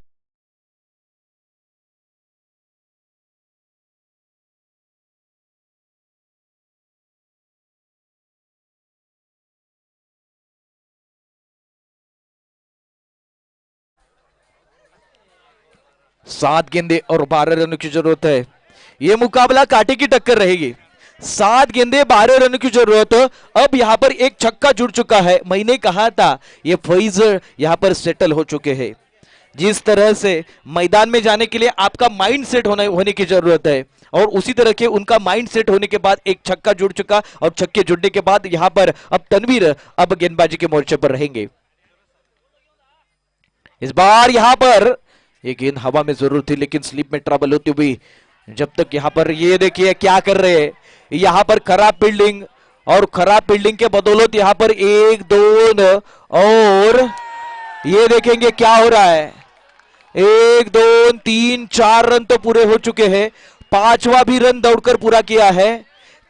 सात गेंदे और 12 रनों की जरूरत है। ये मुकाबला कांटे की टक्कर रहेगी। 7 गेंदे 12 रन की जरूरत। अब यहां पर एक छक्का जुड़ चुका है। मैंने कहा था ये फैज यहां पर सेटल हो चुके हैं। जिस तरह से मैदान में जाने के लिए आपका माइंड सेट होने की जरूरत है और उसी तरह के उनका माइंड सेट होने के बाद एक छक्का जुड़ चुका और छक्के जुड़ने के बाद यहां पर अब तनवीर अब गेंदबाजी के मोर्चे पर रहेंगे। इस बार यहां पर ये गेंद हवा में जरूर थी लेकिन स्लिप में ट्रबल होती हुई जब तक यहां पर ये देखिए क्या कर रहे हैं, यहां पर खराब फील्डिंग और खराब फील्डिंग के बदौलत यहां पर 1 2 और ये देखेंगे क्या हो रहा है। 1 2 3 4 रन तो पूरे हो चुके हैं, 5वां भी रन दौड़कर पूरा किया है।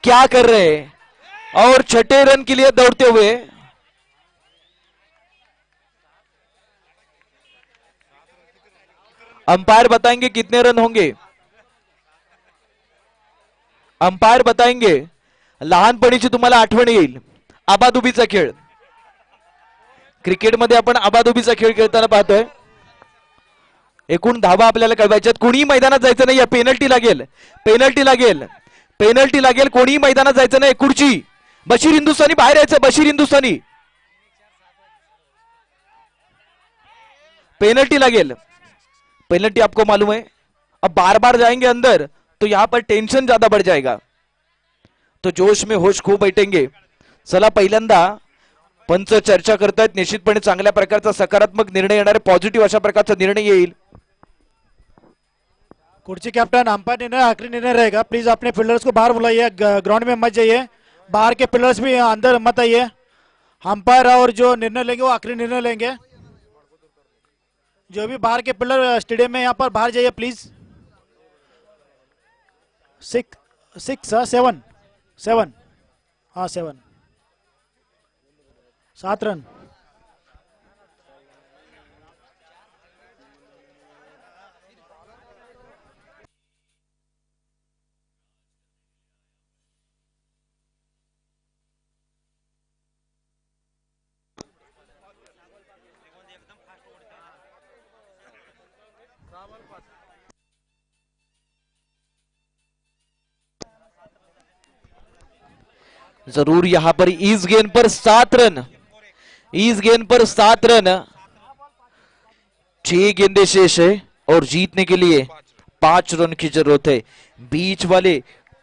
क्या कर रहे हैं और 6ठे रन के लिए दौड़ते हुए अंपायर बताएंगे कितने रन होंगे। अंपायर बताएंगे। लहानपणीची तुम्हाला आठवण येईल आबाधुबीचा खेळ। क्रिकेटमध्ये आपण आबाधुबीचा खेळ खेळताना पाहतोय। एकूण धावा आपल्याला कळवायच्यात. कोणीही मैदानात जायचं नाही, पेनल्टी लागेल, पेनल्टी लागेल, पेनल्टी लागेल. कोणीही मैदानात जायचं नाही. एकूणची बशीर हिंदुस्थानी बाहेर यायचं. बशीर हिंदुस्थानी पेनल्टी लागेल. पेनल्टी आपको मालूम है. अब बार बार जाएंगे अंदर तो यहां पर टेंशन ज्यादा बढ़ जाएगा, तो जोश में होश खो बैठेंगे. चला पहिल्यांदा पंच चर्चा करतायत. निश्चितपणे चांगल्या प्रकारचा सकारात्मक निर्णय येणार आहे. पॉझिटिव्ह अशा प्रकारचा निर्णय येईल. कुर्सी कैप्टन अंपायर निर्णय आखिरी निर्णय रहेगा. प्लीज अपने फील्डर्स को बाहर बुलाइए, ग्राउंड में मत जाइए. बाहर के फील्डर्स भी अंदर मत आइए. अंपायर और जो निर्णय लेंगे वो आखिरी निर्णय लेंगे. जो भी बाहर के फील्डर स्टेडियम में यहाँ पर बाहर जाइए प्लीज. 7 हाँ 7 रन. जरूर यहां पर ईज गेंद पर 7 रन, ईज गेंद पर 7 रन. 6 गेंदें शेष है और जीतने के लिए 5 रन की जरूरत है. बीच वाले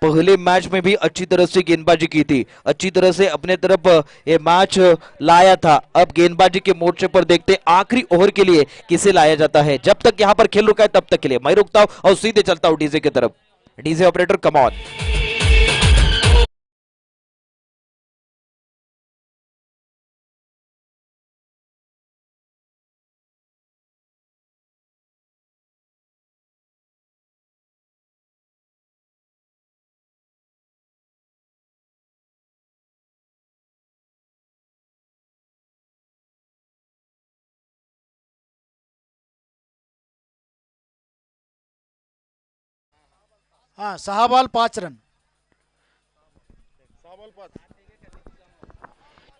पहले मैच में भी अच्छी तरह से गेंदबाजी की थी, अच्छी तरह से अपने तरफ ये मैच लाया था. अब गेंदबाजी के मोर्चे पर देखते हैं आखिरी ओवर के लिए किसे लाया जाता है. जब तक यहां पर खेल रुका है तब तक के लिए मैं रुकता हूं और सीधे चलता हूं डीजे की तरफ. DJ operator come on. हाँ 6 बॉल 5 रन.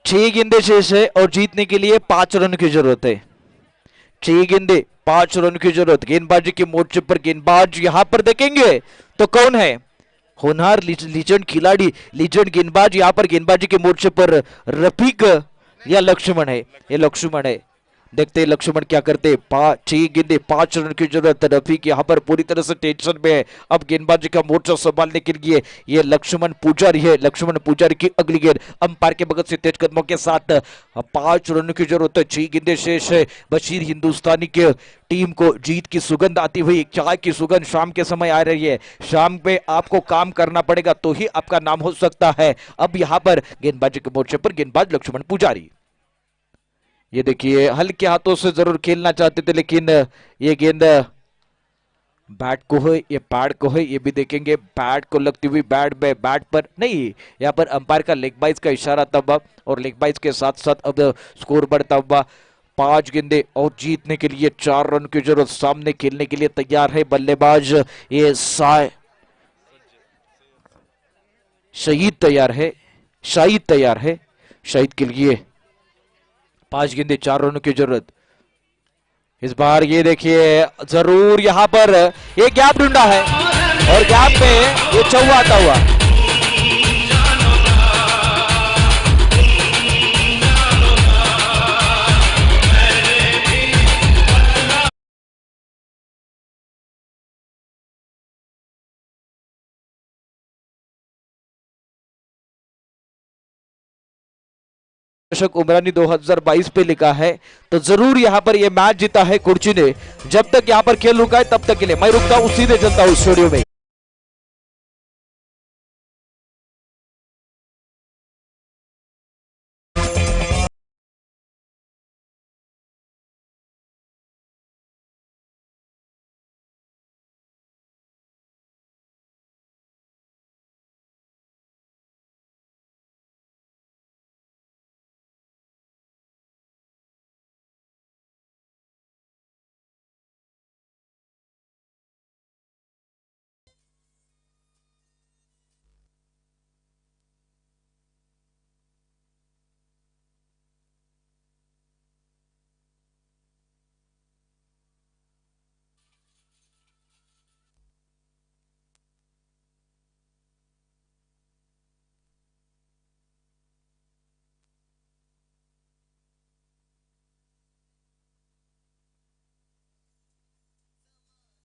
6 गेंदें शेष है और जीतने के लिए 5 रन की जरूरत है. 6 गेंदे 5 रन की जरूरत. गेंदबाजी के मोर्चे पर गेंदबाज यहां पर देखेंगे तो कौन है? होनहार लीजेंड खिलाड़ी, लीजेंड गेंदबाज यहां पर गेंदबाजी के मोर्चे पर रफीक या लक्ष्मण है. ये लक्ष्मण है. देखते हैं लक्ष्मण क्या करते. 6 गेंदे 5 रन की जरूरत. रफीक यहां पर पूरी तरह से टेंशन में है. अब गेंदबाजी का मोर्चा संभालने के लिए ये लक्ष्मण पुजारी है. लक्ष्मण पुजारी की अगली गेंद अंपायर के बगल से तेज कदमों के साथ 5 रन की जरूरत है. 6 गेंदें शेष है. बशीर हिंदुस्तानी के टीम को जीत की सुगंध आती हुई, चाय की सुगंध शाम के समय आ रही है. शाम पे आपको काम करना पड़ेगा तो ही आपका नाम हो सकता है. अब यहां पर गेंदबाजी के मोर्चे पर गेंदबाज लक्ष्मण पुजारी. ये देखिए हल्के हाथों से जरूर खेलना चाहते थे लेकिन ये गेंद बैट को है, ये पैड को है, ये भी देखेंगे. बैट को लगती हुई बैट पर नहीं, यहाँ पर अंपायर का लेग बाइज का इशारा था और लेग बाइज के साथ साथ अब स्कोर बढ़ता हुआ. 5 गेंदे और जीतने के लिए 4 रन की जरूरत. सामने खेलने के लिए तैयार है बल्लेबाज ये शहीद तैयार है. शाहिद के लिए 5 गेंदे 4 रनों की जरूरत. इस बार ये देखिए जरूर यहां पर एक गैप ढूंढा है और गैप में ये चौवा आता हुआ. दर्शक उमरानी 2022 पे लिखा है तो जरूर यहां पर ये मैच जीता है कुर्ची ने. जब तक यहां पर खेल रुका है तब तक के लिए मैं रुकता हूं, सीधे चलता हूं स्टूडियो में.